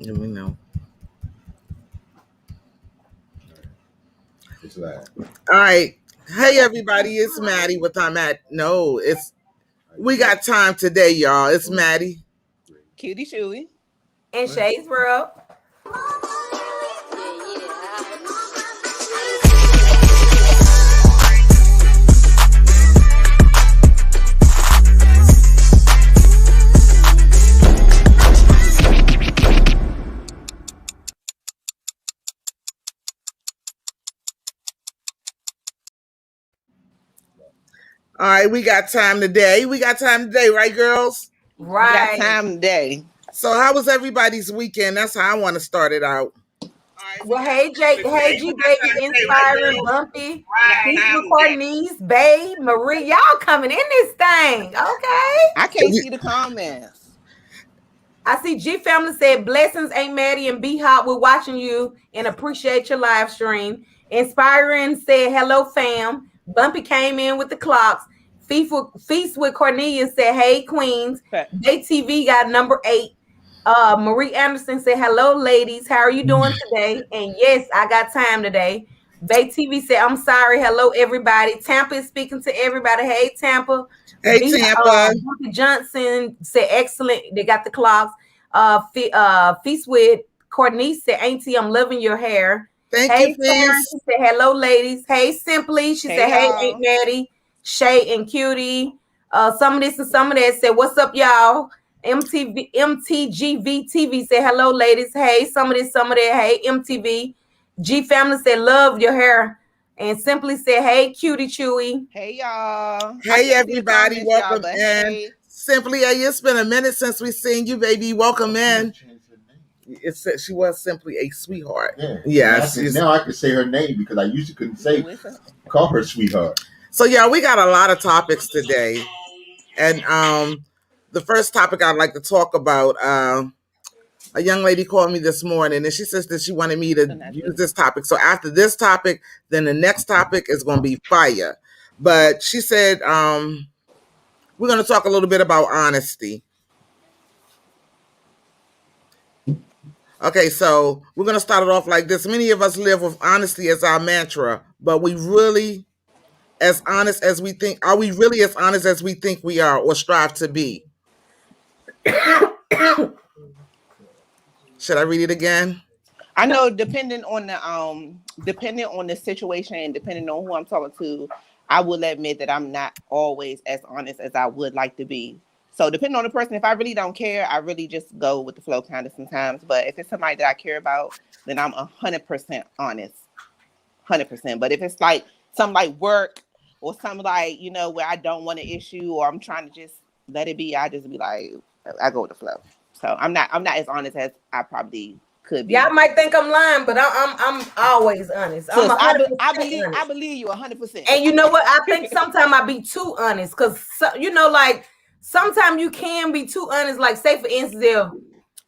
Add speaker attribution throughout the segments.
Speaker 1: Let me know.
Speaker 2: It's that.
Speaker 1: All right. Hey everybody, it's Mattie. What time at? No, we got time today, y'all. It's Mattie.
Speaker 3: Cutie Chewy.
Speaker 4: And Shay's World.
Speaker 1: All right, we got time today. Right, girls?
Speaker 4: Right.
Speaker 3: We got time today.
Speaker 1: So how was everybody's weekend? That's how I want to start it out.
Speaker 4: Well, hey Jake, hey G Baby, Inspiring, Bumpy, Courtney's, Babe, Marie, y'all coming in this thing, okay?
Speaker 3: I can't see the comments.
Speaker 4: I see G Family said, blessings, Aunt Mattie and B Hop. We're watching you and appreciate your live stream. Inspiring said, hello, fam. Bumpy came in with the clocks. Feast with Cornelius said, hey, Queens. Bay TV got number 8. Marie Anderson said, hello, ladies. How are you doing today? And yes, I got time today. Bay TV said, I'm sorry. Hello, everybody. Tampa is speaking to everybody. Hey, Tampa.
Speaker 1: Hey, Tampa.
Speaker 4: Johnson said, excellent. They got the clocks. Feast with Courtney said, Auntie, I'm loving your hair.
Speaker 1: Thank you, Feast.
Speaker 4: She said, hello, ladies. Hey, Simply. She said, hey, Aunt Mattie, Shay, and Cutie. Some of this and some of that said, what's up, y'all? MTGV TV said, hello, ladies. Hey, some of this, some of that. Hey, MTV. G Family said, love your hair. And Simply said, hey, Cutie Chewy.
Speaker 3: Hey, y'all.
Speaker 1: Hey, everybody. Welcome in. Hey. Simply, it's been a minute since we've seen you, baby. Welcome in. She was simply a sweetheart.
Speaker 2: Yeah. Now I can say her name because I usually couldn't call her sweetheart.
Speaker 1: So, yeah, we got a lot of topics today. And the first topic I'd like to talk about, a young lady called me this morning and she says that she wanted me to use this topic. So after this topic, then the next topic is going to be fire. But she said we're going to talk a little bit about honesty. Okay, so we're going to start it off like this. Many of us live with honesty as our mantra, but we really as honest as we think? Are we really as honest as we think we are or strive to be? Should I read it again?
Speaker 3: I know depending on the situation and depending on who I'm talking to, I will admit that I'm not always as honest as I would like to be. So depending on the person, if I really don't care, I really just go with the flow kind of sometimes. But if it's somebody that I care about, then I'm 100% honest. 100%. But if it's like something like work or something like, where I don't want an issue or I'm trying to just let it be, I just be like, I go with the flow. So I'm not as honest as I probably could be.
Speaker 4: Y'all might think I'm lying, but I'm always honest.
Speaker 3: I believe you 100%.
Speaker 4: And you know what? I think sometimes I be too honest because like sometimes you can be too honest. Like say for instance, if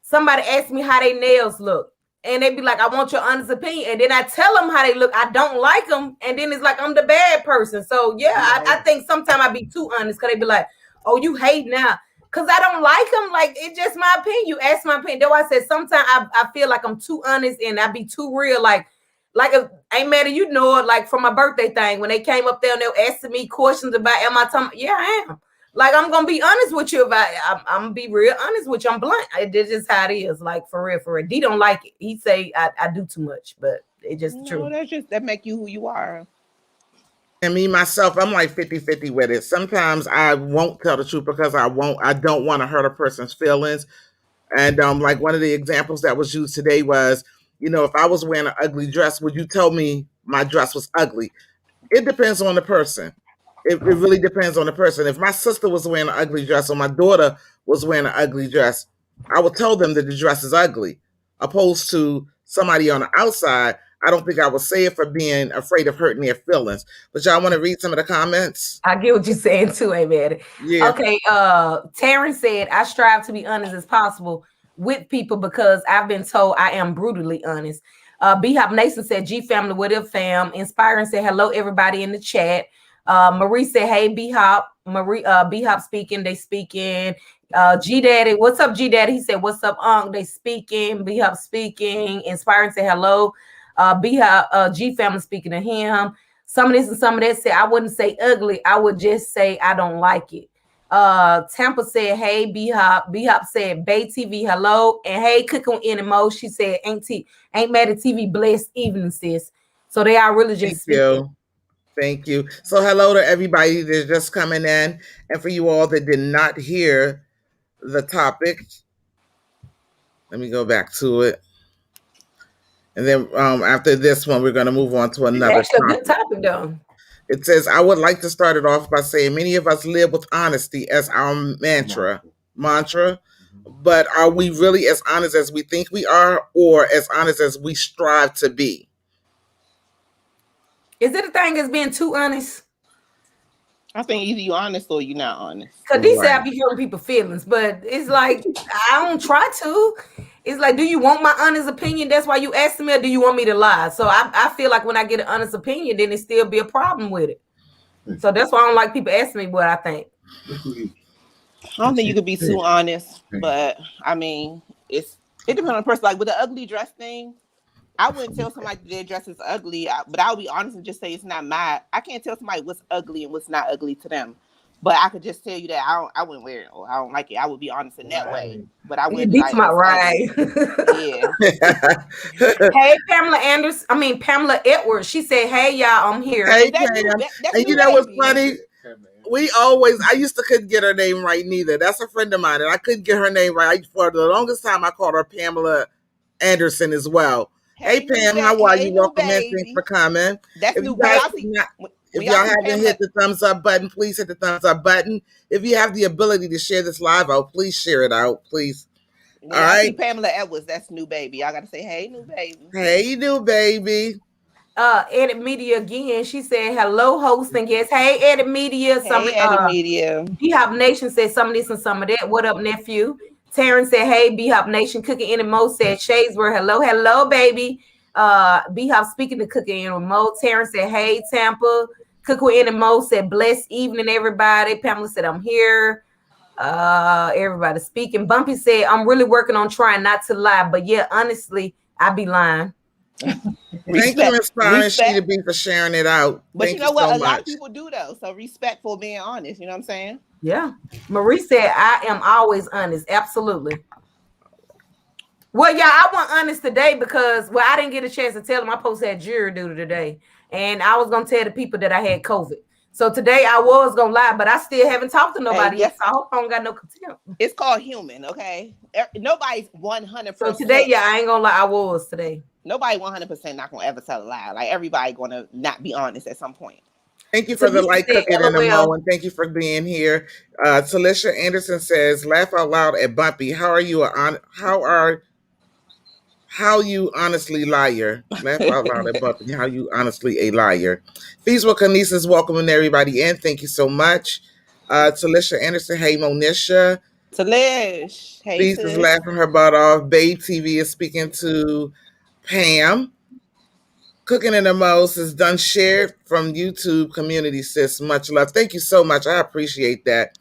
Speaker 4: somebody asks me how their nails look, and they be like, "I want your honest opinion," and then I tell them how they look. I don't like them, and then it's like I'm the bad person. So yeah, I think sometimes I be too honest because they be like, "Oh, you hate now." Because I don't like them. Like, it's just my opinion. You ask my opinion. Though I said sometimes I feel like I'm too honest and I be too real. Like if Aunt Mattie, it, like for my birthday thing, when they came up there and they were asking me questions about, am I talking? Yeah, I am. Like, I'm going to be honest with you about it. I'm going to be real honest with you. I'm blunt. It's just how it is. Like, for real, for real. D don't like it. He say I do too much, but it's just true.
Speaker 3: That make you who you are.
Speaker 1: And me, myself, I'm like 50-50 with it. Sometimes I won't tell the truth because I don't want to hurt a person's feelings. And like one of the examples that was used today was, if I was wearing an ugly dress, would you tell me my dress was ugly? It depends on the person. It really depends on the person. If my sister was wearing an ugly dress or my daughter was wearing an ugly dress, I would tell them that the dress is ugly. Opposed to somebody on the outside, I don't think I would say it for being afraid of hurting their feelings. But y'all want to read some of the comments?
Speaker 4: I get what you're saying too, Amen.
Speaker 1: Yeah.
Speaker 4: Okay. Taryn said, I strive to be honest as possible with people because I've been told I am brutally honest. B-Hop Nason said, G family, what up, fam? Inspiring said, hello, everybody in the chat. Marie said, hey, B-Hop. Marie B Hop speaking, they speaking. G Daddy, what's up, G Daddy? He said, what's up, Unc? They speaking, B Hop speaking, Inspiring say hello. B Hop G family speaking to him. Some of this and some of that said, I wouldn't say ugly, I would just say I don't like it. Tampa said, hey, B Hop. B Hop said, Bay TV, hello. And hey, Cooking NMO. She said, ain't mad at TV, blessed evening, sis. So they are really just speaking.
Speaker 1: Thank you. So hello to everybody that's just coming in. And for you all that did not hear the topic, let me go back to it. And then after this one, we're going to move on to another
Speaker 4: That's a good topic, though.
Speaker 1: It says, I would like to start it off by saying many of us live with honesty as our mantra. But are we really as honest as we think we are, or as honest as we strive to be?
Speaker 4: Is it a thing as being too honest?
Speaker 3: I think either you're honest or you're not honest.
Speaker 4: Because these say I be hurting people's feelings, but it's like, I don't try to. It's like, do you want my honest opinion? That's why you asking me, or do you want me to lie? So I feel like when I get an honest opinion, then it still be a problem with it. So that's why I don't like people asking me what I think.
Speaker 3: I don't think you could be too honest, but I mean, it depends on the person. Like with the ugly dress thing, I wouldn't tell somebody their dress is ugly, but I'll be honest and just say it's not mine. I can't tell somebody what's ugly and what's not ugly to them. But I could just tell you that I wouldn't wear it or I don't like it. I would be honest in that way. But I wouldn't be like,
Speaker 4: right.
Speaker 3: Yeah.
Speaker 4: Hey, Pamela Edwards. She said, hey, y'all, I'm here.
Speaker 1: Hey, and you know what's funny? I used to couldn't get her name right neither. That's a friend of mine, and I couldn't get her name right. For the longest time, I called her Pamela Anderson as well. Hey Pam, how are you? Welcome in. Thanks for coming.
Speaker 3: That's
Speaker 1: if
Speaker 3: new
Speaker 1: if y'all haven't hit the thumbs up button, please hit the thumbs up button. If you have the ability to share this live out, please share it out, please.
Speaker 3: All right. Pamela Edwards, that's new baby. I gotta say, hey, new baby.
Speaker 1: Hey, new baby.
Speaker 4: Edit Media again. She said, hello, host and guests. Hey, Edit Media.
Speaker 3: Edit Media.
Speaker 4: B-Hop Nation said some of this and some of that. What up, nephew? Terrence said, hey, B-Hop Nation. Cooking in and Mo said, Shadesworth, hello, baby. B-Hop speaking to Cooking in and Mo. Terrence said, hey, Tampa. Cooking in and Mo said, blessed evening, everybody. Pamela said, I'm here. Everybody speaking. Bumpy said, I'm really working on trying not to lie, but yeah, honestly, I be lying.
Speaker 1: Thank you, Inspiring Shay, to be for sharing it out.
Speaker 3: But you know what? A lot of people do though. So respect for being honest. You know what I'm saying?
Speaker 4: Yeah. Marie said, I am always honest. Absolutely. Well, yeah, I want honest today because, I didn't get a chance to tell them I supposed to have jury duty today. And I was going to tell the people that I had COVID. So today I was going to lie, but I still haven't talked to nobody yet. So I hope I don't got no contempt.
Speaker 3: It's called human, okay? Nobody's 100%.
Speaker 4: So today, I ain't going to lie. I was today.
Speaker 3: Nobody 100% not going to ever tell a lie. Like everybody going to not be honest at some point.
Speaker 1: Thank you for the light cooking in the mo, and thank you for being here. Talisha Anderson says, "Laugh out loud at Bumpy. How you honestly liar? Laugh out loud at Bumpy. How you honestly a liar?" Feaswell Kinesis welcoming everybody in. Thank you so much. Talisha Anderson, hey Monisha.
Speaker 3: Talish, hey.
Speaker 1: Feast is laughing her butt off. Babe TV is speaking to Pam. Cooking in the Most is done shared from YouTube community, sis. Much love. Thank you so much. I appreciate that.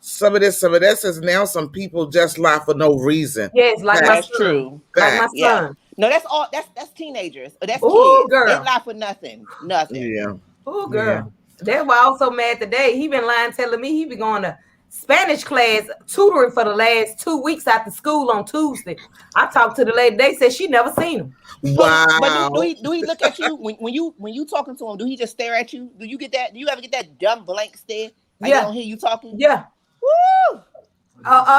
Speaker 1: Some of that says now some people just lie for no reason.
Speaker 4: Yes, like
Speaker 3: that's true.
Speaker 4: Like my son.
Speaker 3: Yeah. No, that's all. That's teenagers. That's
Speaker 4: Ooh,
Speaker 3: kids.
Speaker 4: girl.
Speaker 3: They lie for nothing. Nothing.
Speaker 1: Yeah.
Speaker 4: Oh, girl. Yeah. That's why I was so mad today. He been lying, telling me he be going to Spanish class tutoring for the last 2 weeks after school on Tuesday. I talked to the lady. They said she never seen him.
Speaker 1: Wow.
Speaker 3: But do he look at you when you talking to him? Do he just stare at you? Do you get that? Do you ever get that dumb blank stare? Like I don't hear you talking.
Speaker 4: Yeah. Woo.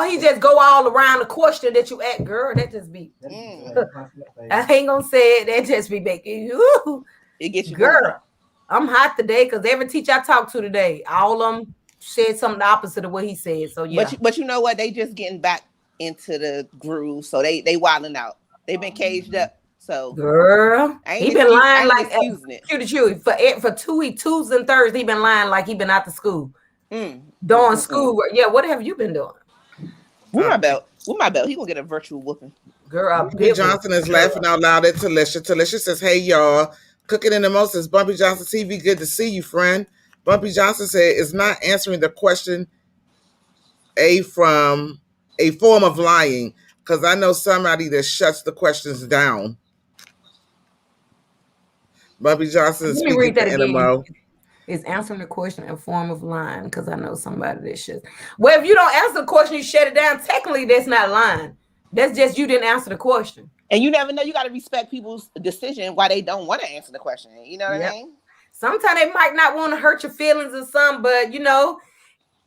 Speaker 4: He just go all around the question that you ask, girl. That just be. I ain't gonna say it. That just be making you.
Speaker 3: It gets you,
Speaker 4: girl. Going. I'm hot today because every teacher I talked to today, all of them said something the opposite of what he said. So yeah.
Speaker 3: But you know what? They just getting back into the groove. So they wilding out. They've been caged up. So
Speaker 4: girl, he been lying like Cutie Chewy for 2 weeks, Tuesdays and Thursdays. He been lying like he been out to school, doing school. Yeah, what have you been doing?
Speaker 3: With my belt, he gonna get a virtual whooping.
Speaker 4: Girl,
Speaker 1: Bumpy Johnson is laughing out loud at Talisha. Talisha says, "Hey y'all, Cooking in the Most is Bumpy Johnson TV. Good to see you, friend." Bumpy Johnson said, "Is not answering the question a form of lying? Because I know somebody that shuts the questions down." Bumpy Johnson is
Speaker 4: Let me
Speaker 1: speaking
Speaker 4: read that
Speaker 1: to
Speaker 4: again.
Speaker 1: NMO.
Speaker 4: Is answering the question in form of lying? Because I know somebody that should. Well, if you don't answer the question, you shut it down. Technically, that's not lying. That's just you didn't answer the question.
Speaker 3: And you never know. You got to respect people's decision why they don't want to answer the question. You know what I mean?
Speaker 4: Sometimes they might not want to hurt your feelings or something, but you know,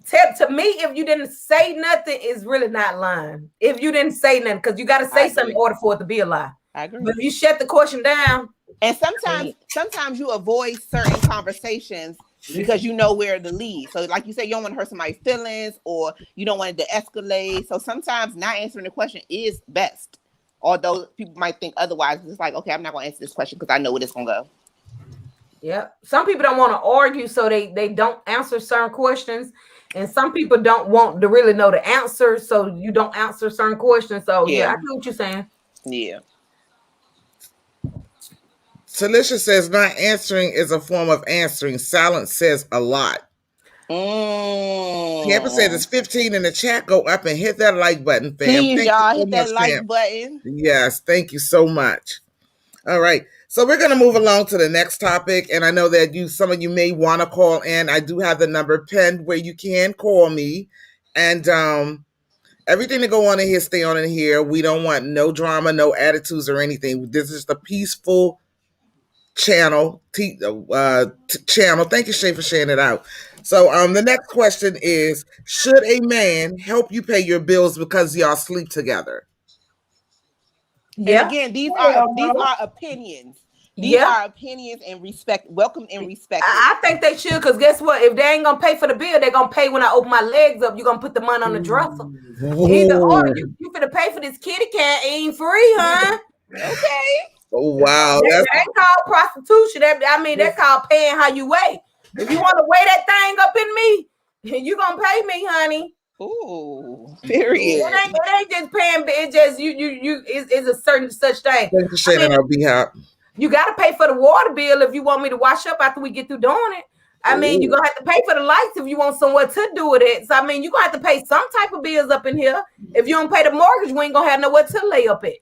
Speaker 4: to me, if you didn't say nothing, it's really not lying. If you didn't say nothing, because you got to say something in order for it to be a lie.
Speaker 3: I agree.
Speaker 4: But if you shut the question down,
Speaker 3: and sometimes you avoid certain conversations because you know where to lead. So, like you said, you don't want to hurt somebody's feelings, or you don't want it to escalate. So sometimes not answering the question is best. Although people might think otherwise, it's like, okay, I'm not going to answer this question because I know where it's going to go.
Speaker 4: Yeah. Some people don't want to argue, so they don't answer certain questions. And some people don't want to really know the answer, so you don't answer certain questions. So, yeah, I know what you're saying.
Speaker 3: Yeah.
Speaker 1: Talisha says, not answering is a form of answering. Silence says a lot. Tampa said it's 15 in the chat. Go up and hit that like button, fam.
Speaker 3: Please, y'all, hit that like button.
Speaker 1: Yes, thank you so much. All right, so we're going to move along to the next topic, and I know that some of you may want to call in. I do have the number pinned where you can call me, and everything to go on in here, stay on in here. We don't want no drama, no attitudes or anything. This is the peaceful channel. Channel. Thank you, Shay, for sharing it out. So the next question is, should a man help you pay your bills because y'all sleep together?
Speaker 3: Yeah. And again, these are opinions. These are opinions and respect. Welcome and respect.
Speaker 4: I think they should, because guess what? If they ain't gonna pay for the bill, they're gonna pay when I open my legs up. You're gonna put the money on the dresser. Either or, you finna pay for this kitty cat, ain't free, huh?
Speaker 3: Okay.
Speaker 1: Oh wow.
Speaker 4: That ain't called prostitution. That's called paying how you weigh. If you want to weigh that thing up in me, you gonna pay me, honey.
Speaker 3: Ooh, period.
Speaker 4: It ain't just paying, it's just it's a certain such thing.
Speaker 1: Thank you, Shannon. I'll be happy.
Speaker 4: You gotta pay for the water bill if you want me to wash up after we get through doing it. You're gonna have to pay for the lights if you want somewhere to do with it. So you're gonna have to pay some type of bills up in here. If you don't pay the mortgage, we ain't gonna have nowhere to lay up at.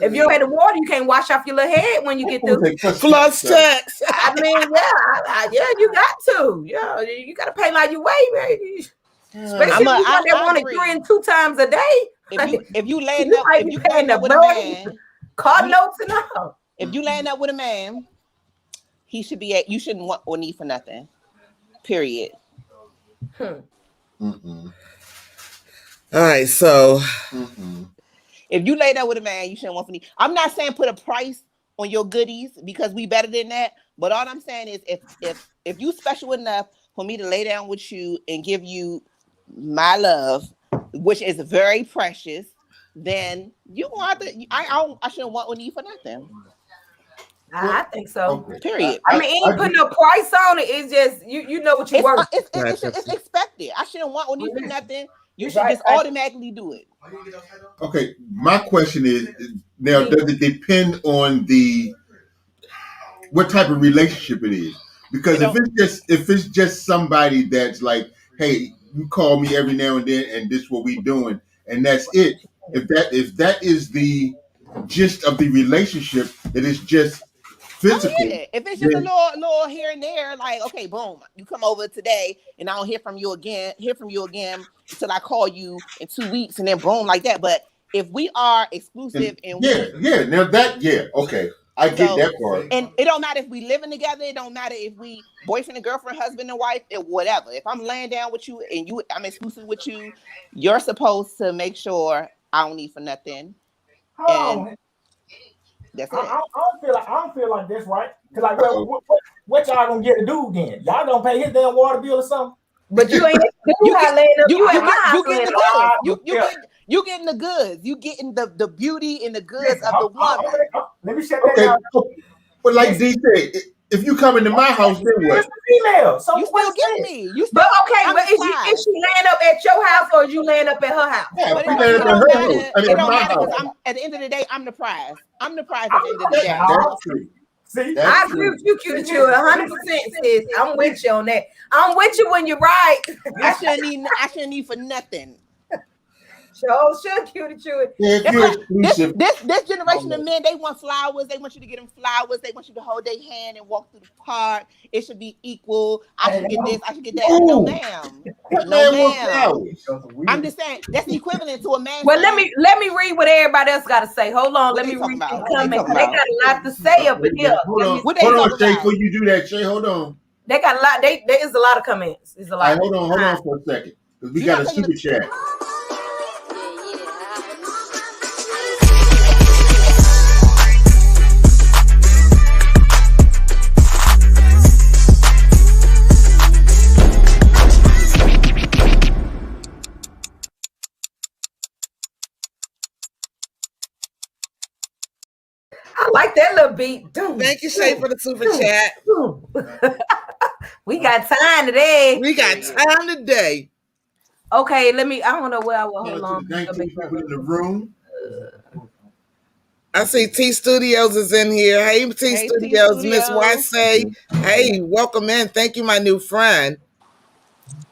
Speaker 4: If you don't pay the water, you can't wash off your little head when you get through.
Speaker 1: Plus tax.
Speaker 4: Yeah, you got to. Yeah, you gotta pay like you weigh, baby. Especially if you want it 3 and 2 times a day.
Speaker 3: If you laying up, if you paying up with a man,
Speaker 4: car notes and all.
Speaker 3: If you laying up with a man, you shouldn't want or need for nothing. Period.
Speaker 1: All right, so
Speaker 3: if you lay up with a man, you shouldn't want for need. I'm not saying put a price on your goodies because we better than that. But all I'm saying is if you special enough for me to lay down with you and give you my love, which is very precious, then you want to. I shouldn't want or need for nothing.
Speaker 4: I think so.
Speaker 3: Period.
Speaker 4: Ain't putting no price on it. It's just you know what you worth.
Speaker 3: It's expected. I shouldn't want or need for nothing. You should just automatically do it.
Speaker 2: Okay, my question is now: does it depend on what type of relationship it is? Because if it's just somebody that's like, hey, you call me every now and then, and this is what we doing, and that's it. If that is the gist of the relationship, that is just physical.
Speaker 3: Oh, yeah. If it's just a little here and there, like, okay, boom, you come over today, and I don't hear from you again until I call you in 2 weeks, and then boom, like that. But if we are exclusive
Speaker 2: okay, I get that part.
Speaker 3: And it don't matter if we living together. It don't matter if we boyfriend and girlfriend, husband and wife, or whatever. If I'm laying down with you and I'm exclusive with you, you're supposed to make sure I don't need for nothing. And that's it.
Speaker 5: I don't feel like that's right. Cause like, what y'all gonna get to do then? Y'all gonna pay his damn water bill or something?
Speaker 4: But you ain't
Speaker 3: you getting the goods. You getting the beauty and the goods of the woman.
Speaker 5: Let me check that out.
Speaker 2: But like D said, if you come into my house, then what?
Speaker 5: Female. So
Speaker 3: you still getting me. Is she
Speaker 4: laying up at your house or is you laying up at her house?
Speaker 2: Yeah,
Speaker 3: it don't matter because at the end of the day, I'm the prize. I'm the prize at the end of the day.
Speaker 5: See,
Speaker 4: I agree with you, Cutie Chewy, 100%, sis. I'm with you on that. I'm with you when you're right.
Speaker 3: I shouldn't need for nothing.
Speaker 4: Sure, Cutie Chewy.
Speaker 2: Yeah, if you're exclusive.
Speaker 3: This generation of men, they want flowers. They want you to get them flowers. They want you to hold their hand and walk through the park. It should be equal. I should get this. I should get that.
Speaker 2: Ooh.
Speaker 3: No, ma'am.
Speaker 2: What
Speaker 3: No,
Speaker 2: man wants
Speaker 3: ma'am.
Speaker 2: flowers?
Speaker 3: I'm just saying that's equivalent to a man.
Speaker 4: Well,
Speaker 3: saying,
Speaker 4: let me read what everybody else got to say. Hold on,
Speaker 3: What
Speaker 4: let me
Speaker 3: they talking
Speaker 4: read
Speaker 3: about?
Speaker 4: the
Speaker 3: What they
Speaker 4: comments.
Speaker 3: talking
Speaker 4: They
Speaker 3: about?
Speaker 4: got a lot to say up in here.
Speaker 2: Hold on,
Speaker 3: What they
Speaker 2: hold on,
Speaker 3: talking
Speaker 2: Shay.
Speaker 3: about?
Speaker 2: Before you do that, Shay, hold on.
Speaker 4: They got a lot. There is a lot of comments. There's a
Speaker 2: All
Speaker 4: lot.
Speaker 2: right, hold on for a second. Because we
Speaker 3: You're
Speaker 2: got a
Speaker 3: not taking
Speaker 2: super chat.
Speaker 4: I like that little beat.
Speaker 1: Thank you, Shay, for the super chat.
Speaker 4: We got time today.
Speaker 1: We got time today.
Speaker 4: Okay, let me. I don't know where I will. Hold on.
Speaker 2: 19 people in the room.
Speaker 1: I see T Studios is in here. Hey, T
Speaker 3: Hey, T
Speaker 1: Studios, Miss
Speaker 3: Studios.
Speaker 1: Say. Hey, welcome in. Thank you, my new friend.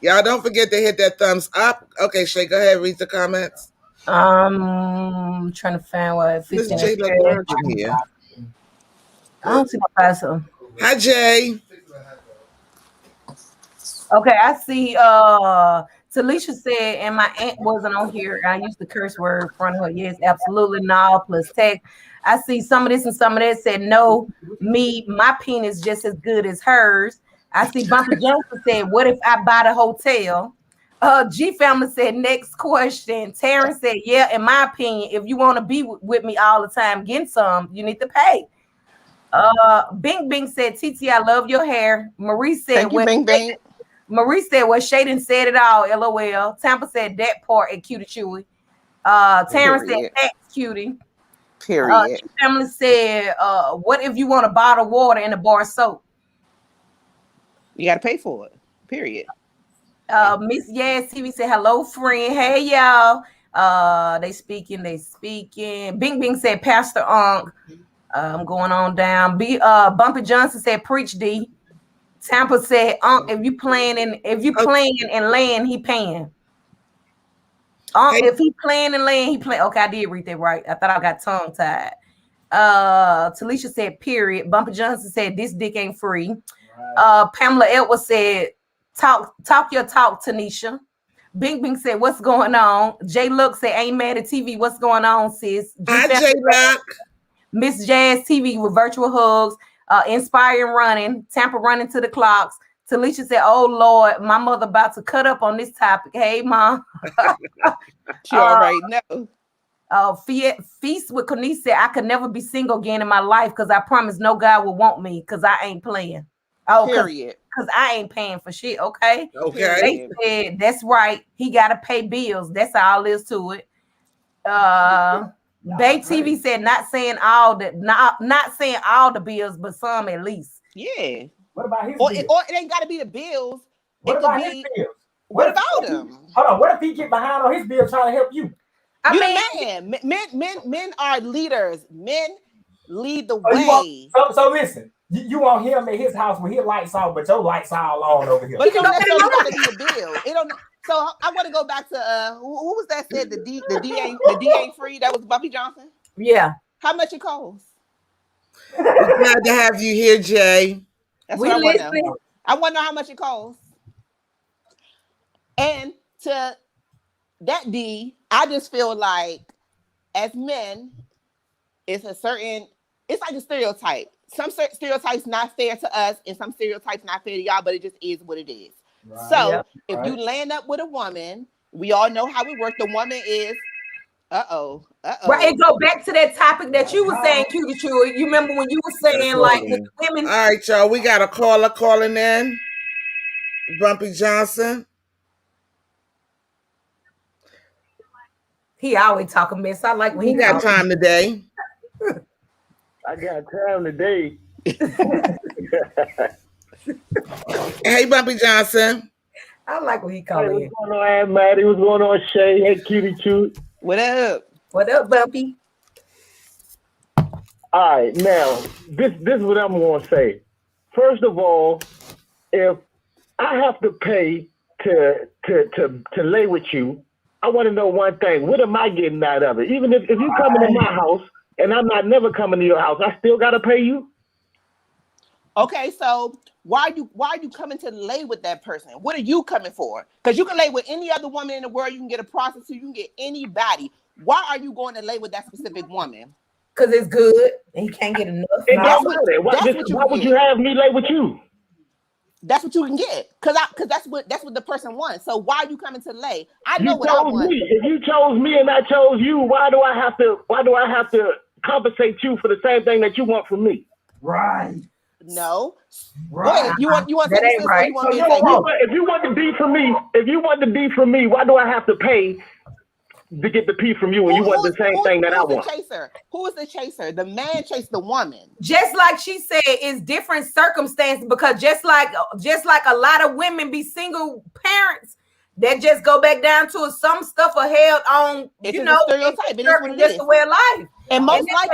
Speaker 1: Y'all don't forget to hit that thumbs up. Okay, Shay, go ahead, read the comments.
Speaker 4: Trying to find what.
Speaker 1: Miss
Speaker 4: 15
Speaker 1: J LaGrange in here.
Speaker 4: I don't see my password.
Speaker 1: Hi, Jay.
Speaker 4: Okay, I see. Talisha said, and my aunt wasn't on here. I used the curse word in front of her. Yes, absolutely. No, plus tech. I see some of this and some of that said, no, my penis just as good as hers. I see Bumpy Johnson said, what if I buy the hotel? G Family said, next question. Terrence said, yeah, in my opinion, if you want to be with me all the time, getting some, you need to pay. Bing Bing said, TT, I love your hair. Marie said,
Speaker 3: Thank you, Bing Bing.
Speaker 4: Marie said, well, Shaden said it all, LOL. Tampa said that part at Cutie Chewy. Terrence said, that's Cutie.
Speaker 3: Period.
Speaker 4: Family said, what if you want a bottle of water and a bar of soap?
Speaker 3: You got to pay for it. Period.
Speaker 4: Miss Yaz TV said, hello, friend. Hey, y'all. They speaking. Bing Bing said, Pastor Unk. I'm going on down. Bumpy Johnson said, preach D. Tampa said, if you playing and laying, he paying. If he playing and laying, he playing. Okay, I did read that right. I thought I got tongue tied. Talisha said, period. Bumpy Johnson said, this dick ain't free. Right. Pamela Edwards said, talk your talk, Tanisha. Bing Bing said, what's going on? J Look said, ain't mad at TV. What's going on, sis?
Speaker 1: Hi, J Look.
Speaker 4: Miss Jazz TV with virtual hugs. Inspiring running, Tampa running to the clocks. Talisha said, oh Lord, my mother about to cut up on this topic. Hey, Mom.
Speaker 3: She already know.
Speaker 4: Feast with Connie said, I could never be single again in my life because I promise no God will want me because I ain't playing. Oh,
Speaker 3: period.
Speaker 4: Because I ain't paying for shit, okay?
Speaker 1: Okay.
Speaker 4: They said, that's right. He got to pay bills. That's all there is to it. Bay TV said not saying all the bills, but some at least.
Speaker 3: Yeah.
Speaker 5: What about his
Speaker 3: bills? Or it ain't got to be the bills.
Speaker 5: What about his bills?
Speaker 3: What about him?
Speaker 5: Hold on. What if he get behind on his bill trying to help you?
Speaker 3: Men are leaders. Men lead the way.
Speaker 5: So listen. You want him at his house with his lights off, but your lights all on over here.
Speaker 3: But it don't necessarily got to be a bill. It don't. So I want to go back to who was that said the D ain't free? That was Bumpy Johnson.
Speaker 4: Yeah.
Speaker 3: How much it costs?
Speaker 1: We're glad to have you here, Jay.
Speaker 3: That's what I want to know. I want to know how much it costs. And to that D, I just feel like as men, it's like a stereotype. Some stereotypes not fair to us, and some stereotypes not fair to y'all, but it just is what it is. Right. So if you land up with a woman, we all know how it works. The woman is,
Speaker 4: Right, it go back to that topic that you were saying, Cutie Chewy. You remember when you were saying like with women?
Speaker 1: All right, y'all. We got a caller calling in. Bumpy Johnson.
Speaker 4: He always talking mess. I like when he
Speaker 1: got time today.
Speaker 6: I got time today.
Speaker 1: Hey, Bumpy Johnson.
Speaker 4: I like when he called in.
Speaker 6: What's going on, Mattie? What's going on, Shay? Hey, Cutie Chewy.
Speaker 3: What up?
Speaker 4: What up, Bumpy?
Speaker 6: All right, now this is what I'm gonna say. First of all, if I have to pay to lay with you, I want to know one thing: what am I getting out of it? Even if you come into my house and I'm not never coming to your house, I still gotta pay you.
Speaker 3: Okay, so why are you coming to lay with that person? What are you coming for? Because you can lay with any other woman in the world. You can get a prostitute. You can get anybody. Why are you going to lay with that specific woman?
Speaker 4: Because it's good and he can't get enough.
Speaker 6: It
Speaker 3: That's
Speaker 6: don't
Speaker 3: what-
Speaker 6: matter.
Speaker 3: that's what you
Speaker 6: Why would
Speaker 3: get.
Speaker 6: you have me lay with you?
Speaker 3: That's what you can get. Because that's what the person wants. So why are you coming to lay? I know
Speaker 6: You
Speaker 3: what I
Speaker 6: chose
Speaker 3: want.
Speaker 6: me. If you chose me and I chose you, why do I have to compensate you for the same thing that you want from me?
Speaker 5: Right.
Speaker 3: No.
Speaker 5: Right.
Speaker 3: Go ahead. You want to
Speaker 4: That
Speaker 3: say
Speaker 4: ain't
Speaker 3: this, or
Speaker 4: right.
Speaker 3: you want me to
Speaker 5: So
Speaker 3: say
Speaker 5: you
Speaker 3: no?
Speaker 6: If you want to be for me, why do I have to pay to get the P from you when you want the same thing that I want?
Speaker 3: Who's the chaser? Who is the chaser? The man chased the woman.
Speaker 4: Just like she said, it's different circumstances because just like a lot of women be single parents that just go back down to it. Some stuff are held on,
Speaker 3: It's
Speaker 4: you
Speaker 3: a
Speaker 4: know,
Speaker 3: stereotype. It is what it
Speaker 4: just
Speaker 3: is.
Speaker 4: the way of life.
Speaker 3: And most
Speaker 4: that's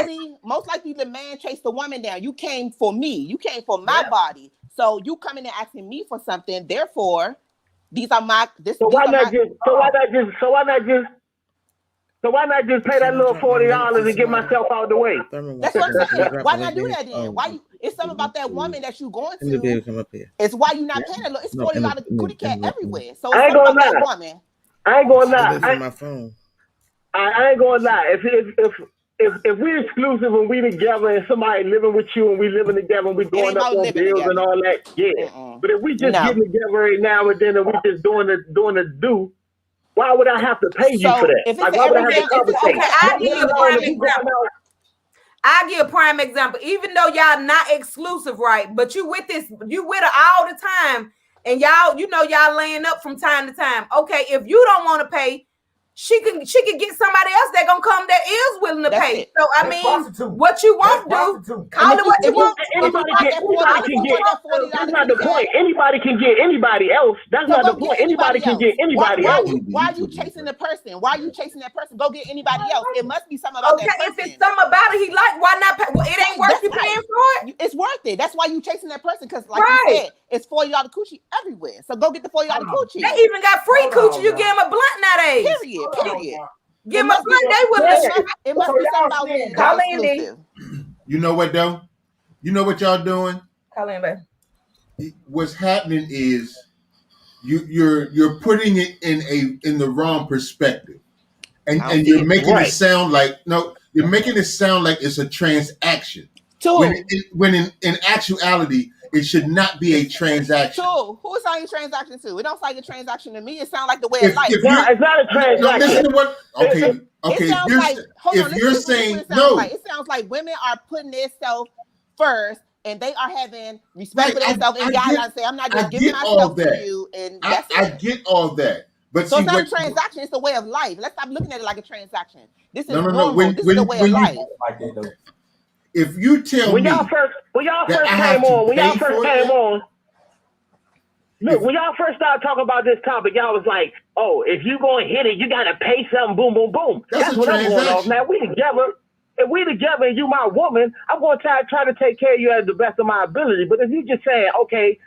Speaker 3: likely, the man chased the woman down. You came for me. You came for my body. So you coming and asking me for something. Therefore, these are my.
Speaker 6: So why not just pay that little $40 and get myself out the way?
Speaker 3: That's what I'm saying. Why not do that then? Why? It's something about that woman that you going to.
Speaker 1: Come up here.
Speaker 3: It's why you not paying a little. It's $40 cootie cat everywhere. So
Speaker 6: I
Speaker 3: it's
Speaker 6: ain't
Speaker 3: something about
Speaker 6: gonna
Speaker 3: that
Speaker 6: lie.
Speaker 3: woman.
Speaker 6: I ain't gonna
Speaker 1: It is
Speaker 6: lie.
Speaker 1: on my phone.
Speaker 6: I ain't gonna lie. If we exclusive and we together and somebody living with you and we living together and we going up on bills and all that, yeah. But if we just getting together every now and then and we just doing the do, why would I have to pay you for that?
Speaker 3: If it's
Speaker 6: Like, why would I have to compensate?
Speaker 4: Okay, I'll give you a prime example. I'll give a prime example. Even though y'all not exclusive, right? But you with her all the time, and y'all laying up from time to time. Okay, if you don't want to pay, she can get somebody else that gonna come that is willing to pay.
Speaker 3: It.
Speaker 4: So I
Speaker 5: That's
Speaker 4: mean,
Speaker 5: prostitute.
Speaker 4: what you won't
Speaker 5: That's
Speaker 4: do,
Speaker 5: prostitute.
Speaker 4: call it what you want.
Speaker 6: Anybody can get. That's not the point. Anybody can get anybody else. That's not the point. Anybody can get anybody else.
Speaker 3: Why are you chasing the person? Why are you chasing that person? Go get anybody else. It must be something about that person.
Speaker 4: If it's something about it he like, why not pay? Well, it ain't worth you paying for it.
Speaker 3: It's worth it. That's why you chasing that person, because like you said, it's $40 coochie everywhere. So go get the $40 coochie.
Speaker 4: They even got free coochie. You give them a blunt nowadays.
Speaker 3: Period.
Speaker 4: Give them a blunt. They will.
Speaker 3: It must be something about women that are exclusive.
Speaker 2: You know what though? You know what y'all doing?
Speaker 4: Call in, baby.
Speaker 2: What's happening is you're putting it in the wrong perspective, and you're making it sound like you're making it sound like it's a transaction. When in actuality, it should not be a transaction.
Speaker 3: Who is saying transaction to? It don't sound like a transaction to me. It sounds like the way of life.
Speaker 6: It's not a transaction.
Speaker 2: No, listen to what. Okay.
Speaker 3: It sounds like. Hold on.
Speaker 2: You're saying no,
Speaker 3: it sounds like women are putting themselves first, and they are having respect for themselves and guidelines. Say, I'm not just giving myself to you, and that's
Speaker 2: I get all that. But
Speaker 3: so it's not a transaction; it's a way of life. Let's stop looking at it like a transaction. This is
Speaker 2: normal.
Speaker 3: This is the way of life.
Speaker 2: If you tell
Speaker 6: when
Speaker 2: me
Speaker 6: y'all first came on, look, when y'all first started talking about this topic, y'all was like, "Oh, if you gonna hit it, you gotta pay something." Boom, boom, boom. That's what I'm going off. Now we together. If we together and you my woman, I'm gonna try to take care of you as the best of my ability. But if you just saying, okay,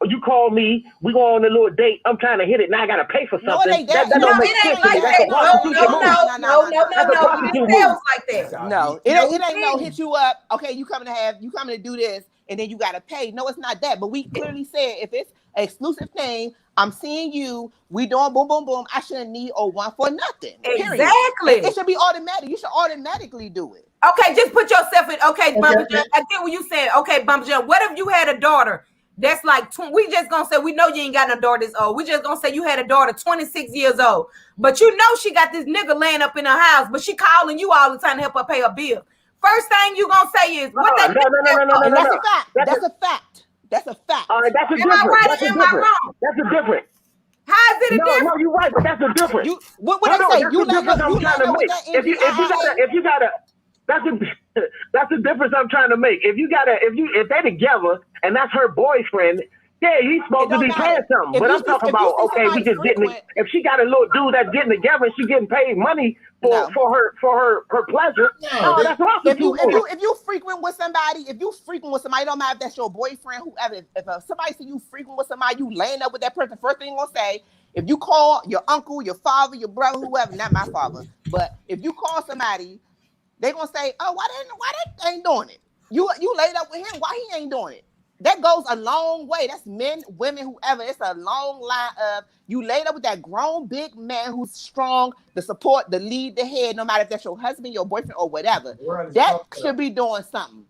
Speaker 6: you call me, we go on a little date, I'm trying to hit it, now I gotta pay for something. That don't make sense to me. That's a prostitution move.
Speaker 4: No. It feels like that.
Speaker 3: No, it ain't no hit you up. Okay, you coming to do this, and then you gotta pay. No, it's not that. But we clearly said if it's an exclusive thing, I'm seeing you, we doing boom, boom, boom. I shouldn't need or want for nothing. Period.
Speaker 4: Exactly.
Speaker 3: It should be automatic. You should automatically do it.
Speaker 4: Okay, just put yourself in. Okay, Bumper Jump. I get what you said. Okay, Bumper Jump. What if you had a daughter that's like, we just gonna say, we know you ain't got no daughter this old. We just gonna say you had a daughter 26 years old. But you know she got this nigga laying up in her house, but she calling you all the time to help her pay her bill. First thing you gonna say is, what that
Speaker 6: no.
Speaker 3: That's a fact. That's a fact. That's a fact.
Speaker 6: All right, that's a
Speaker 4: Am I right or am I wrong?
Speaker 6: That's a different.
Speaker 4: How is it a difference?
Speaker 6: No, you're right, but that's a difference.
Speaker 3: What would I say? You
Speaker 6: let her I'm trying to make. That's the difference I'm trying to make. If they're together and that's her boyfriend, yeah, he's supposed to be paying something. But I'm talking about, okay, we just getting it. If she got a little dude that's getting together and she getting paid money for her pleasure. No, that's wrong.
Speaker 3: If you frequent with somebody, don't matter if that's your boyfriend, whoever. If somebody see you frequent with somebody, you laying up with that person. First thing you're gonna say, if you call your uncle, your father, your brother, whoever, not my father, but if you call somebody, they gonna say, oh, why they ain't doing it? You laid up with him, why he ain't doing it? That goes a long way. That's men, women, whoever. It's a long line of you laid up with that grown big man who's strong, the support, the lead, the head, no matter if that's your husband, your boyfriend, or whatever. That should be doing something.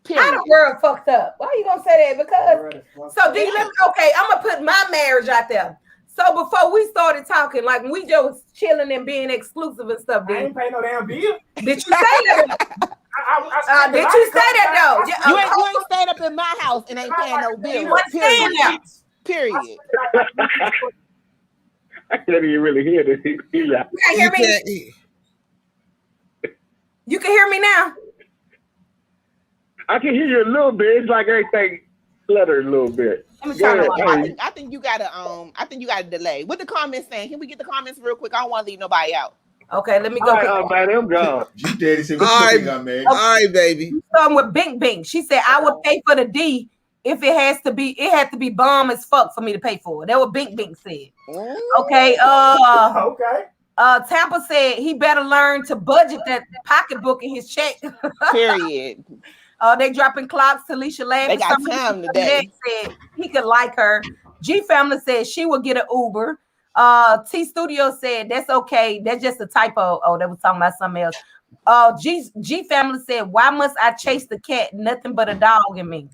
Speaker 4: Period. How the world fucked up? Why are you gonna say that? Because so do you okay, I'm gonna put my marriage out there. So before we started talking, like when we just chilling and being exclusive and stuff,
Speaker 5: I ain't pay no damn bill.
Speaker 4: Did you say that? Did you say that though?
Speaker 3: You ain't stayed up in my house and ain't paying no bill. Period.
Speaker 6: I can't even really hear this. You
Speaker 4: can't hear me? You can hear me now?
Speaker 6: I can hear you a little bit. It's like everything fluttered a little bit.
Speaker 3: I think you got a delay. What the comments saying? Can we get the comments real quick? I don't want to leave nobody out.
Speaker 4: Okay, let me go.
Speaker 6: Man, I'm gone.
Speaker 2: G-Daddy said, "What you got, man?"
Speaker 1: All right, baby.
Speaker 4: Starting with Bing Bing. She said, "I would pay for the D if it had to be bomb as fuck for me to pay for it." That what Bing Bing said. Okay.
Speaker 5: Okay.
Speaker 4: Tampa said he better learn to budget that pocketbook in his check.
Speaker 3: Period.
Speaker 4: They dropping clocks. Talisha laughing.
Speaker 3: They got time today.
Speaker 4: Said he could like her. G Family said she would get an Uber. T Studio said that's okay. That's just a typo. Oh, they were talking about something else. G Family said, why must I chase the cat? Nothing but a dog in me.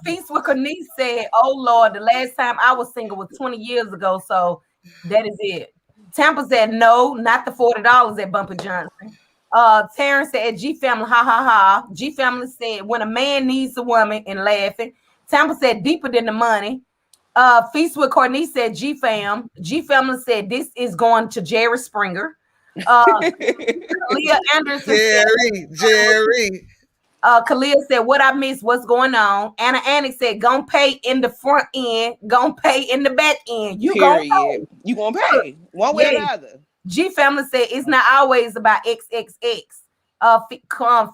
Speaker 4: Feast with Cornice said, oh Lord, the last time I was single was 20 years ago, so that is it. Tampa said no, not the $40 at Bumpy Johnson. Terrence said G Family, ha ha ha. G Family said when a man needs a woman, and laughing. Tampa said deeper than the money. Feast with Courtney said G Fam. G Family said this is going to Jerry Springer. Leah Anderson
Speaker 1: Jerry.
Speaker 4: Kalia said what I missed, what's going on. Anna Annick said gonna pay in the front end, gonna pay in the back end. You gonna
Speaker 3: pay one way or the other.
Speaker 4: G Family said it's not always about XXX.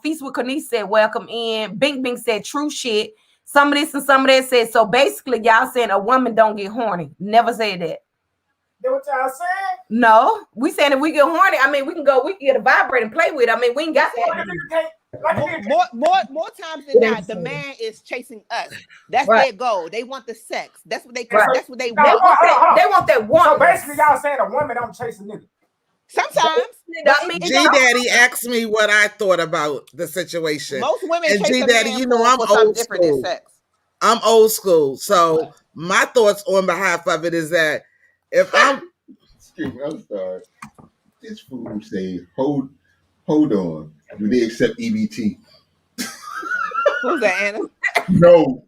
Speaker 4: Feast with Cornice said welcome in. Bing Bing said true shit. Some of this and some of that said, so basically y'all saying a woman don't get horny. Never said that.
Speaker 5: That what y'all saying?
Speaker 4: No, we saying if we get horny, I mean we can get a vibrate and play with it. I mean we ain't got that.
Speaker 3: More times than not, the man is chasing us. That's their goal. They want the sex. That's what they that's what they want.
Speaker 4: They want that one.
Speaker 5: So basically y'all saying a woman don't chase a nigga.
Speaker 3: Sometimes.
Speaker 1: G-Daddy asked me what I thought about the situation.
Speaker 3: Most women
Speaker 1: and G-Daddy, you know, I'm old school. I'm old school. So my thoughts on behalf of it is that if
Speaker 2: excuse me, I'm sorry. This fool say, hold on. Do they accept EBT?
Speaker 3: Who's that, Anna?
Speaker 2: No.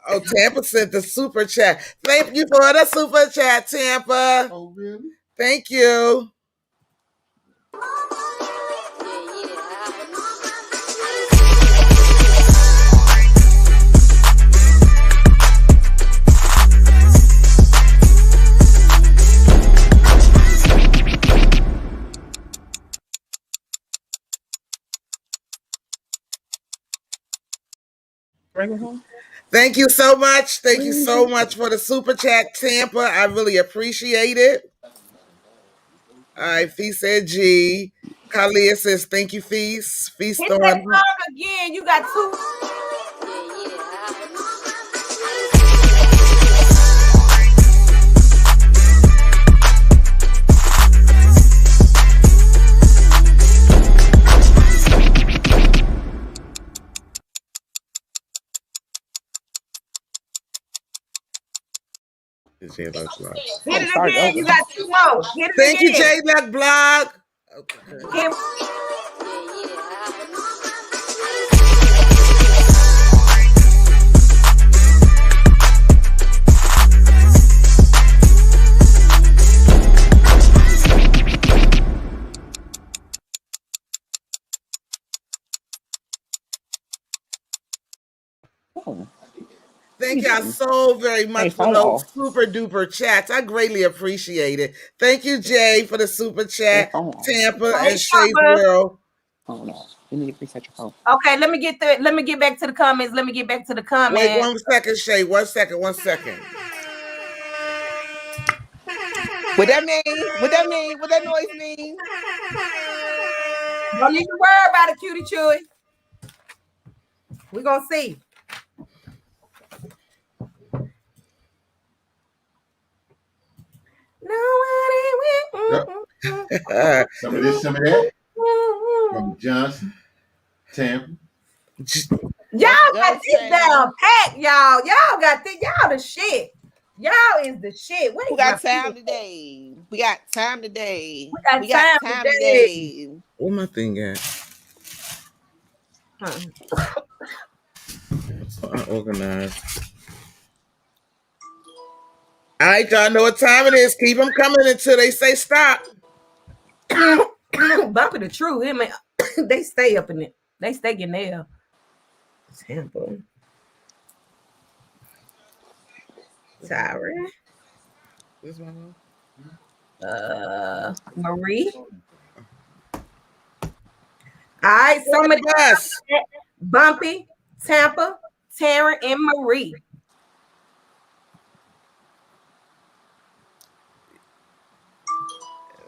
Speaker 1: Oh, Tampa sent the super chat. Thank you for the super chat, Tampa.
Speaker 2: Oh, really?
Speaker 1: Thank you.
Speaker 3: Bring it home.
Speaker 1: Thank you so much. Thank you so much for the super chat, Tampa. I really appreciate it. All right, Feast said G. Kalia says thank you, Feast. Feast
Speaker 4: on again. You got two.
Speaker 1: Hit
Speaker 4: it again. You got two more.
Speaker 1: Thank you, J Luck Blog. Okay. Thank y'all so very much for those super duper chats. I greatly appreciate it. Thank you, Jay, for the super chat. Tampa and Shay's World.
Speaker 3: Oh no, you need to reset your phone.
Speaker 4: Okay, let me get back to the comments.
Speaker 1: Wait 1 second, Shay. 1 second.
Speaker 3: What that mean? What that mean? What that noise mean?
Speaker 4: Don't need to worry about it, Cutie Chewy. We're gonna see.
Speaker 2: Some of this, some of that. From Johnson, Tampa.
Speaker 4: Y'all got this down pat, y'all. Y'all got this. Y'all the shit. Y'all is the shit.
Speaker 3: We got time today. We got time today.
Speaker 1: Where my thing at? So unorganized. All right, y'all know what time it is. Keep them coming until they say stop.
Speaker 4: Bumping the truth. They stay up in it. They stay in there. Tampa. Sorry. Marie. All right, somebody else. Bumpy, Tampa, Taryn, and Marie.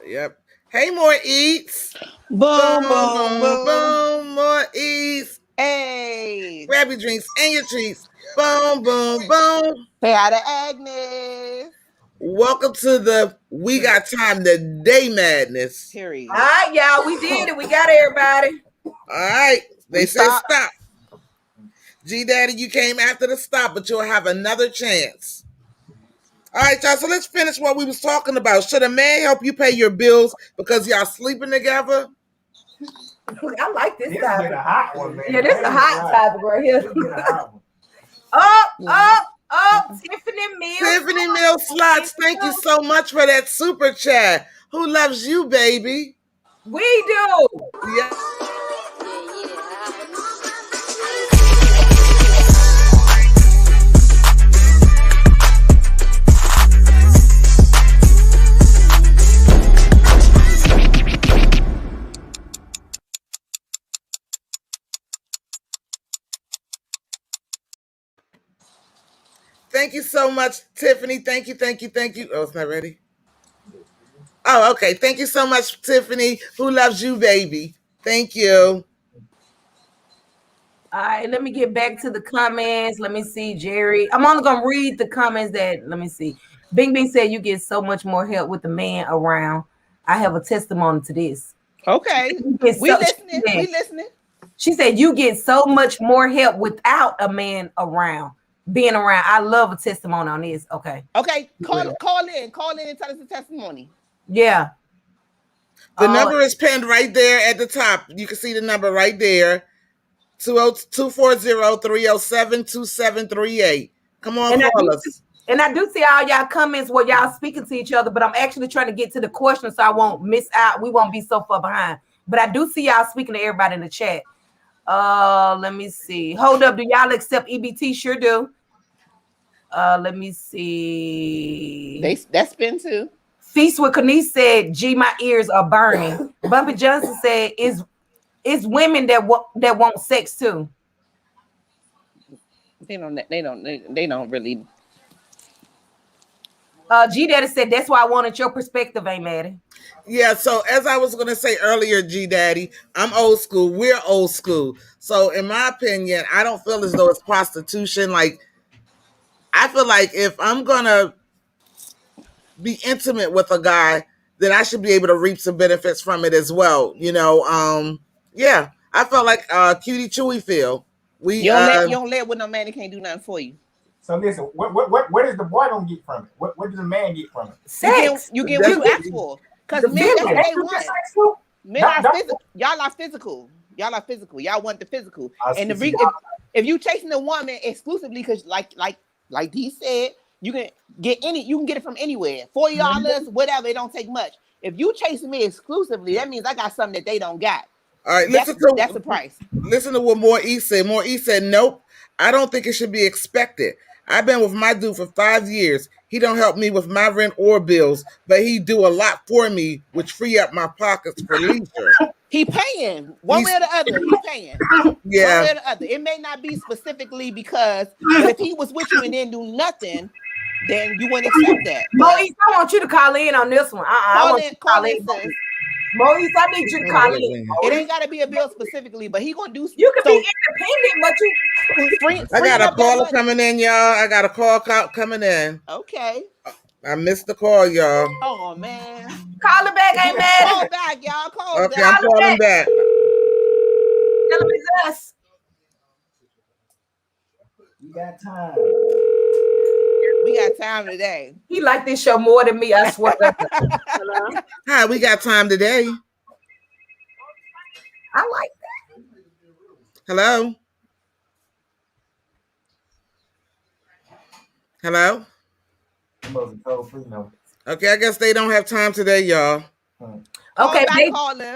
Speaker 1: Yep. Hey, more eats.
Speaker 3: Boom, boom, boom.
Speaker 1: More eats.
Speaker 3: Hey.
Speaker 1: Grab your drinks and your treats. Boom, boom, boom.
Speaker 3: Say hi to Agnes.
Speaker 1: Welcome to the We Got Time Today Madness.
Speaker 3: Period.
Speaker 4: All right, y'all. We did it. We got everybody.
Speaker 1: All right. They said stop. G Daddy, you came after the stop, but you'll have another chance. All right, y'all. So let's finish what we was talking about. Should a man help you pay your bills because y'all sleeping together?
Speaker 4: I like this topic.
Speaker 5: A hot one, man.
Speaker 4: Yeah, this is a hot topic right here. Tiffany Mills.
Speaker 1: Tiffany Mills Slots, thank you so much for that super chat. Who loves you, baby?
Speaker 4: We do.
Speaker 1: Yeah. Thank you so much, Tiffany. Thank you. Oh, it's not ready? Oh, okay. Thank you so much, Tiffany. Who loves you, baby? Thank you.
Speaker 4: All right, let me get back to the comments. Let me see, Jerry. I'm only going to read the comments let me see. Bing Bing said you get so much more help with the man around. I have a testimony to this.
Speaker 3: Okay. We listening.
Speaker 4: She said you get so much more help without a man around. Being around. I love a testimony on this. Okay.
Speaker 3: Call in and tell us the testimony.
Speaker 4: Yeah.
Speaker 1: The number is pinned right there at the top. You can see the number right there. 240-307-2738. Come on, call us.
Speaker 4: And I do see all y'all comments where y'all speaking to each other, but I'm actually trying to get to the question so I won't miss out. We won't be so far behind. But I do see y'all speaking to everybody in the chat. Let me see. Hold up. Do y'all accept EBT? Sure do. Let me see.
Speaker 3: That's been too.
Speaker 4: Feast with Kanice said, "Gee, my ears are burning." Bumpy Johnson said, "It's women that want sex too."
Speaker 3: They don't really.
Speaker 4: G Daddy said, "That's why I wanted your perspective, ain't Mattie?"
Speaker 1: Yeah, so as I was going to say earlier, G Daddy, I'm old school. We're old school. So in my opinion, I don't feel as though it's prostitution. Like, I feel like if I'm going to be intimate with a guy, then I should be able to reap some benefits from it as well. You know, yeah, I felt like Cutie Chewy feel. You
Speaker 3: don't let with no man that can't do nothing for you.
Speaker 5: So listen, what is the boy gonna get from it? What does the man get from it?
Speaker 4: Sex.
Speaker 3: You get what you ask for. Because men, that's what they want. Men are physical. Y'all are physical. Y'all want the physical. And if you chasing a woman exclusively, because like Dee said, you can get it from anywhere. $40, whatever, it don't take much. If you chasing me exclusively, that means I got something that they don't got.
Speaker 1: All right,
Speaker 3: that's the price.
Speaker 1: Listen to what More E said. More E said, nope, I don't think it should be expected. I've been with my dude for 5 years. He don't help me with my rent or bills, but he do a lot for me, which free up my pockets for leisure.
Speaker 3: He paying one way or the other. He paying
Speaker 1: yeah.
Speaker 3: one way or the other. It may not be specifically because if he was with you and didn't do nothing, then you wouldn't accept that.
Speaker 4: Moise, I want you to call in on this one.
Speaker 3: Call in, sis.
Speaker 4: Moise, I need you to call in.
Speaker 3: It ain't got to be a bill specifically, but he gonna do.
Speaker 4: You can be independent, but you.
Speaker 1: I got a caller coming in, y'all. I got a call coming in.
Speaker 3: Okay.
Speaker 1: I missed the call, y'all.
Speaker 3: Oh man.
Speaker 4: Call her back, ain't mad.
Speaker 3: Call back, y'all. Call
Speaker 1: okay,
Speaker 3: back.
Speaker 1: I'm calling back.
Speaker 4: Tell him it's us.
Speaker 5: We got time.
Speaker 3: We got time today.
Speaker 4: He like this show more than me, I swear.
Speaker 3: Hello?
Speaker 1: Hi, we got time today.
Speaker 4: I like that.
Speaker 1: Hello? Hello? Okay, I guess they don't have time today, y'all.
Speaker 4: Okay,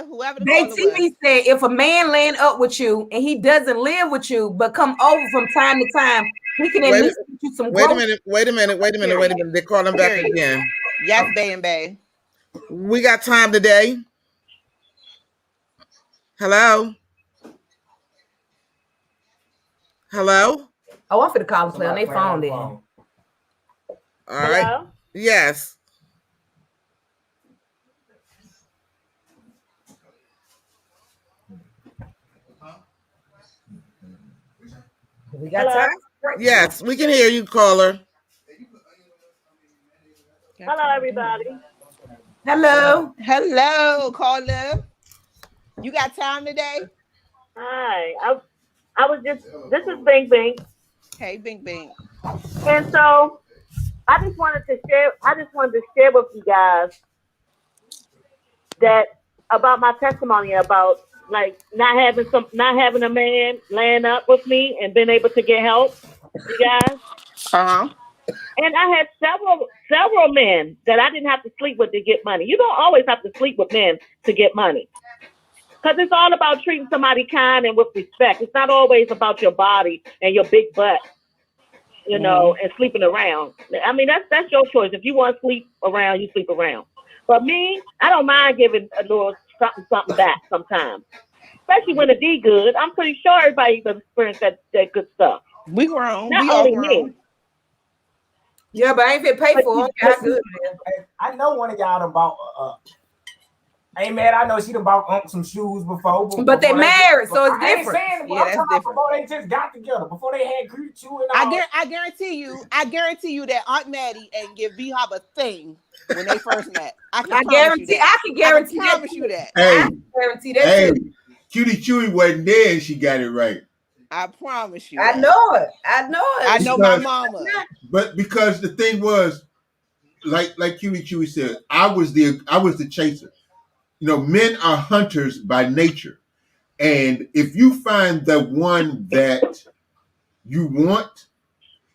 Speaker 3: whoever the
Speaker 4: they TV said if a man land up with you and he doesn't live with you but come over from time to time, he can at least get you some
Speaker 1: Wait a minute. They're calling back again.
Speaker 3: Yes, Bay and Bay.
Speaker 1: We got time today. Hello? Hello?
Speaker 4: Oh, I'm finna call and play on their phone then.
Speaker 1: All right.
Speaker 6: Hello?
Speaker 1: Yes.
Speaker 4: We got time?
Speaker 1: Yes, we can hear you, caller.
Speaker 6: Hello, everybody.
Speaker 4: Hello.
Speaker 3: Hello, caller. You got time today?
Speaker 6: Hi. I was just, this is Bing Bing.
Speaker 3: Hey, Bing Bing.
Speaker 6: And so I just wanted to share with you guys that about my testimony about like not having a man land up with me and being able to get help, you guys.
Speaker 3: Uh-huh.
Speaker 6: And I had several men that I didn't have to sleep with to get money. You don't always have to sleep with men to get money. Because it's all about treating somebody kind and with respect. It's not always about your body and your big butt, you know, and sleeping around. I mean, that's your choice. If you want to sleep around, you sleep around. But me, I don't mind giving a little something back sometimes. Especially when the D good. I'm pretty sure everybody experienced that good stuff.
Speaker 3: We grown.
Speaker 6: Not
Speaker 3: we
Speaker 6: only
Speaker 3: all grown.
Speaker 6: me.
Speaker 4: Yeah, but I ain't been paid for it.
Speaker 5: I know one of y'all done bought hey man, I know she done bought some shoes before.
Speaker 4: But they married, so it's different.
Speaker 5: I'm talking about before they just got together, before they had Cutie Chewy and all.
Speaker 3: I guarantee you that Aunt Mattie ain't give B-Hop a thing when they first met. I can guarantee you that.
Speaker 2: Hey,
Speaker 4: guarantee that.
Speaker 2: Hey, Cutie Chewy wasn't there and she got it right.
Speaker 3: I promise you.
Speaker 4: I know it.
Speaker 3: I know my mama.
Speaker 2: But because the thing was, like Cutie Chewy said, I was the chaser. You know, men are hunters by nature. And if you find the one that you want,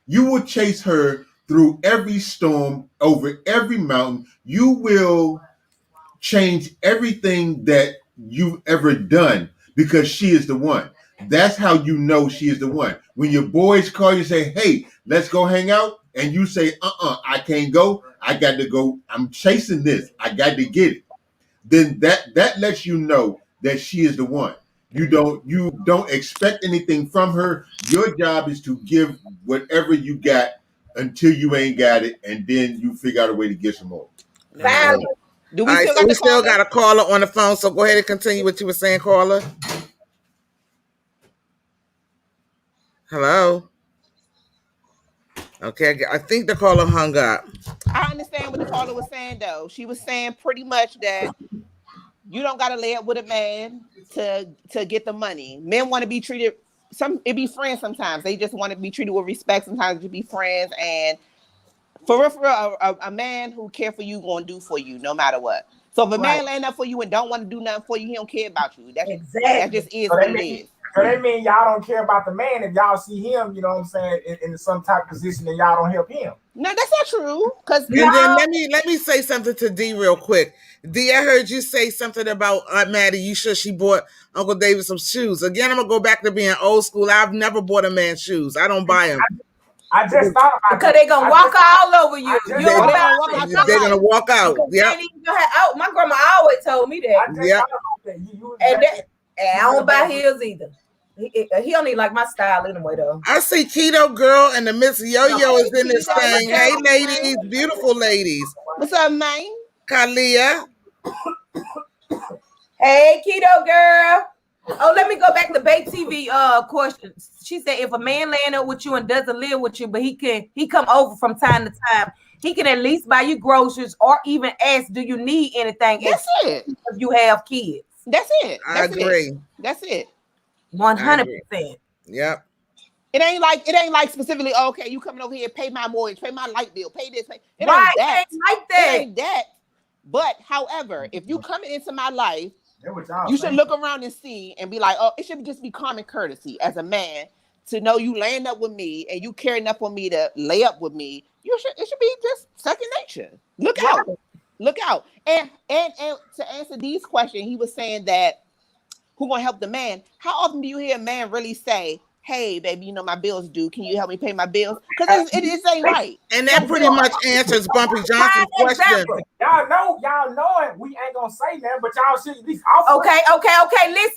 Speaker 2: you will chase her through every storm, over every mountain. You will change everything that you've ever done because she is the one. That's how you know she is the one. When your boys call you and say, hey, let's go hang out, and you say, I can't go. I got to go. I'm chasing this. I got to get it. Then that lets you know that she is the one. You don't expect anything from her. Your job is to give whatever you got until you ain't got it, and then you figure out a way to get some more.
Speaker 3: Do we
Speaker 1: still got a caller on the phone, so go ahead and continue what you were saying, caller. Hello? Okay, I think the caller hung up.
Speaker 3: I understand what the caller was saying, though. She was saying pretty much that you don't got to lay up with a man to get the money. Men want to be treated, it be friends sometimes. They just want to be treated with respect sometimes to be friends. And for real, a man who care for you going to do for you no matter what. So if a man laying up for you and don't want to do nothing for you, he don't care about you. That just is what it is.
Speaker 5: So that means y'all don't care about the man if y'all see him, you know what I'm saying, in some type of position and y'all don't help him.
Speaker 3: No, that's not true.
Speaker 1: Then let me say something to D real quick. D, I heard you say something about Aunt Mattie. You sure she bought Uncle David some shoes? Again, I'm gonna go back to being old school. I've never bought a man shoes. I don't buy them.
Speaker 5: I just thought about
Speaker 4: because they're gonna walk all over you.
Speaker 1: They're gonna walk out. Yeah.
Speaker 4: My grandma always told me that.
Speaker 5: I just thought about that.
Speaker 4: And I don't buy heels either. He don't even like my style anyway, though.
Speaker 1: I see Keto Girl and the Miss Yo-Yo is in this thing. Hey, ladies, beautiful ladies.
Speaker 3: What's up, man?
Speaker 1: Kalia.
Speaker 4: Hey, Keto Girl. Oh, let me go back to Bay TV question. She said if a man laying up with you and doesn't live with you, but he come over from time to time, he can at least buy you groceries or even ask, do you need anything?
Speaker 3: That's it.
Speaker 4: If you have kids.
Speaker 3: That's it.
Speaker 1: I agree.
Speaker 3: That's it.
Speaker 4: 100%.
Speaker 1: Yep.
Speaker 3: It ain't like specifically, okay, you coming over here, pay my mortgage, pay my light bill, pay this, pay. It
Speaker 4: right,
Speaker 3: ain't that.
Speaker 4: it ain't like that.
Speaker 3: It ain't that. But however, if you coming into my life, you should look around and see and be like, oh, it should just be common courtesy as a man to know you laying up with me and you care enough for me to lay up with me. It should be just second nature. Look out. And to answer Dee's question, he was saying that who gonna help the man? How often do you hear a man really say, hey, baby, you know my bills due. Can you help me pay my bills? Because it ain't right.
Speaker 1: And that pretty much answers Bumpy Johnson's question.
Speaker 5: Y'all know it. We ain't gonna say that, but y'all should at least offer.
Speaker 4: Okay.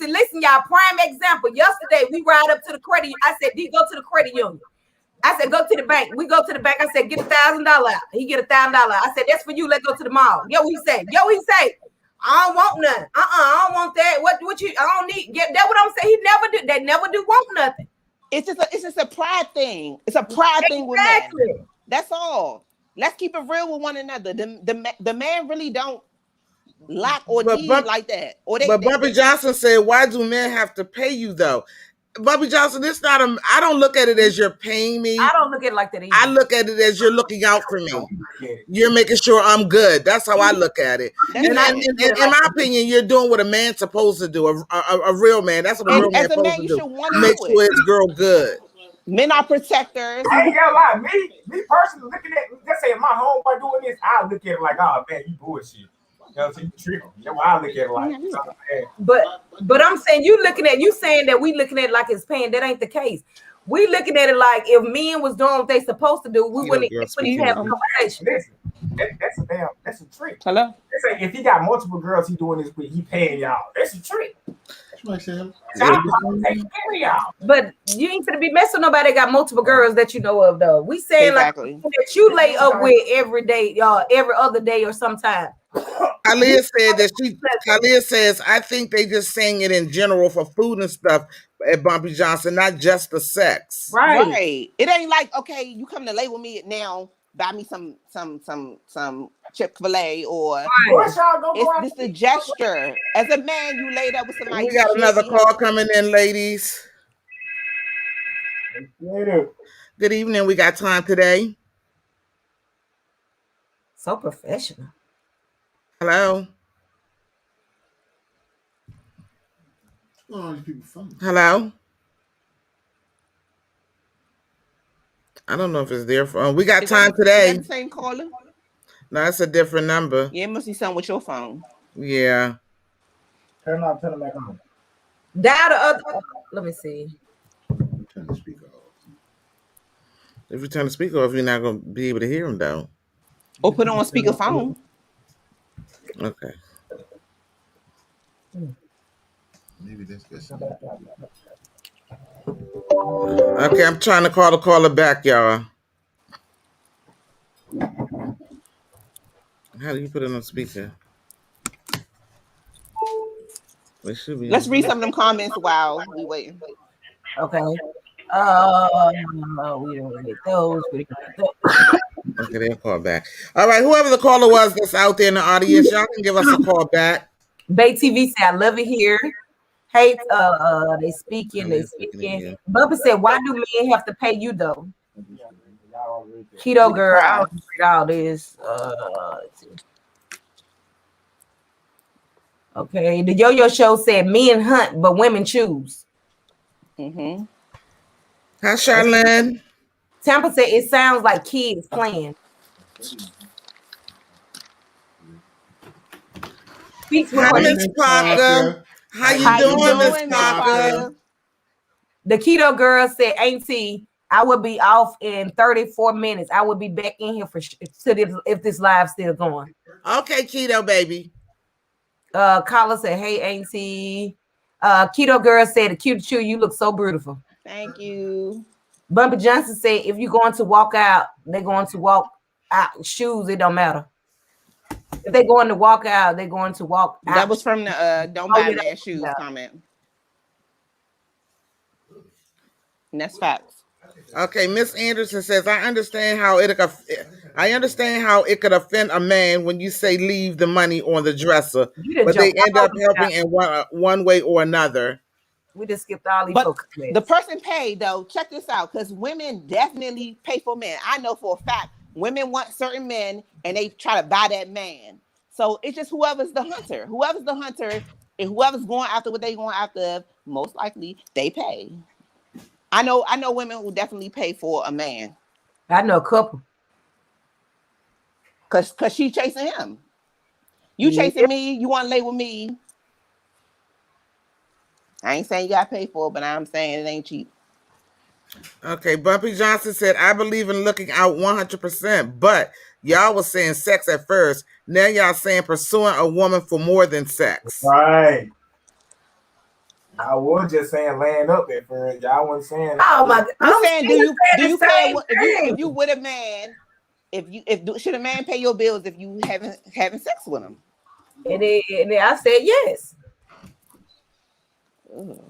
Speaker 4: Listen, y'all. Prime example. Yesterday, we ride up to the credit. I said, D, go to the credit union. I said, go to the bank. We go to the bank. I said, get $1,000 out. He get $1,000. I said, that's for you. Let's go to the mall. Yo, he say, I don't want nothing. I don't want that. What you? I don't need. That's what I'm saying. He never do. They never do want nothing.
Speaker 3: It's just a pride thing. It's a pride thing with men. That's all. Let's keep it real with one another. The man really don't lack or need like that. But
Speaker 1: Bumpy Johnson said, why do men have to pay you though? Bumpy Johnson, it's not I don't look at it as you're paying me.
Speaker 4: I don't look at it like that either.
Speaker 1: I look at it as you're looking out for me. You're making sure I'm good. That's how I look at it. And in my opinion, you're doing what a man's supposed to do. A real man. That's what a real man's supposed to do. Make sure his girl good.
Speaker 3: Men are protectors.
Speaker 5: I ain't gonna lie. Me personally looking at, let's say my homeboy doing this, I look at it like, oh man, you bullshit. You know what I'm saying? You know, I look at it like.
Speaker 4: But I'm saying you saying that we looking at it like it's paying. That ain't the case. We looking at it like if men was doing what they supposed to do, we wouldn't even have a conversation.
Speaker 5: Listen, that's a trick.
Speaker 3: Hello.
Speaker 5: If he got multiple girls, he doing this with, he paying y'all. That's a trick.
Speaker 2: That's what
Speaker 4: But you ain't gonna be messing with nobody that got multiple girls that you know of though. We saying like that you lay up with every day, y'all, every other day or sometime.
Speaker 1: Kalia said that Kalia says, I think they just saying it in general for food and stuff at Bumpy Johnson, not just the sex.
Speaker 3: Right. It ain't like, okay, you come to lay with me now, buy me some Chick-fil-A or it's a gesture. As a man, you laid up with somebody.
Speaker 1: We got another call coming in, ladies. Good evening. We got time today.
Speaker 4: So professional.
Speaker 1: Hello.
Speaker 2: Oh, these people phone.
Speaker 1: Hello. I don't know if it's their phone. We got time today.
Speaker 3: Is that the same caller?
Speaker 1: No, it's a different number.
Speaker 3: Yeah, it must be something with your phone.
Speaker 1: Yeah.
Speaker 5: Turn it back on.
Speaker 4: Dial the other. Let me see.
Speaker 2: Turn the speaker off.
Speaker 1: If you turn the speaker off, you're not going to be able to hear him, though.
Speaker 3: Or put it on speakerphone.
Speaker 1: Okay.
Speaker 2: Maybe that's good.
Speaker 1: Okay, I'm trying to call the caller back, y'all. How do you put it on speaker? It should be.
Speaker 3: Let's read some of them comments while we waiting.
Speaker 4: Okay. We don't get those.
Speaker 1: Okay, they'll call back. All right, whoever the caller was that's out there in the audience, y'all can give us a call back.
Speaker 4: Bay TV said, I love it here. Hey, they speaking. Bubba said, why do men have to pay you though? Keto girl, I don't read all this. Okay, the Yo-Yo Show said men hunt, but women choose.
Speaker 3: Mm-hmm.
Speaker 1: Hi, Charlene.
Speaker 4: Tampa said it sounds like kids playing.
Speaker 1: Hi, Miss Parker. How you doing, Miss Parker?
Speaker 4: The Keto girl said, Auntie, I will be off in 34 minutes. I will be back in here if this live still going.
Speaker 1: Okay, Keto baby.
Speaker 4: Carla said, "Hey, Auntie." Keto girl said, "Cutie Chewy, you look so beautiful."
Speaker 3: Thank you.
Speaker 4: Bumpy Johnson said, "If you're going to walk out, they're going to walk out. Shoes, it don't matter. If they're going to walk out, they're going to walk out."
Speaker 3: That was from the don't buy man shoes comment. And that's facts.
Speaker 1: Okay, Miss Anderson says, I understand how it could offend a man when you say leave the money on the dresser, but they end up helping in one way or another.
Speaker 4: We just skipped all these.
Speaker 3: But the person paid though. Check this out, because women definitely pay for men. I know for a fact women want certain men and they try to buy that man. So it's just whoever's the hunter. Whoever's the hunter and whoever's going after what they going after, most likely they pay. I know women who definitely pay for a man.
Speaker 4: I know a couple.
Speaker 3: Cause she chasing him. You chasing me, you want to lay with me. I ain't saying you gotta pay for it, but I'm saying it ain't cheap.
Speaker 1: Okay, Bumpy Johnson said, I believe in looking out 100%, but y'all was saying sex at first. Now y'all saying pursuing a woman for more than sex.
Speaker 5: Right. I was just saying laying up at first. Y'all wasn't saying.
Speaker 4: Oh my God!
Speaker 3: I'm saying, do you pay if you with a man? Should a man pay your bills if you having sex with him?
Speaker 4: And I said yes.
Speaker 3: Ugh.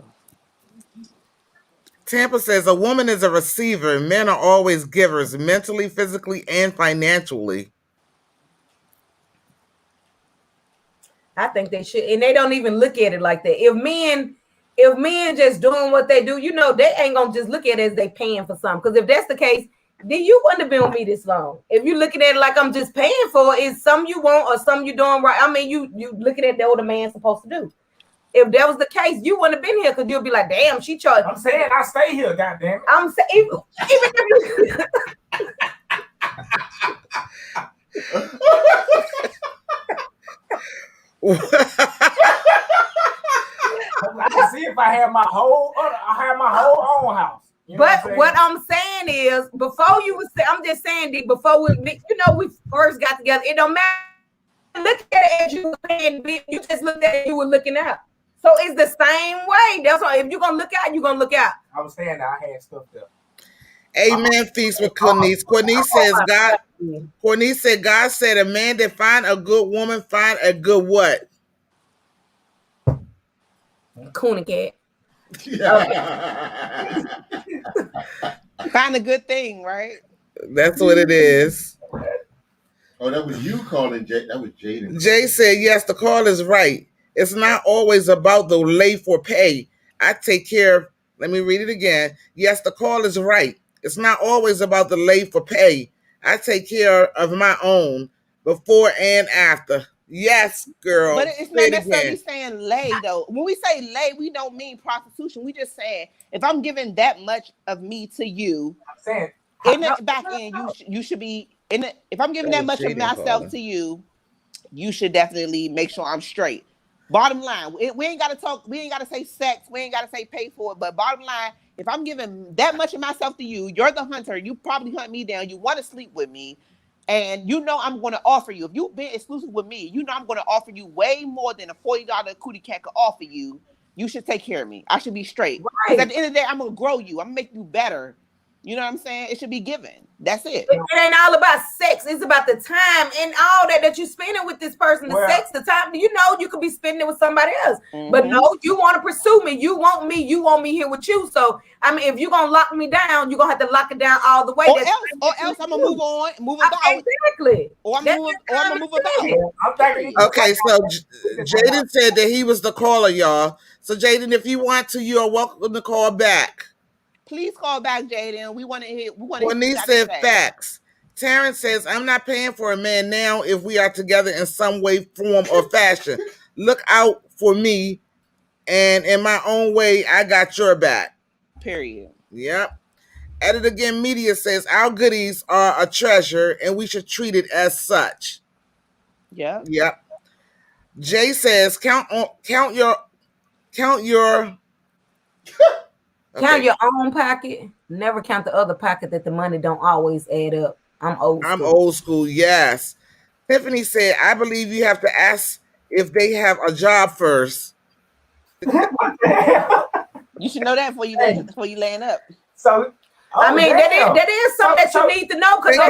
Speaker 1: Tampa says a woman is a receiver. Men are always givers, mentally, physically, and financially.
Speaker 4: I think they should, and they don't even look at it like that. If men just doing what they do, they ain't gonna just look at it as they paying for something. Because if that's the case, then you wouldn't have been with me this long. If you looking at it like I'm just paying for it, is something you want or something you doing right. I mean, you looking at what a man's supposed to do. If that was the case, you wouldn't have been here because you'll be like, damn, she charged.
Speaker 5: I'm saying I stay here, goddamn.
Speaker 4: I'm saying even if
Speaker 5: I can see if I had my whole own house.
Speaker 4: But what I'm saying is, before you would say, I'm just saying that before we first got together, it don't matter. Look at it as you were paying. You just looked at it, you were looking out. So it's the same way. That's why if you're gonna look out, you're gonna look out.
Speaker 5: I was saying that I had stuff there.
Speaker 1: Amen. Feast with Cornice. Cornice said God said a man that find a good woman find a good what?
Speaker 4: Coon cat.
Speaker 3: Find a good thing, right?
Speaker 1: That's what it is.
Speaker 2: Oh, that was you calling Jay. That was Jaden.
Speaker 1: Jay said, yes, the call is right. It's not always about the lay for pay. I take care of, let me read it again. Yes, the call is right. It's not always about the lay for pay. I take care of my own before and after. Yes, girl.
Speaker 3: But it's not necessarily saying lay, though. When we say lay, we don't mean prostitution. We just saying, if I'm giving that much of me to you,
Speaker 5: I'm saying,
Speaker 3: in the back end, you should be, if I'm giving that much of myself to you, you should definitely make sure I'm straight. Bottom line, we ain't got to talk. We ain't got to say sex. We ain't got to say pay for it. But bottom line, if I'm giving that much of myself to you, you're the hunter. You probably hunt me down. You want to sleep with me. And I'm going to offer you. If you've been exclusive with me, I'm going to offer you way more than a $40 cootie cat could offer you. You should take care of me. I should be straight. Because at the end of the day, I'm going to grow you. I'm going to make you better. You know what I'm saying? It should be given. That's it.
Speaker 4: It ain't all about sex. It's about the time and all that you're spending with this person. The sex, the time. You could be spending it with somebody else. Mm-hmm. But no, you want to pursue me. You want me. You want me here with you. So, I mean, if you're going to lock me down, you're going to have to lock it down all the way.
Speaker 3: Or else I'm going to move on, move about.
Speaker 4: Exactly.
Speaker 3: Or I'm going to move about.
Speaker 1: Okay, so Jaden said that he was the caller, y'all. So, Jaden, if you want to, you are welcome to call back.
Speaker 3: Please call back, Jaden. We want to hear.
Speaker 1: He said facts. Terrence says, I'm not paying for a man now if we are together in some way, form, or fashion. Look out for me, and in my own way, I got your back.
Speaker 3: Period.
Speaker 1: Yep. Edit Again Media says, our goodies are a treasure, and we should treat it as such.
Speaker 3: Yeah.
Speaker 1: Yep. Jay says, count your
Speaker 4: Count your own pocket. Never count the other pocket that the money don't always add up. I'm old school.
Speaker 1: I'm old school, yes. Tiffany said, I believe you have to ask if they have a job first.
Speaker 5: What the hell?
Speaker 3: You should know that before you laying up.
Speaker 5: So
Speaker 4: I mean, that is something that you need to know because you're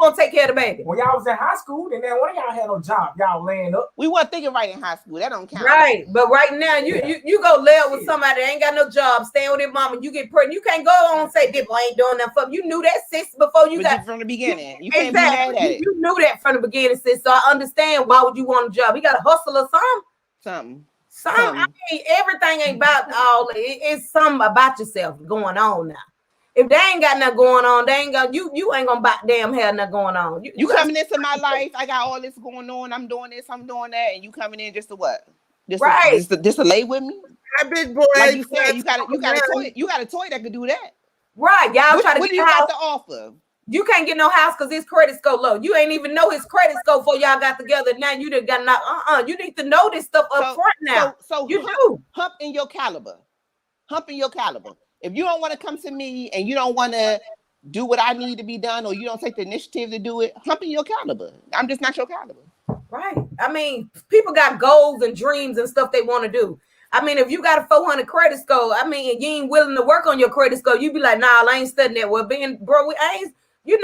Speaker 4: gonna take care of the baby.
Speaker 5: When y'all was in high school, then one of y'all had no job. Y'all laying up.
Speaker 3: We weren't thinking right in high school. That don't count.
Speaker 4: Right, but right now you go lay up with somebody that ain't got no job, staying with their mama. You get pregnant. You can't go on and say people ain't doing that for you. Knew that, sis, before you got
Speaker 3: from the beginning. You can't be mad at it.
Speaker 4: You knew that from the beginning, sis. So I understand why would you want a job. You got to hustle or something. I mean, everything ain't about all. It's something about yourself going on now. If they ain't got nothing going on, they ain't gonna you ain't gonna damn have nothing going on.
Speaker 3: You coming into my life, I got all this going on, I'm doing this, I'm doing that, and you coming in just to what? Just to lay with me?
Speaker 1: That big boy.
Speaker 3: Like you said, you got a toy that could do that.
Speaker 4: Right, y'all try to
Speaker 3: what
Speaker 4: get
Speaker 3: do you got to offer?
Speaker 4: You can't get no house because his credit score low. You ain't even know his credit score before y'all got together. Now you done got not. You need to know this stuff up front now.
Speaker 3: So
Speaker 4: you do.
Speaker 3: Hump in your caliber. If you don't want to come to me and you don't want to do what I need to be done, or you don't take the initiative to do it, hump in your caliber. I'm just not your caliber.
Speaker 4: Right. I mean, people got goals and dreams and stuff they want to do. I mean, if you got a 400 credit score, I mean, and you ain't willing to work on your credit score, you be like, nah, I ain't studying that. Well, bro, I ain't. It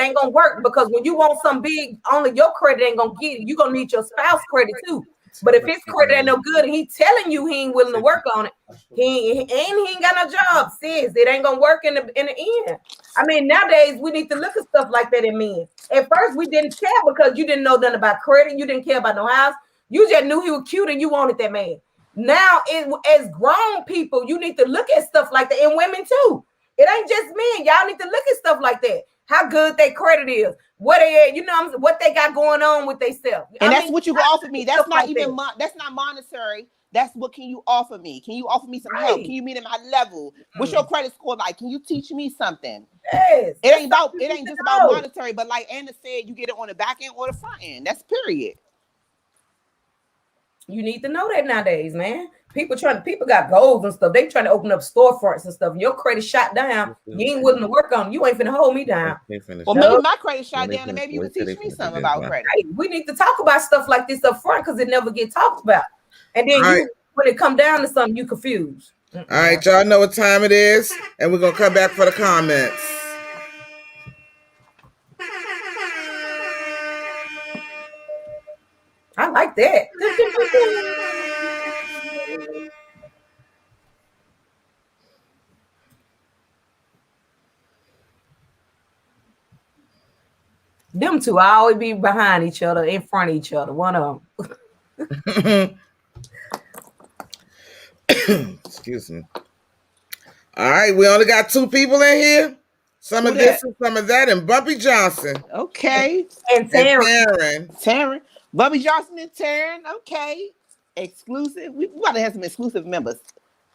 Speaker 4: ain't gonna work because when you want some big, only your credit ain't gonna get it. You gonna need your spouse credit too. But if his credit ain't no good and he telling you he ain't willing to work on it, he ain't got no job, sis. It ain't gonna work in the end. I mean, nowadays we need to look at stuff like that in men. At first we didn't care because you didn't know nothing about credit, you didn't care about no house, you just knew he was cute and you wanted that man. Now, as grown people, you need to look at stuff like that, and women too. It ain't just men. Y'all need to look at stuff like that. How good their credit is. What they got going on with themselves.
Speaker 3: And that's what you can offer me. That's not even that's not monetary. That's what can you offer me? Can you offer me some help? Can you meet at my level? What's your credit score like? Can you teach me something?
Speaker 4: Yes.
Speaker 3: It ain't just about monetary, but like Anna said, you get it on the back end or the front end. That's period.
Speaker 4: You need to know that nowadays, man. People got goals and stuff. They trying to open up storefronts and stuff. Your credit shot down. You ain't willing to work on it. You ain't finna hold me down.
Speaker 3: Well, maybe my credit shot down, and maybe you can teach me something about credit.
Speaker 4: Hey, we need to talk about stuff like this up front because it never gets talked about. And then when it come down to something, you confused.
Speaker 1: All right, y'all know what time it is, and we're gonna come back for the comments.
Speaker 4: I like that. Them two, I always be behind each other, in front of each other. One of them.
Speaker 1: Excuse me. All right, we only got 2 people in here. Some of this and some of that, and Bumpy Johnson.
Speaker 3: Okay.
Speaker 4: And
Speaker 1: Taryn.
Speaker 3: Bumpy Johnson and Taryn. Okay. Exclusive. We got to have some exclusive members.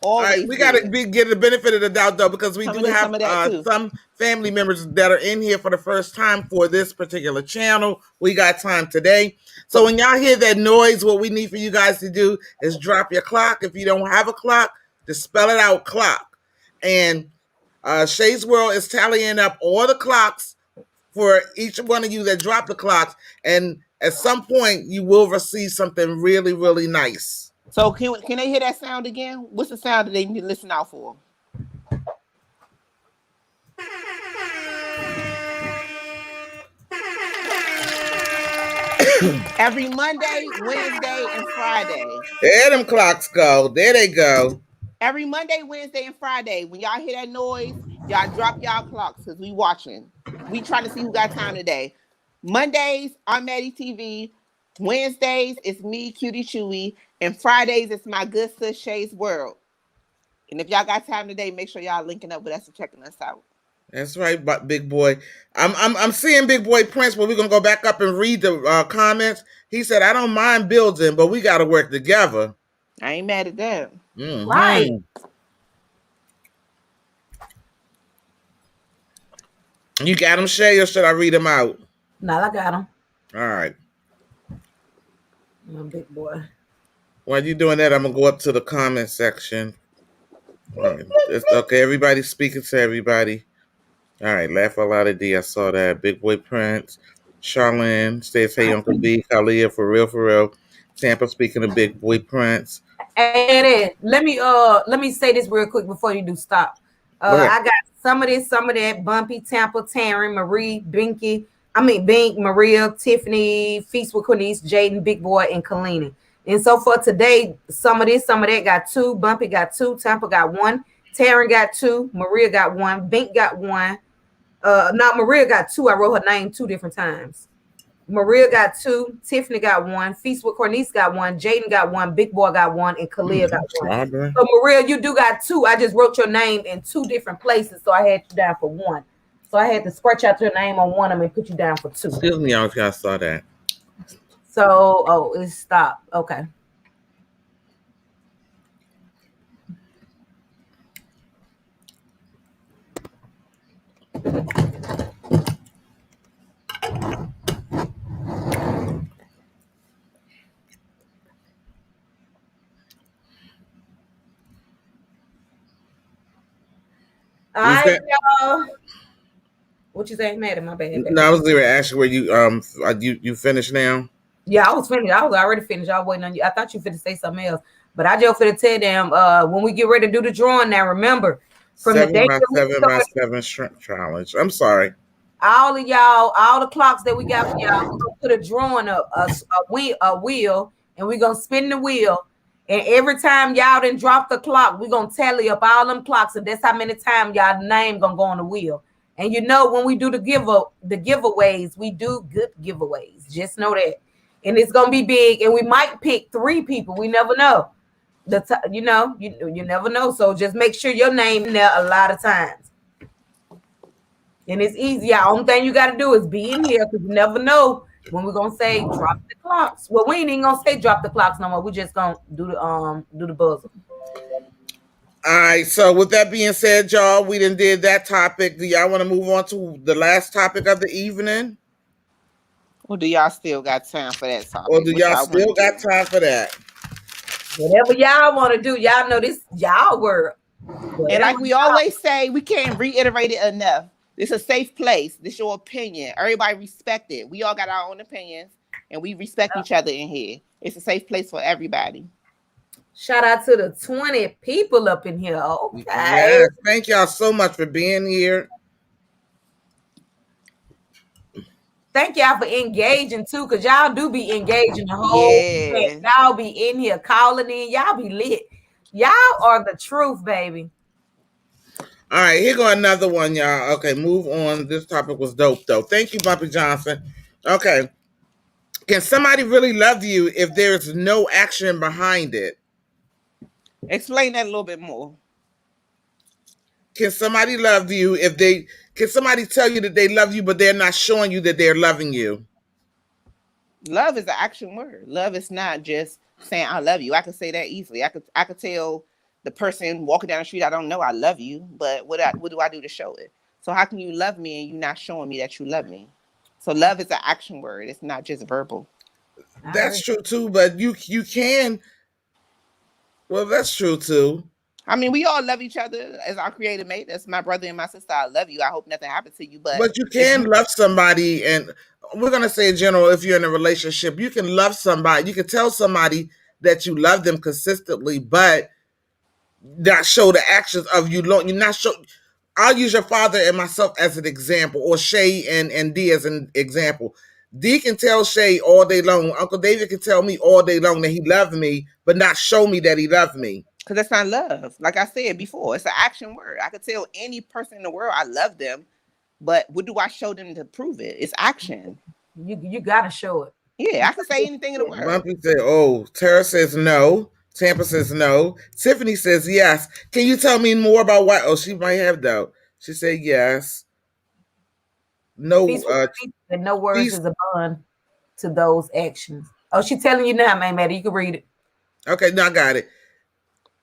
Speaker 1: All right, we got to get the benefit of the doubt, though, because we do have some family members that are in here for the first time for this particular channel. We got time today. So when y'all hear that noise, what we need for you guys to do is drop your clock. If you don't have a clock, just spell it out, clock. And Shay's World is tallying up all the clocks for each one of you that drop the clocks. And at some point, you will receive something really, really nice.
Speaker 3: So can they hear that sound again? What's the sound that they need to listen out for? Every Monday, Wednesday, and Friday.
Speaker 1: There them clocks go. There they go.
Speaker 3: Every Monday, Wednesday, and Friday. When y'all hear that noise, y'all drop y'all clocks because we watching. We trying to see who got time today. Mondays, I'm Mattie TV. Wednesdays, it's me, Cutie Chewy. And Fridays, it's my good sis Shay's World. And if y'all got time today, make sure y'all linking up with us and checking us out.
Speaker 1: That's right, Big Boy. I'm seeing Big Boy Prince, but we're gonna go back up and read the comments. He said, "I don't mind building, but we got to work together."
Speaker 3: I ain't mad at that.
Speaker 1: Mm-hmm.
Speaker 4: Right.
Speaker 1: You got them, Shay, or should I read them out?
Speaker 4: No, I got them.
Speaker 1: All right.
Speaker 4: My big boy.
Speaker 1: While you're doing that, I'm gonna go up to the comment section. Okay, everybody's speaking to everybody. All right, laugh a lot of D. I saw that. Big Boy Prince. Charlene says, hey, Uncle B. Kalia, for real. Tampa speaking of Big Boy Prince.
Speaker 4: And let me say this real quick before you do stop. I got some of this, some of that. Bumpy, Tampa, Taryn, Marie, Bink, Maria, Tiffany, Feast with Cornice, Jaden, Big Boy, and Kalina. And so for today, some of this, some of that got 2. Bumpy got 2. Tampa got 1. Taryn got 2. Maria got 1. Bink got 1. Maria got 2. I wrote her name 2 different times. Maria got 2. Tiffany got 1. Feast with Cornice got 1. Jaden got 1. Big Boy got 1. And Kalia got 1. So Maria, you do got 2. I just wrote your name in 2 different places, so I had you down for 1. So I had to scratch out your name on one of them and put you down for 2.
Speaker 1: Excuse me, y'all, if y'all saw that.
Speaker 4: So, it stopped. Okay. All right, y'all. What you say, Mattie? My bad.
Speaker 1: No, I was going to ask you where you finished now.
Speaker 4: Yeah, I was finished. I was already finished. I was waiting on you. I thought you finna say something else, but I just finna tell them when we get ready to do the drawing. Now, remember, from 7
Speaker 1: the day 7 7 challenge. I'm sorry.
Speaker 4: All of y'all, all the clocks that we got for y'all, we're gonna put a drawing up, a wheel, and we're gonna spin the wheel. And every time y'all done drop the clock, we're gonna tally up all them clocks, and that's how many times y'all name gonna go on the wheel. And you know, when we do the giveaways, we do good giveaways. Just know that. And it's gonna be big, and we might pick 3 people. We never know. You never know. So just make sure your name in there a lot of times. And it's easy. The only thing you got to do is be in here, because you never know when we're gonna say drop the clocks. Well, we ain't even gonna say drop the clocks no more. We just gonna do the buzzer.
Speaker 1: All right. So with that being said, y'all, we done did that topic. Do y'all want to move on to the last topic of the evening?
Speaker 3: Or do y'all still got time for that topic?
Speaker 1: Or do y'all still got time for that?
Speaker 4: Whatever y'all want to do, y'all know this y'all world.
Speaker 3: And like we always say, we can't reiterate it enough. It's a safe place. This is your opinion. Everybody respect it. We all got our own opinions, and we respect each other in here. It's a safe place for everybody.
Speaker 4: Shout out to the 20 people up in here. Okay.
Speaker 1: Yes, thank y'all so much for being here.
Speaker 4: Thank y'all for engaging too, because y'all do be engaging the whole thing. Y'all be in here calling in. Y'all be lit. Y'all are the truth, baby.
Speaker 1: All right, here go another one, y'all. Okay, move on. This topic was dope, though. Thank you, Bumpy Johnson. Okay. Can somebody really love you if there's no action behind it?
Speaker 3: Explain that a little bit more.
Speaker 1: Can somebody love you can somebody tell you that they love you, but they're not showing you that they're loving you?
Speaker 3: Love is an action word. Love is not just saying I love you. I could say that easily. I could tell the person walking down the street I don't know I love you, but what do I do to show it? So how can you love me and you not showing me that you love me? So love is an action word. It's not just verbal.
Speaker 1: That's true too, but you can. Well, that's true too.
Speaker 3: I mean, we all love each other as our creative mate. That's my brother and my sister. I love you. I hope nothing happens to you.
Speaker 1: But you can love somebody, and we're going to say in general, if you're in a relationship, you can love somebody. You can tell somebody that you love them consistently, but not show the actions of you. You're not show. I'll use your father and myself as an example, or Shay and D as an example. D can tell Shay all day long. Uncle David can tell me all day long that he loved me, but not show me that he loved me.
Speaker 3: Because that's not love. Like I said before, it's an action word. I could tell any person in the world I love them, but what do I show them to prove it? It's action.
Speaker 4: You gotta show it.
Speaker 3: Yeah, I can say anything in the world.
Speaker 1: Bumpy said, oh, Tara says no. Tampa says no. Tiffany says yes. Can you tell me more about why? Oh, she might have though. She said yes. No.
Speaker 4: And no words is a bond to those actions. Oh, she's telling you now, man, Mattie. You can read it.
Speaker 1: Okay, now I got it.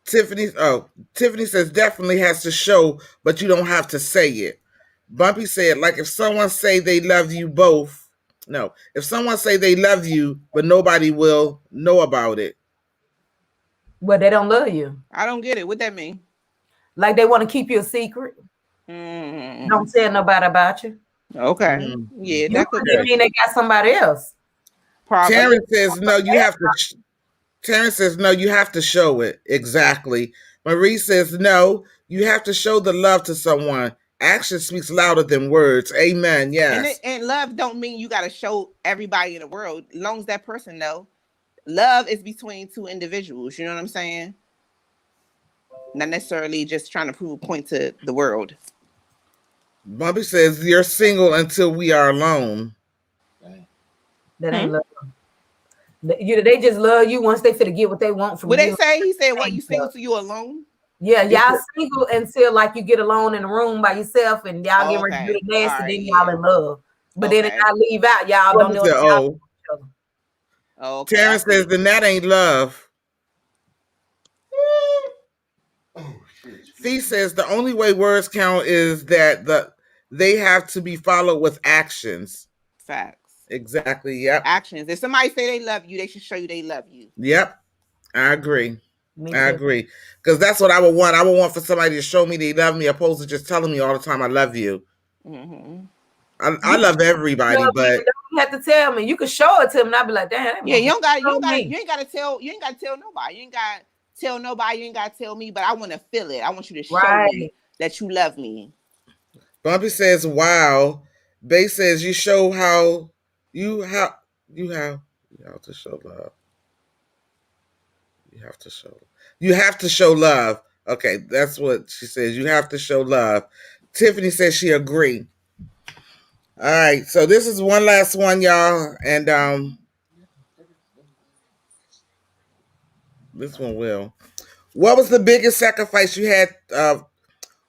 Speaker 1: Tiffany says definitely has to show, but you don't have to say it. Bumpy said, like if someone say they love you both. No, if someone say they love you, but nobody will know about it.
Speaker 4: Well, they don't love you.
Speaker 3: I don't get it. What that mean?
Speaker 4: Like they want to keep you a secret. Don't tell nobody about you.
Speaker 3: Okay. Yeah, that could
Speaker 4: mean they got somebody else.
Speaker 3: Probably.
Speaker 1: Terrence says no. You have to. Terrence says no. You have to show it exactly. Marie says no. You have to show the love to someone. Action speaks louder than words. Amen. Yes.
Speaker 3: And love don't mean you got to show everybody in the world. As long as that person know, love is between two individuals. You know what I'm saying? Not necessarily just trying to prove a point to the world.
Speaker 1: Bobby says you're single until we are alone.
Speaker 4: That ain't love. They just love you once they fit to get what they want from you.
Speaker 3: What they say? He said, "What, you single till you alone?"
Speaker 4: Yeah, y'all single until like you get alone in the room by yourself and y'all get ready to do the nasty, then y'all in love. But then if I leave out, y'all don't know.
Speaker 1: Okay. Terrence says, then that ain't love. Fee says the only way words count is that they have to be followed with actions.
Speaker 3: Facts.
Speaker 1: Exactly. Yep.
Speaker 3: Actions. If somebody say they love you, they should show you they love you.
Speaker 1: Yep. I agree. I agree. Because that's what I would want. I would want for somebody to show me they love me, opposed to just telling me all the time I love you. Mm-hmm. I love everybody, but
Speaker 4: you don't have to tell me. You can show it to them, and I'll be like, "Damn."
Speaker 3: Yeah, you ain't got to tell. You ain't got to tell nobody. You ain't got to tell nobody. You ain't got to tell me. But I want to feel it. I want you to show me that you love me.
Speaker 1: Bumpy says, "Wow." Bay says, "You show how you have to show love. You have to show. You have to show love." Okay, that's what she says. You have to show love. Tiffany says she agree. All right, so this is one last one, y'all, and this one will. What was the biggest sacrifice you had?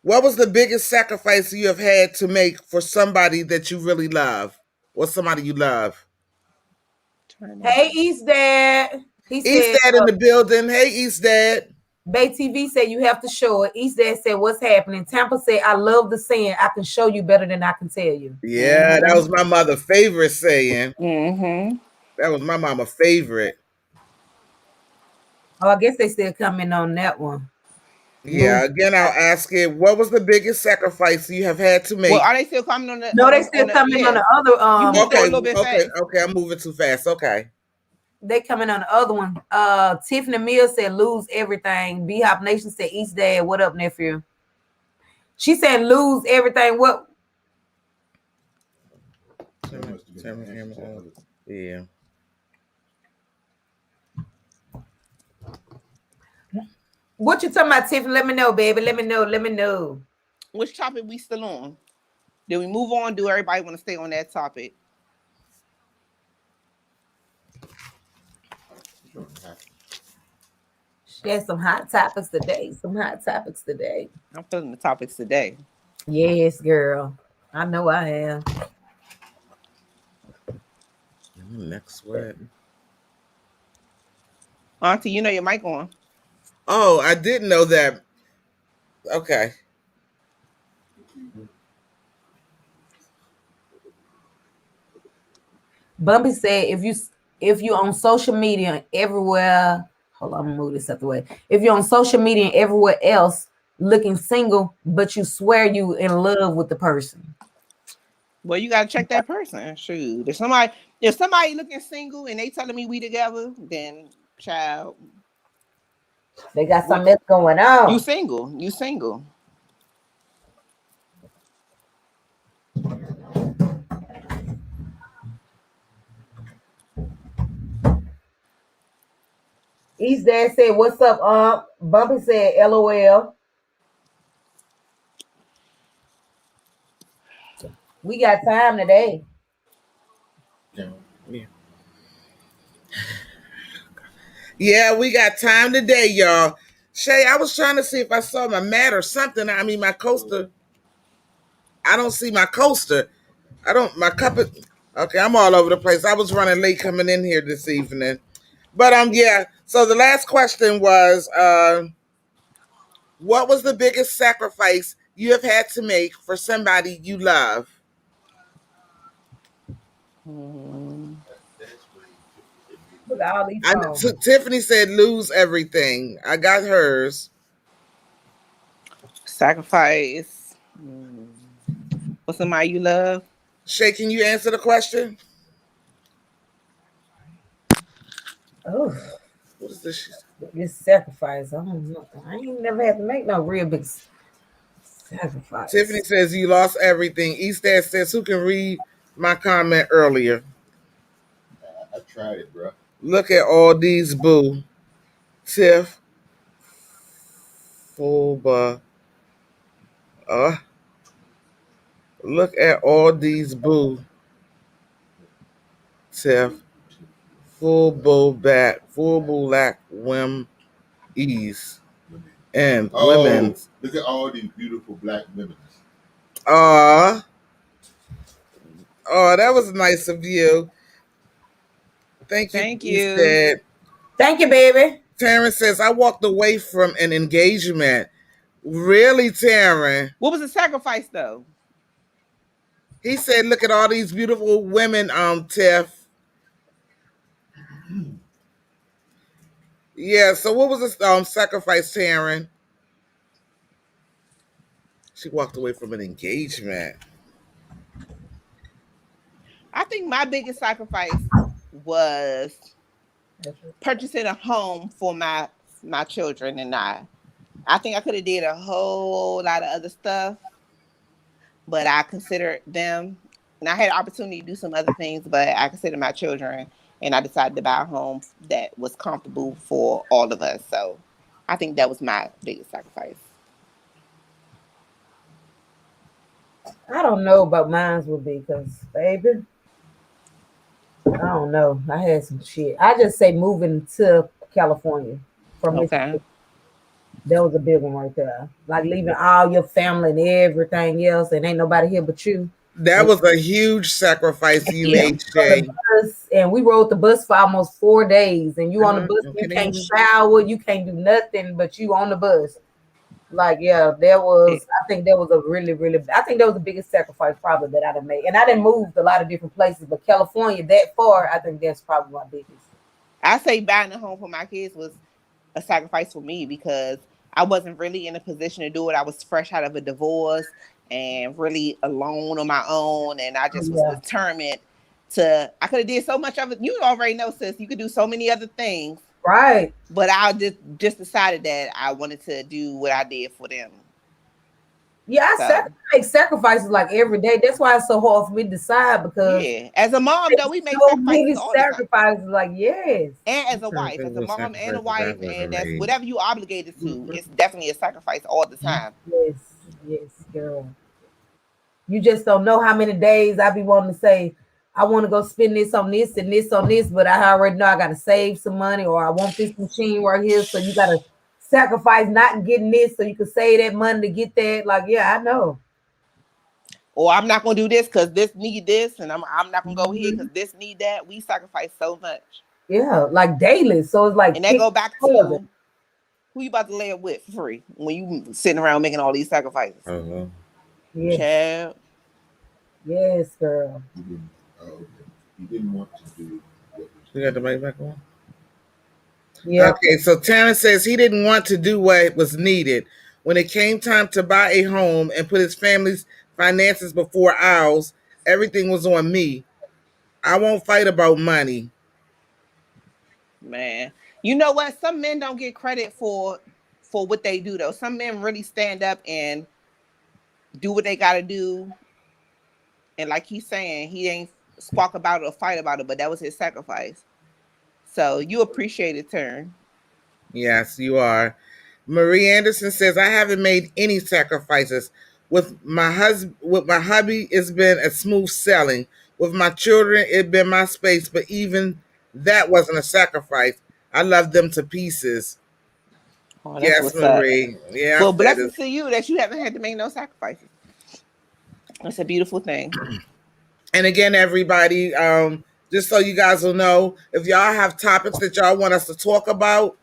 Speaker 1: What was the biggest sacrifice you have had to make for somebody that you really love, or somebody you love?
Speaker 4: Hey, East Dad.
Speaker 1: East Dad in the building. Hey, East Dad.
Speaker 4: Bay TV said you have to show it. East Dad said, "What's happening?" Tampa said, "I love the saying. I can show you better than I can tell you."
Speaker 1: Yeah, that was my mother's favorite saying. Mm-hmm. That was my mama's favorite.
Speaker 4: Oh, I guess they still coming on that one.
Speaker 1: Yeah, again, I'll ask it. What was the biggest sacrifice you have had to make?
Speaker 3: Well, are they still coming on the?
Speaker 4: No, they still coming on the other.
Speaker 1: Okay, I'm moving too fast. Okay.
Speaker 4: They coming on the other one. Tiffany Mills said lose everything. B Hop Nation said East Dad, what up, nephew? She said lose everything. What?
Speaker 1: Yeah.
Speaker 4: What you talking about, Tiffany? Let me know, baby. Let me know.
Speaker 3: Which topic we still on? Did we move on? Do everybody want to stay on that topic?
Speaker 4: She has some hot topics today.
Speaker 3: I'm feeling the topics today.
Speaker 4: Yes, girl. I know I am.
Speaker 1: Next one.
Speaker 3: Auntie, you know your mic on.
Speaker 1: Oh, I didn't know that. Okay.
Speaker 4: Bumpy said if you on social media everywhere, hold on, I'm gonna move this out the way. If you're on social media and everywhere else looking single, but you swear you in love with the person.
Speaker 3: Well, you gotta check that person. Shoot. If somebody looking single and they telling me we together, then child.
Speaker 4: They got something else going on.
Speaker 3: You single.
Speaker 4: East Dad said, "What's up, Bumpy said, LOL. We got time today.
Speaker 1: Yeah, we got time today, y'all. Shay, I was trying to see if I saw my mat or something. I mean, my coaster. I don't see my coaster. My cup is, okay, I'm all over the place. I was running late coming in here this evening. But yeah, so the last question was, what was the biggest sacrifice you have had to make for somebody you love?
Speaker 4: Look at all these phones.
Speaker 1: Tiffany said lose everything. I got hers.
Speaker 3: Sacrifice. What's somebody you love?
Speaker 1: Shay, can you answer the question?
Speaker 4: Oh,
Speaker 1: what is this?
Speaker 4: This sacrifice. I don't know. I ain't never had to make no real big sacrifice.
Speaker 1: Tiffany says you lost everything. Eastad says who can read my comment earlier?
Speaker 2: I tried it, bro.
Speaker 1: Look at all these boo. Tiff. Fulba. Look at all these boo. Tiff. Full black women ease. And women's.
Speaker 2: Look at all these beautiful black women.
Speaker 1: Oh, that was nice of you. Thank you.
Speaker 3: Thank you.
Speaker 4: Thank you, baby.
Speaker 1: Taryn says, I walked away from an engagement. Really, Taryn?
Speaker 3: What was the sacrifice, though?
Speaker 1: He said, look at all these beautiful women, Tiff. Yeah, so what was the sacrifice, Taryn? She walked away from an engagement.
Speaker 3: I think my biggest sacrifice was purchasing a home for my children and I. I think I could have did a whole lot of other stuff, but I considered them, and I had an opportunity to do some other things, but I considered my children, and I decided to buy a home that was comfortable for all of us. So I think that was my biggest sacrifice.
Speaker 4: I don't know about mine would be because, baby, I don't know. I had some shit. I just say moving to California from
Speaker 3: Okay.
Speaker 4: That was a big one right there. Like leaving all your family and everything else, and ain't nobody here but you.
Speaker 1: That was a huge sacrifice you made, Shay.
Speaker 4: And we rode the bus for almost 4 days, and you on the bus, you can't shower, you can't do nothing, but you on the bus. Like, yeah, there was, I think that was a really, really, I think that was the biggest sacrifice probably that I'd have made. And I didn't move a lot of different places, but California that far, I think that's probably my biggest.
Speaker 3: I say buying a home for my kids was a sacrifice for me because I wasn't really in a position to do it. I was fresh out of a divorce and really alone on my own. And I just was determined to, I could have did so much of it. You already know, sis, you could do so many other things.
Speaker 4: Right.
Speaker 3: But I just decided that I wanted to do what I did for them.
Speaker 4: Yeah, I make sacrifices like every day. That's why it's so hard for me to decide because
Speaker 3: as a mom though, we make
Speaker 4: sacrifices like yes.
Speaker 3: And as a wife, as a mom and a wife, and that's whatever you obligated to. It's definitely a sacrifice all the time.
Speaker 4: Yes, girl. You just don't know how many days I be wanting to say, I want to go spend this on this and this on this, but I already know I got to save some money, or I want this machine right here, so you got to sacrifice not getting this so you can save that money to get that. Like, yeah, I know.
Speaker 3: Or I'm not gonna do this because this need this, and I'm not gonna go here because this need that. We sacrifice so much.
Speaker 4: Yeah, like daily. So it's like,
Speaker 3: and that go back to who you about to live with for free when you sitting around making all these sacrifices.
Speaker 4: Yes.
Speaker 3: Child.
Speaker 4: Yes, girl.
Speaker 2: He didn't want to do.
Speaker 1: You got the mic back on?
Speaker 4: Yeah.
Speaker 1: Okay, so Terrence says he didn't want to do what was needed. When it came time to buy a home and put his family's finances before ours, everything was on me. I won't fight about money.
Speaker 3: Man, you know what? Some men don't get credit for what they do, though. Some men really stand up and do what they got to do. And like he's saying, he ain't squawk about it or fight about it, but that was his sacrifice. So you appreciate it, Turn.
Speaker 1: Yes, you are. Marie Anderson says, I haven't made any sacrifices. With my hubby, it's been a smooth sailing. With my children, it's been my space, but even that wasn't a sacrifice. I love them to pieces.
Speaker 3: Oh,
Speaker 1: yes, Marie. Yeah.
Speaker 3: Well, blessings to you that you haven't had to make no sacrifices. It's a beautiful thing.
Speaker 1: And again, everybody, just so you guys will know, if y'all have topics that y'all want us to talk about,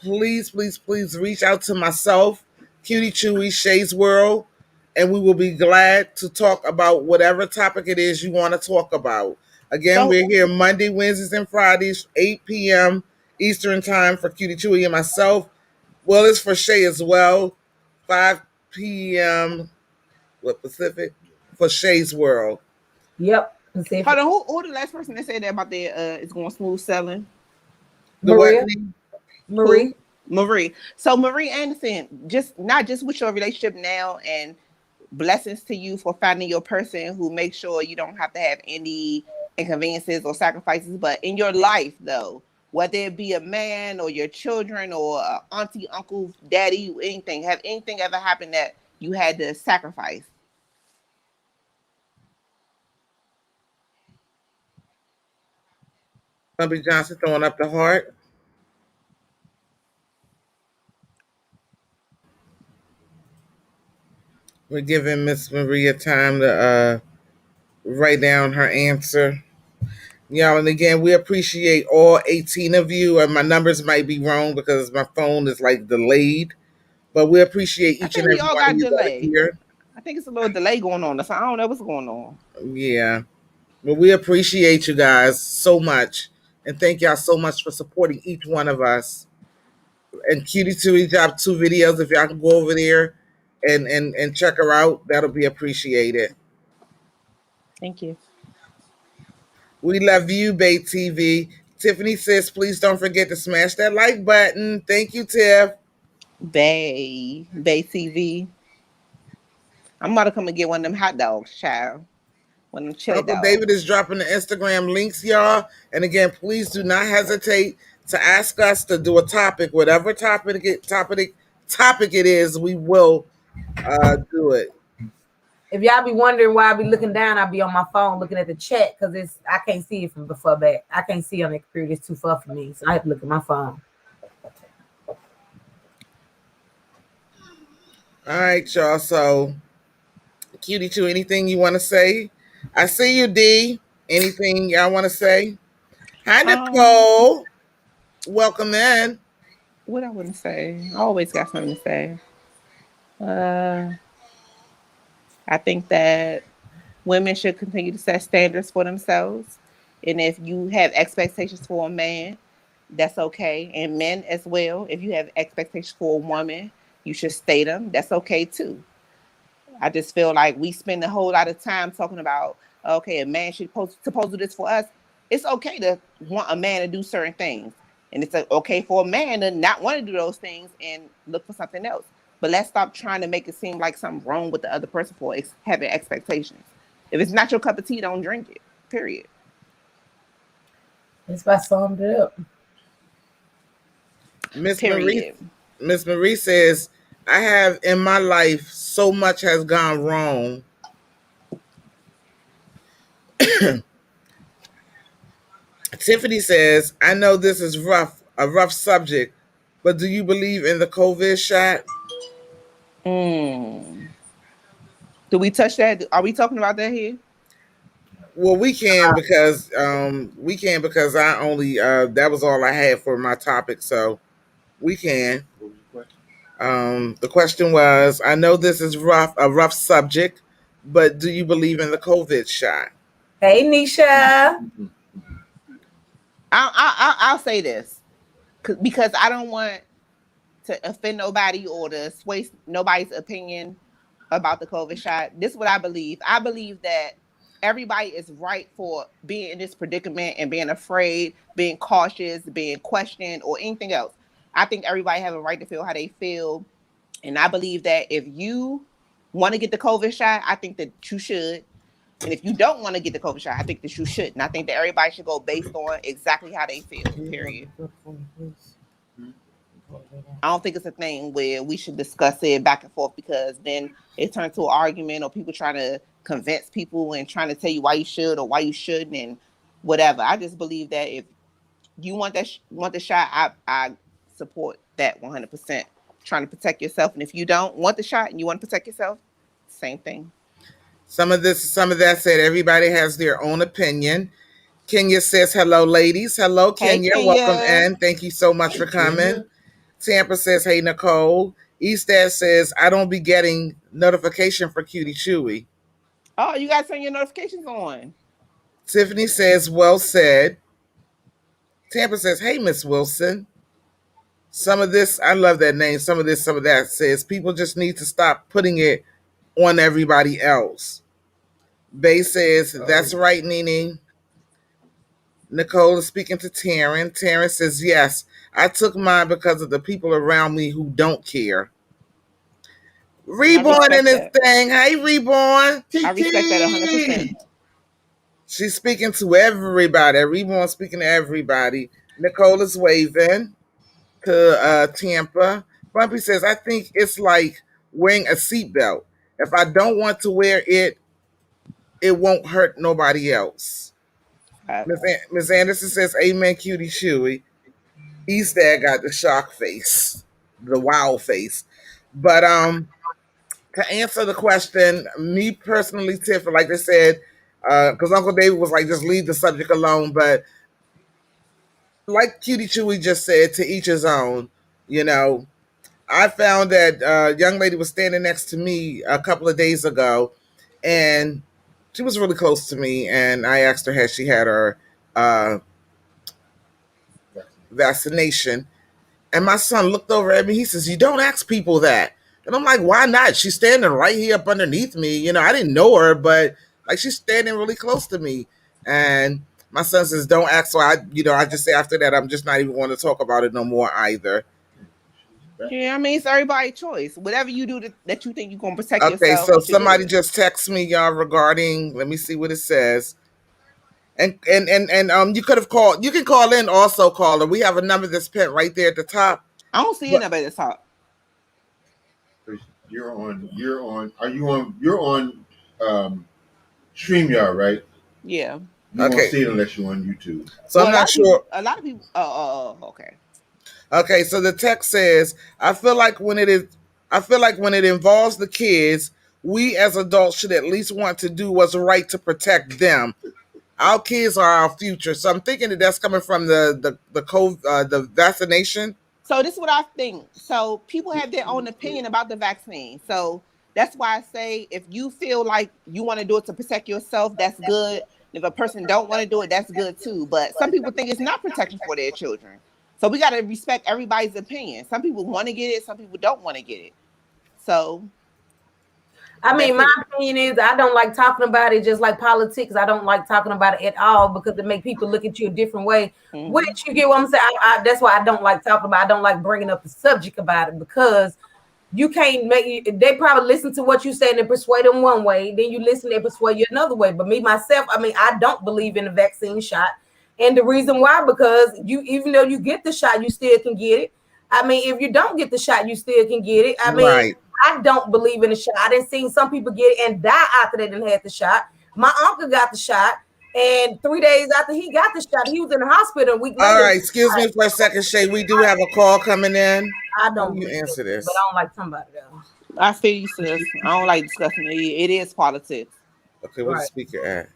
Speaker 1: please reach out to myself, Cutie Chewy, Shay's World, and we will be glad to talk about whatever topic it is you want to talk about. Again, we're here Monday, Wednesdays, and Fridays, 8 p.m. Eastern Time for Cutie Chewy and myself. Well, it's for Shay as well. 5 p.m. Pacific? For Shay's World.
Speaker 4: Yep.
Speaker 3: Hold on, who the last person that said that about their it's going smooth selling?
Speaker 4: Maria.
Speaker 3: Marie. Marie. So Marie Anderson, not just with your relationship now, and blessings to you for finding your person who makes sure you don't have to have any inconveniences or sacrifices, but in your life though, whether it be a man or your children or auntie, uncle, daddy, anything, have anything ever happened that you had to sacrifice?
Speaker 1: Bumpy Johnson throwing up the heart. We're giving Miss Maria time to write down her answer. Y'all, and again, we appreciate all 18 of you. And my numbers might be wrong because my phone is like delayed, but we appreciate each and every one of you that are here.
Speaker 3: I think it's a little delay going on. So I don't know what's going on.
Speaker 1: Yeah, but we appreciate you guys so much, and thank y'all so much for supporting each one of us. And Cutie Chewy dropped 2 videos. If y'all can go over there and check her out, that'll be appreciated.
Speaker 3: Thank you.
Speaker 1: We love you, Bay TV. Tiffany says, please don't forget to smash that like button. Thank you, Tiff.
Speaker 3: Bay TV. I'm about to come and get one of them hot dogs, child. One of them chili
Speaker 1: Uncle
Speaker 3: dogs.
Speaker 1: David is dropping the Instagram links, y'all. And again, please do not hesitate to ask us to do a topic, whatever topic it is, we will do it.
Speaker 4: If y'all be wondering why I be looking down, I be on my phone looking at the chat because I can't see it from before back. I can't see on the computer. It's too far for me, so I have to look at my phone.
Speaker 1: All right, y'all. So, Cutie Chewy, anything you want to say? I see you, D. Anything y'all want to say? Hi, Nicole. Welcome in.
Speaker 3: What I wouldn't say. I always got something to say. I think that women should continue to set standards for themselves. And if you have expectations for a man, that's okay. And men as well, if you have expectations for a woman, you should state them. That's okay too. I just feel like we spend a whole lot of time talking about, okay, a man should supposed to do this for us. It's okay to want a man to do certain things. And it's okay for a man to not want to do those things and look for something else. But let's stop trying to make it seem like something wrong with the other person for having expectations. If it's not your cup of tea, don't drink it. Period.
Speaker 4: That's why I summed it up.
Speaker 1: Miss Marie says, I have in my life so much has gone wrong. Tiffany says, I know this is a rough subject, but do you believe in the COVID shot?
Speaker 3: Do we touch that? Are we talking about that here?
Speaker 1: Well, we can because I only that was all I had for my topic, so we can. The question was, I know this is a rough subject, but do you believe in the COVID shot?
Speaker 4: Hey, Nisha.
Speaker 3: I'll say this because I don't want to offend nobody or to sway nobody's opinion about the COVID shot. This is what I believe. I believe that everybody is right for being in this predicament and being afraid, being cautious, being questioned, or anything else. I think everybody has a right to feel how they feel. And I believe that if you want to get the COVID shot, I think that you should. And if you don't want to get the COVID shot, I think that you shouldn't. I think that everybody should go based on exactly how they feel, period. I don't think it's a thing where we should discuss it back and forth because then it turns to an argument or people trying to convince people and trying to tell you why you should or why you shouldn't and whatever. I just believe that if you want the shot, I support that 100%. Trying to protect yourself, and if you don't want the shot and you want to protect yourself, same thing.
Speaker 1: Some of that said everybody has their own opinion. Kenya says, hello, ladies. Hello, Kenya.
Speaker 3: Hey, Kenya.
Speaker 1: Welcome in. Thank you so much for coming. Tampa says, hey, Nicole. Eastad says, I don't be getting notification for Cutie Chewy.
Speaker 3: Oh, you guys turn your notifications on.
Speaker 1: Tiffany says, well said. Tampa says, hey, Miss Wilson. Some of this, I love that name. Some of this, some of that says, people just need to stop putting it on everybody else. Bay says, that's right, Nene. Nicole is speaking to Taryn. Taryn says, yes, I took mine because of the people around me who don't care. Reborn in this thing. Hey, Reborn.
Speaker 3: I respect that 100%.
Speaker 1: She's speaking to everybody. Reborn speaking to everybody. Nicole is waving to Tampa. Bumpy says, I think it's like wearing a seatbelt. If I don't want to wear it, it won't hurt nobody else. Miss Anderson says, amen, Cutie Chewy. Eastad got the shock face, the wow face. But to answer the question, me personally, Tiff, like I said, because Uncle David was like, just leave the subject alone. But like Cutie Chewy just said, to each his own. You know, I found that a young lady was standing next to me a couple of days ago, and she was really close to me. And I asked her, has she had her vaccination? And my son looked over at me. He says, you don't ask people that. And I'm like, why not? She's standing right here up underneath me. You know, I didn't know her, but like she's standing really close to me. And my son says, don't ask. So I just say after that, I'm just not even going to talk about it no more either.
Speaker 3: Yeah, I mean, it's everybody's choice. Whatever you do that you think you're going to protect yourself.
Speaker 1: Okay, so somebody just text me, y'all, regarding, let me see what it says. And you could have called. You can call in also, caller. We have a number that's pinned right there at the top.
Speaker 3: I don't see a number at the top.
Speaker 2: You're on. Are you on? You're on StreamYard, right?
Speaker 3: Yeah.
Speaker 2: You won't see it unless you're on YouTube.
Speaker 1: So I'm not sure.
Speaker 3: A lot of people. Okay.
Speaker 1: Okay, so the text says, I feel like when it involves the kids, we as adults should at least want to do what's right to protect them. Our kids are our future. So I'm thinking that that's coming from the COVID, the vaccination.
Speaker 3: So this is what I think. So people have their own opinion about the vaccine. So that's why I say if you feel like you want to do it to protect yourself, that's good. If a person don't want to do it, that's good too. But some people think it's not protection for their children. So we got to respect everybody's opinion. Some people want to get it. Some people don't want to get it. So.
Speaker 4: I mean, my opinion is I don't like talking about it, just like politics. I don't like talking about it at all because it makes people look at you a different way. Mm-hmm. Which you get what I'm saying? That's why I don't like talking about it. I don't like bringing up the subject about it because you can't make. They probably listen to what you say and they persuade them one way. Then you listen, they persuade you another way. But me, myself, I mean, I don't believe in the vaccine shot. And the reason why, because even though you get the shot, you still can get it. I mean, if you don't get the shot, you still can get it. I mean. Right. I don't believe in the shot. I didn't see some people get it and die after they didn't have the shot. My uncle got the shot, and 3 days after he got the shot, he was in the hospital a week later.
Speaker 1: All right, excuse me for a second, Shay. We do have a call coming in.
Speaker 4: I don't
Speaker 1: answer this,
Speaker 4: but I don't like somebody though.
Speaker 3: I feel you, sis. I don't like discussing it. It is politics.
Speaker 1: Okay, where's the speaker at?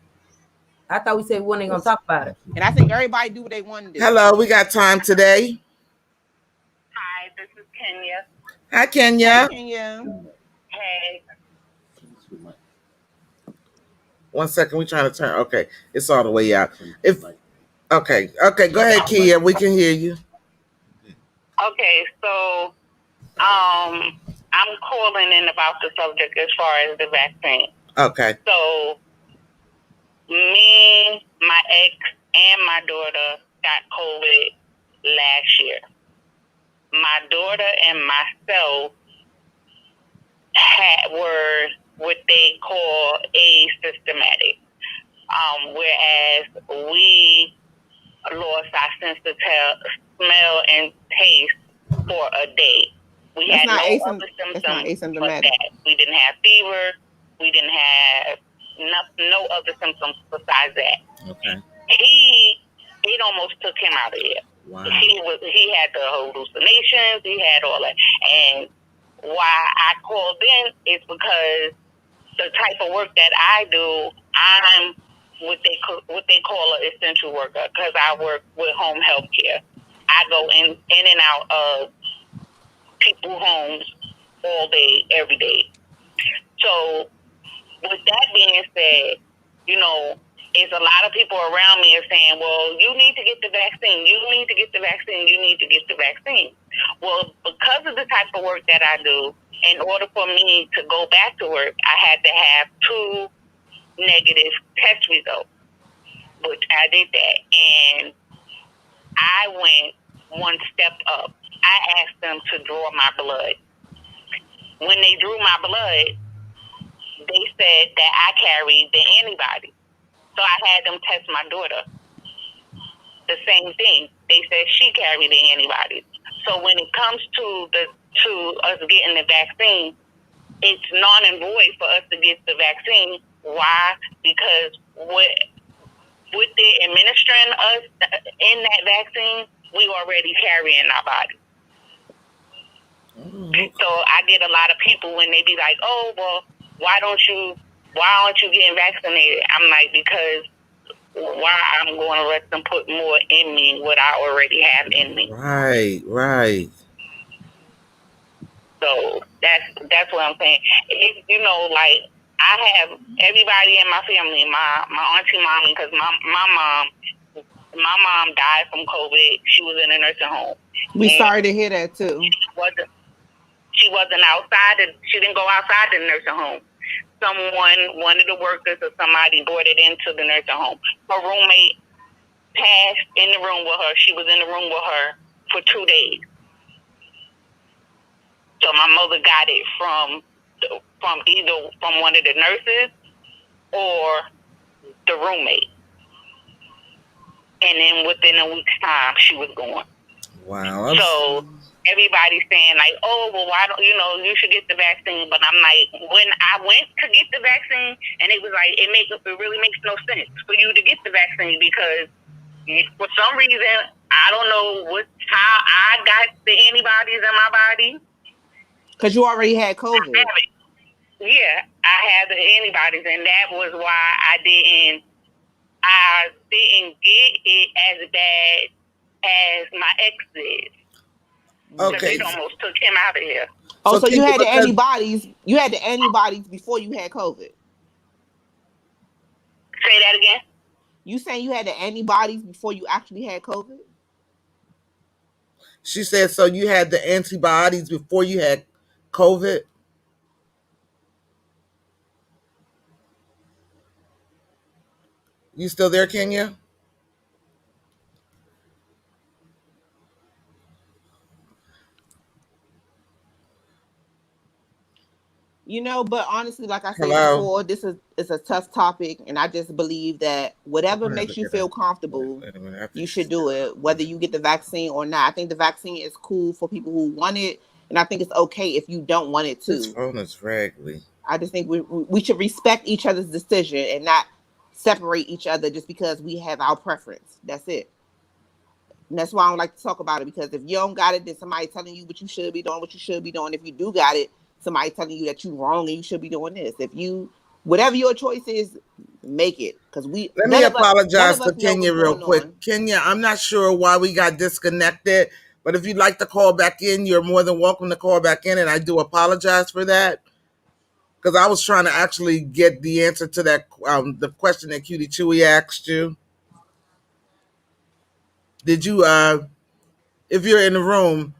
Speaker 4: I thought we said we weren't gonna talk about it.
Speaker 3: And I think everybody do what they want to do.
Speaker 1: Hello, we got time today.
Speaker 7: Hi, this is Kenya.
Speaker 1: Hi, Kenya.
Speaker 3: Hi, Kenya.
Speaker 7: Hey.
Speaker 1: 1 second, we trying to turn. Okay, it's all the way out. Okay, go ahead, Kia. We can hear you.
Speaker 7: Okay, so I'm calling in about the subject as far as the vaccine.
Speaker 1: Okay.
Speaker 7: So me, my ex, and my daughter got COVID last year. My daughter and myself were what they call asymptomatic, whereas we lost our sense of smell and taste for a day. We had no other symptoms but that. We didn't have fever. We didn't have no other symptoms besides that.
Speaker 1: Okay.
Speaker 7: It almost took him out of here.
Speaker 1: Wow.
Speaker 7: He had the hallucinations. He had all that. And why I called in is because the type of work that I do, I'm what they call an essential worker because I work with home health care. I go in and out of people's homes all day, every day. So with that being said, is a lot of people around me are saying, well, you need to get the vaccine. You need to get the vaccine. You need to get the vaccine. Well, because of the type of work that I do, in order for me to go back to work, I had to have 2 negative test results, which I did that. And I went one step up. I asked them to draw my blood. When they drew my blood, they said that I carried the antibody. So I had them test my daughter. The same thing. They said she carried the antibodies. So when it comes to us getting the vaccine, it's non and void for us to get the vaccine. Why? Because with the administering us in that vaccine, we already carry in our body. So I get a lot of people when they be like, oh, well, why aren't you getting vaccinated? I'm like, because why I'm going to let them put more in me what I already have in me.
Speaker 1: Right.
Speaker 7: So that's what I'm saying. You know, like, I have everybody in my family, my auntie mommy, because my mom died from COVID. She was in a nursing home.
Speaker 3: We sorry to hear that too.
Speaker 7: She wasn't outside. She didn't go outside the nursing home. One of the workers or somebody brought it into the nursing home. Her roommate passed in the room with her. She was in the room with her for 2 days. So my mother got it from either from one of the nurses or the roommate. And then within a week's time, she was gone.
Speaker 1: Wow.
Speaker 7: So everybody's saying like, oh, well, why don't you should get the vaccine? But I'm like, when I went to get the vaccine, and it was like, it really makes no sense for you to get the vaccine because for some reason, I don't know how I got the antibodies in my body.
Speaker 3: Because you already had COVID.
Speaker 7: Yeah, I had the antibodies, and that was why I didn't get it as bad as my ex did.
Speaker 1: Okay.
Speaker 7: It almost took him out of here.
Speaker 3: Oh, so you had the antibodies. You had the antibodies before you had COVID.
Speaker 7: Say that again.
Speaker 3: You saying you had the antibodies before you actually had COVID?
Speaker 1: She said, so you had the antibodies before you had COVID? You still there, Kenya?
Speaker 3: But honestly, like I said before, this is a tough topic, and I just believe that whatever makes you feel comfortable, you should do it, whether you get the vaccine or not. I think the vaccine is cool for people who want it, and I think it's okay if you don't want it too.
Speaker 1: This phone is raggedy.
Speaker 3: I just think we should respect each other's decision and not separate each other just because we have our preference. That's it. And that's why I don't like to talk about it, because if you don't got it, then somebody telling you what you should be doing, what you should be doing. If you do got it, somebody telling you that you're wrong and you should be doing this. Whatever your choice is, make it. Because
Speaker 1: let me apologize to Kenya real quick. Kenya, I'm not sure why we got disconnected, but if you'd like to call back in, you're more than welcome to call back in, and I do apologize for that. Because I was trying to actually get the answer to that the question that Cutie Chewy asked you. Did you, if you're in the room,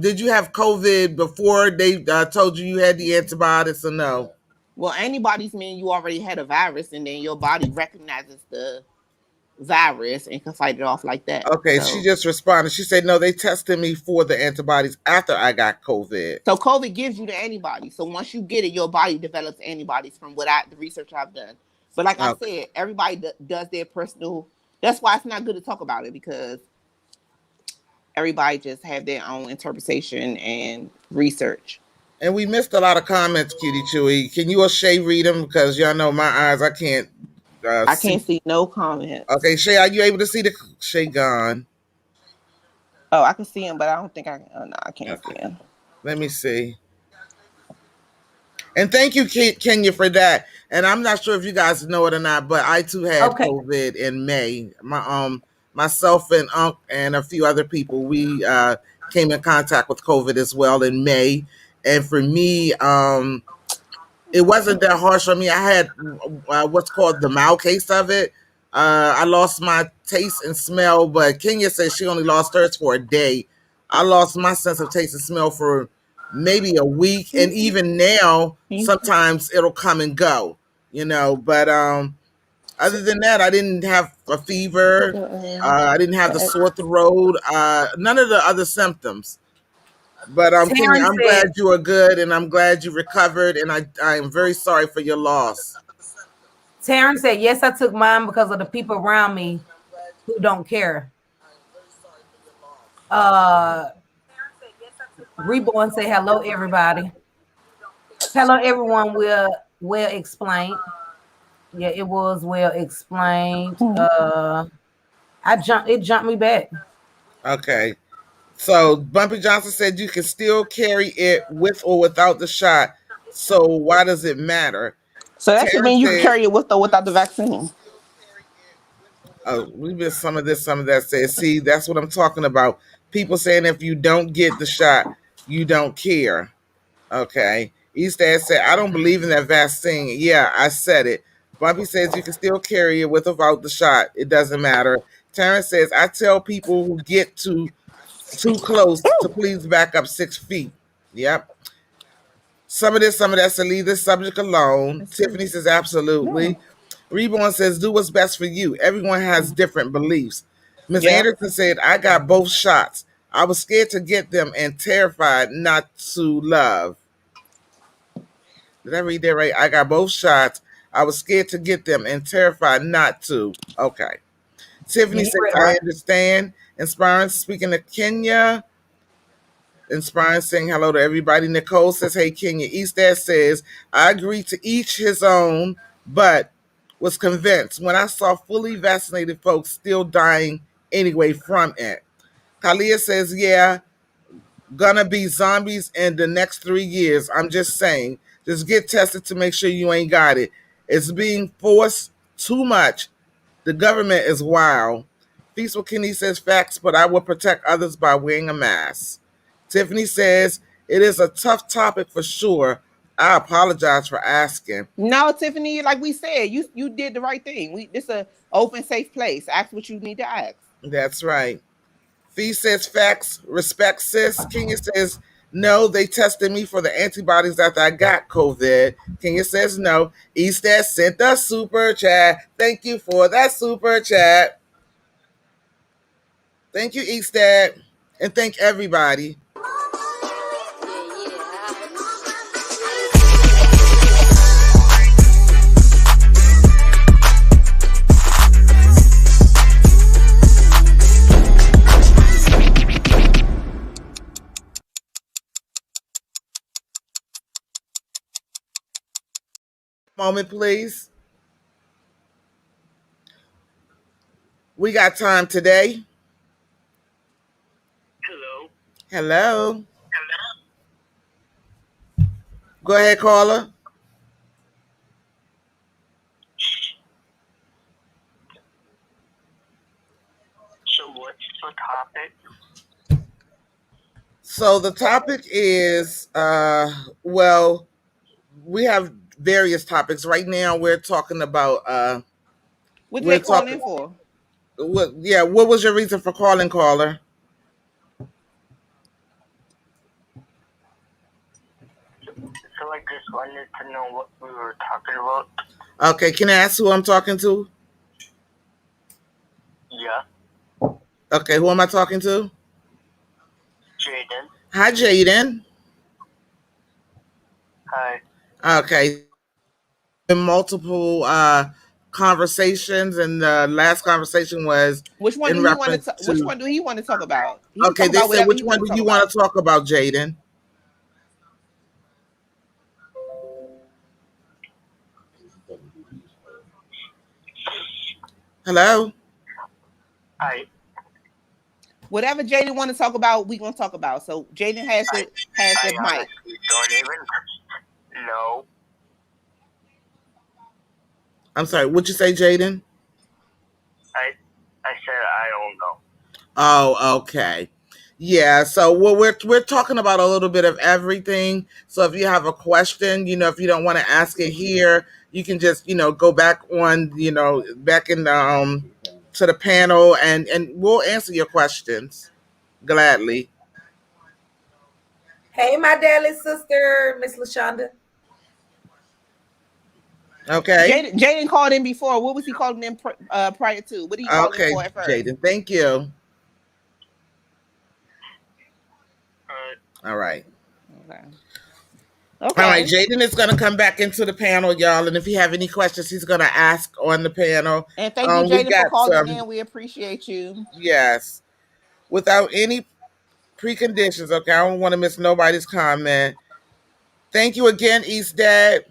Speaker 1: did you have COVID before they told you had the antibiotics or no?
Speaker 3: Well, antibodies mean you already had a virus, and then your body recognizes the virus and can fight it off like that.
Speaker 1: Okay, so she just responded. She said, no, they tested me for the antibodies after I got COVID.
Speaker 3: So COVID gives you the antibodies. So once you get it, your body develops antibodies from the research I've done. But like I said, everybody does their personal. That's why it's not good to talk about it, because everybody just have their own interpretation and research.
Speaker 1: And we missed a lot of comments, Cutie Chewy. Can you or Shay read them? Because y'all know my eyes, I can't.
Speaker 3: I can't see no comments.
Speaker 1: Okay, Shay, are you able to see the Shay gone?
Speaker 3: Oh, I can see him, but I don't think I. No, I can't see him.
Speaker 1: Let me see. And thank you, Kenya, for that. And I'm not sure if you guys know it or not, but I too had COVID in May. Myself and Unc and a few other people, we came in contact with COVID as well in May. And for me, it wasn't that harsh on me. I had what's called the mild case of it. I lost my taste and smell, but Kenya said she only lost hers for a day. I lost my sense of taste and smell for maybe a week, and even now, sometimes it'll come and go, But other than that, I didn't have a fever. I didn't have the sore throat. None of the other symptoms. But Kenya,
Speaker 4: Terrence
Speaker 1: I'm
Speaker 4: said,
Speaker 1: glad you are good, and I'm glad you recovered, and I am very sorry for your loss.
Speaker 4: Terrence said, yes, I took mine because of the people around me who don't care. Reborn say hello, everybody. Hello, everyone. Well explained. Yeah, it was well explained. It jumped me back.
Speaker 1: Okay. So Bumpy Johnson said you can still carry it with or without the shot. So why does it matter?
Speaker 3: So that should
Speaker 1: Terrence
Speaker 3: mean you can
Speaker 1: said,
Speaker 3: carry it with or without the vaccine.
Speaker 1: oh, we missed some of this, some of that. Said, see, that's what I'm talking about. People saying if you don't get the shot, you don't care. Okay. Eastad said, I don't believe in that vaccine. Yeah, I said it. Bumpy says you can still carry it with or without the shot. It doesn't matter. Terrence says, I tell people who get too close to please back up 6 feet. Yep. Some of that, so leave this subject alone. Tiffany says, absolutely. Reborn says, do what's best for you. Everyone has different beliefs. Miss Anderson said, I got both shots. I was scared to get them and terrified not to love. Did I read that right? I got both shots. I was scared to get them and terrified not to. Okay. Tiffany says, I understand. Inspiring, speaking of Kenya. Inspiring, saying hello to everybody. Nicole says, hey, Kenya. Eastad says, I agree to each his own, but was convinced when I saw fully vaccinated folks still dying anyway from it. Kalia says, yeah, gonna be zombies in the next 3 years. I'm just saying, just get tested to make sure you ain't got it. It's being forced too much. The government is wild. Feastful Kenny says facts, but I will protect others by wearing a mask. Tiffany says it is a tough topic for sure. I apologize for asking.
Speaker 3: No, Tiffany, like we said, you did the right thing. This is an open, safe place. Ask what you need to ask.
Speaker 1: That's right. Fee says facts, respect sis. Kenya says no, they tested me for the antibodies after I got COVID. Kenya says no. Eastad sent the super chat. Thank you for that super chat. Thank you, Eastad. And thank everybody. Moment, please. We got time today. Hello. Go ahead, caller.
Speaker 7: So what's the topic?
Speaker 1: So the topic is, well, we have various topics. Right now we're talking about
Speaker 3: what did they call in for?
Speaker 1: What was your reason for calling, caller?
Speaker 7: So I just wanted to know what we were talking about.
Speaker 1: Okay, can I ask who I'm talking to?
Speaker 7: Yeah.
Speaker 1: Okay, who am I talking to?
Speaker 7: Jaden.
Speaker 1: Hi, Jaden.
Speaker 7: Hi.
Speaker 1: Okay. Multiple conversations, and the last conversation was
Speaker 3: which one do he want to? Which one do he want to talk about?
Speaker 1: Okay, they said which one do you want to talk about, Jaden? Hello.
Speaker 7: Hi.
Speaker 3: Whatever Jaden want to talk about, we gonna talk about. So Jaden has the mic.
Speaker 7: Don't even know.
Speaker 1: I'm sorry. What'd you say, Jaden?
Speaker 7: I said I don't know.
Speaker 1: Oh, okay. Yeah, so we're talking about a little bit of everything. So if you have a question, if you don't want to ask it here, you can just go back on back in to the panel, and we'll answer your questions gladly.
Speaker 4: Hey, my darling sister, Miss LaShonda.
Speaker 1: Okay.
Speaker 3: Jaden called in before. What was he calling in prior to? What did he call in
Speaker 1: Okay,
Speaker 3: for at first?
Speaker 1: Jaden, thank you. All right.
Speaker 3: Okay.
Speaker 1: All right, Jaden is going to come back into the panel, y'all, and if you have any questions, he's going to ask on the panel.
Speaker 3: And thank you, Jaden, for calling in. We appreciate you.
Speaker 1: Yes. Without any preconditions, okay? I don't want to miss nobody's comment. Thank you again, East Dad.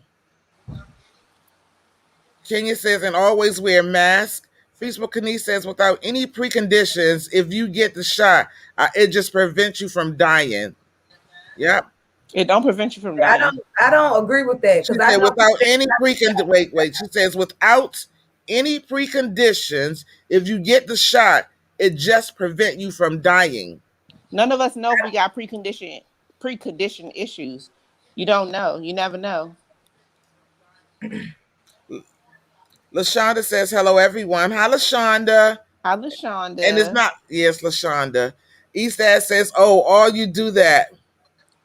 Speaker 1: Kenya says, and always wear mask. Facebook Kenny says, without any preconditions, if you get the shot, it just prevents you from dying. Yep.
Speaker 3: It don't prevent you from dying.
Speaker 4: I don't agree with that.
Speaker 1: She said without any preconditions. Wait. She says without any preconditions, if you get the shot, it just prevent you from dying.
Speaker 3: None of us know if we got precondition issues. You don't know. You never know.
Speaker 1: LaShonda says, hello, everyone. Hi, LaShonda.
Speaker 3: Hi, LaShonda.
Speaker 1: And it's not, yes, LaShonda. Eastad says, oh, all you do that.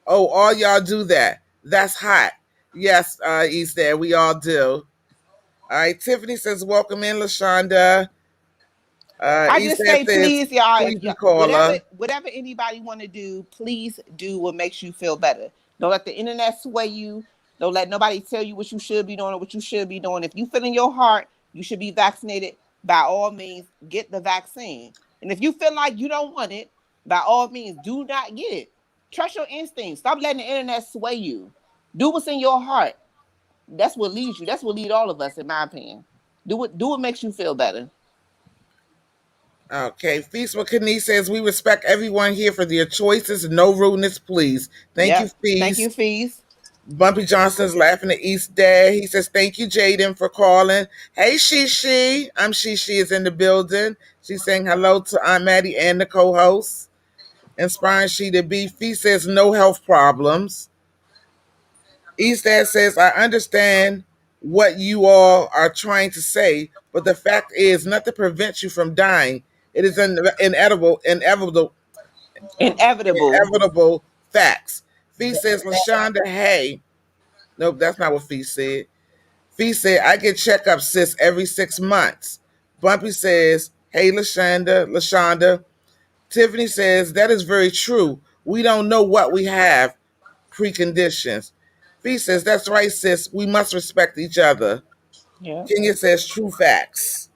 Speaker 1: Oh, all y'all do that. That's hot. Yes, Eastad, we all do. All right, Tiffany says, welcome in, LaShonda.
Speaker 3: I just say, please, y'all,
Speaker 1: caller.
Speaker 3: whatever anybody want to do, please do what makes you feel better. Don't let the internet sway you. Don't let nobody tell you what you should be doing or what you should be doing. If you feel in your heart you should be vaccinated, by all means, get the vaccine. And if you feel like you don't want it, by all means, do not get it. Trust your instincts. Stop letting the internet sway you. Do what's in your heart. That's what leads you. That's what leads all of us, in my opinion. Do what makes you feel better.
Speaker 1: Okay, Feast with Kenny says, we respect everyone here for their choices. No rudeness, please. Thank you, Feast.
Speaker 3: Thank you, Feast.
Speaker 1: Bumpy Johnson's laughing at East Dad. He says, thank you, Jaden, for calling. Hey, Shishi. Shishi is in the building. She's saying hello to Aunt Mattie and the co-host. Inspiring she to be. Feast says, no health problems. East Dad says, I understand what you all are trying to say, but the fact is nothing prevents you from dying. It is inevitable facts. Fee says, LaShonda, hey. Nope, that's not what Fee said. Fee said, I get checkups, sis, every 6 months. Bumpy says, hey, LaShonda. Tiffany says, that is very true. We don't know what we have, preconditions. Fee says, that's right, sis. We must respect each other.
Speaker 3: Yeah.
Speaker 1: Kenya says, true facts.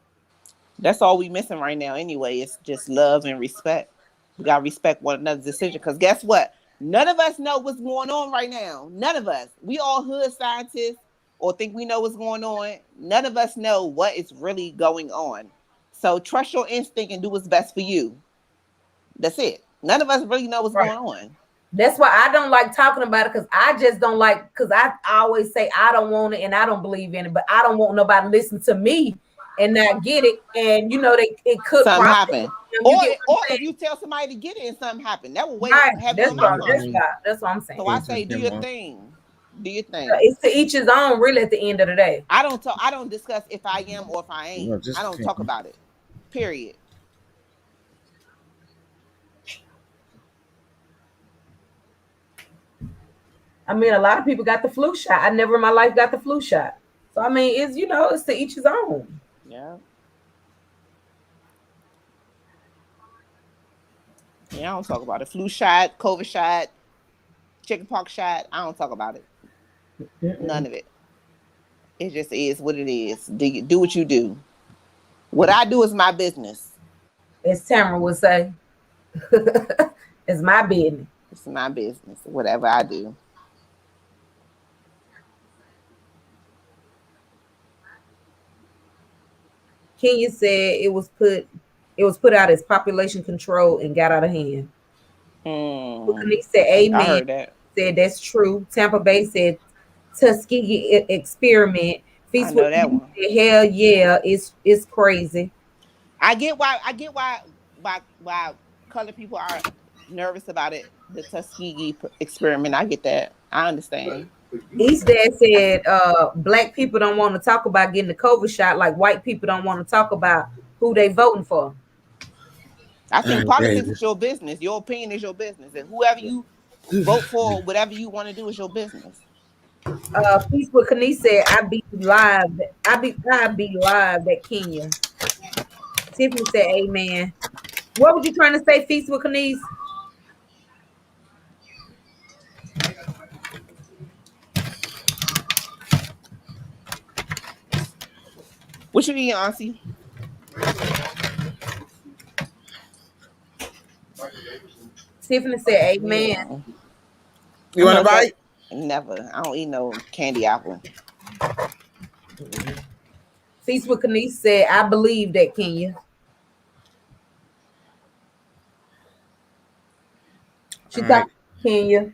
Speaker 3: That's all we missing right now anyway. It's just love and respect. We got to respect one another's decision, because guess what? None of us know what's going on right now. None of us. We all hood scientists or think we know what's going on. None of us know what is really going on. So trust your instinct and do what's best for you. That's it. None of us really know what's going on.
Speaker 4: That's why I don't like talking about it, because I just don't like, because I always say I don't want it and I don't believe in it, but I don't want nobody to listen to me and not get it. And it could
Speaker 3: something happen. Or if you tell somebody to get it and something happen, that will wait.
Speaker 4: That's what I'm saying.
Speaker 3: So I say, do your thing. Do your thing.
Speaker 4: It's to each his own, really, at the end of the day.
Speaker 3: I don't discuss if I am or if I ain't. I don't talk about it. Period.
Speaker 4: I mean, a lot of people got the flu shot. I never in my life got the flu shot. So I mean, it's to each his own.
Speaker 3: Yeah. Yeah, I don't talk about it. Flu shot, COVID shot, chickenpox shot. I don't talk about it. None of it. It just is what it is. Do what you do. What I do is my business.
Speaker 4: As Tamara would say, it's my business.
Speaker 3: It's my business. Whatever I do.
Speaker 4: Kenya said it was put out as population control and got out of hand. Nick said, amen.
Speaker 3: I heard that.
Speaker 4: Said that's true. Tampa Bay said Tuskegee experiment.
Speaker 3: I know that one.
Speaker 4: Hell yeah, it's crazy.
Speaker 3: I get why colored people are nervous about it. The Tuskegee experiment. I get that. I understand.
Speaker 4: East Dad said black people don't want to talk about getting the COVID shot like white people don't want to talk about who they voting for.
Speaker 3: I think politics is your business. Your opinion is your business. And whoever you vote for, whatever you want to do is your business.
Speaker 4: Peace with Kanice said, I be live at Kenya. Tiffany said, amen. What were you trying to say, Feast with Kanice?
Speaker 3: What you eating, Auntie?
Speaker 4: Tiffany said, amen.
Speaker 3: Yeah.
Speaker 1: You want to bite?
Speaker 3: Never. I don't eat no candy apple.
Speaker 4: Feast with Kanice said, I believe that, Kenya. She thought Kenya.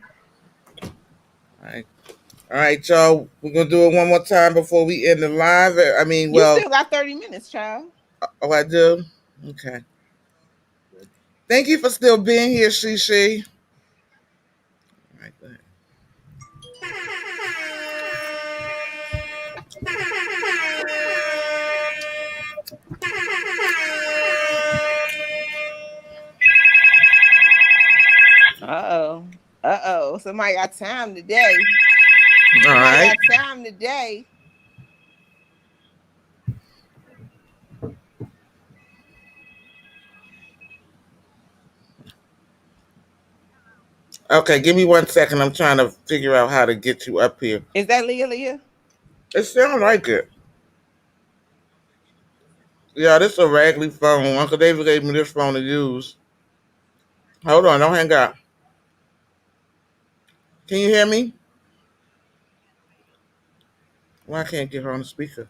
Speaker 1: All right, y'all. We're gonna do it one more time before we end the live. I mean,
Speaker 3: you still got 30 minutes, child.
Speaker 1: Oh, I do. Okay. Thank you for still being here, She. All right, go ahead.
Speaker 3: Uh-oh. Somebody got time today.
Speaker 1: All right.
Speaker 3: Got time today.
Speaker 1: Okay, give me 1 second. I'm trying to figure out how to get you up here.
Speaker 3: Is that Leah?
Speaker 1: It sounds like it. Yeah, this is a raggedy phone. Uncle David gave me this phone to use. Hold on, don't hang up. Can you hear me? Why can't I get her on the speaker?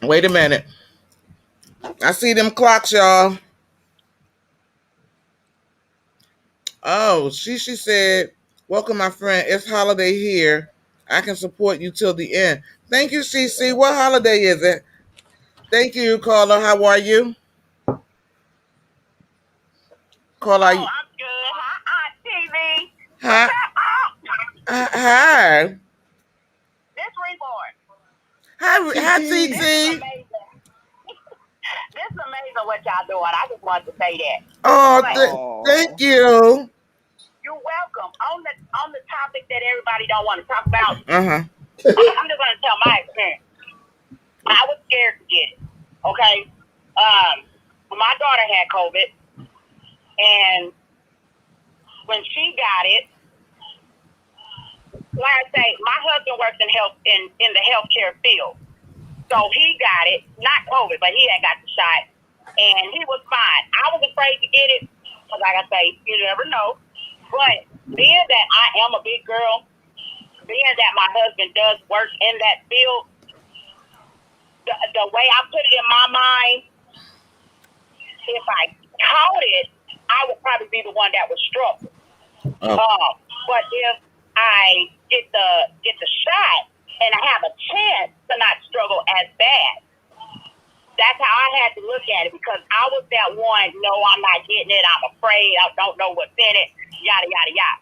Speaker 1: Wait a minute. I see them clocks, y'all. Oh, she said, welcome, my friend. It's holiday here. I can support you till the end. Thank you, CC. What holiday is it? Thank you, caller. How are you? Caller,
Speaker 7: I'm good. Hi, TV.
Speaker 1: Hi. Hi.
Speaker 7: This Reborn.
Speaker 1: Hi, TT.
Speaker 7: This is amazing. This is amazing what y'all doing. I just wanted to say that.
Speaker 1: Oh, thank you.
Speaker 7: You're welcome. On the topic that everybody don't want to talk about.
Speaker 1: I'm
Speaker 7: just gonna tell my experience. I was scared to get it. Okay. My daughter had COVID, and when she got it, like I say, my husband works in the healthcare field. So he got it, not COVID, but he had got the shot, and he was fine. I was afraid to get it, because like I say, you never know. But being that I am a big girl, being that my husband does work in that field, the way I put it in my mind, if I caught it, I would probably be the one that would struggle. But if I get the shot and I have a chance to not struggle as bad, that's how I had to look at it, because I was that one, no, I'm not getting it, I'm afraid, I don't know what's in it, yada, yada, yada.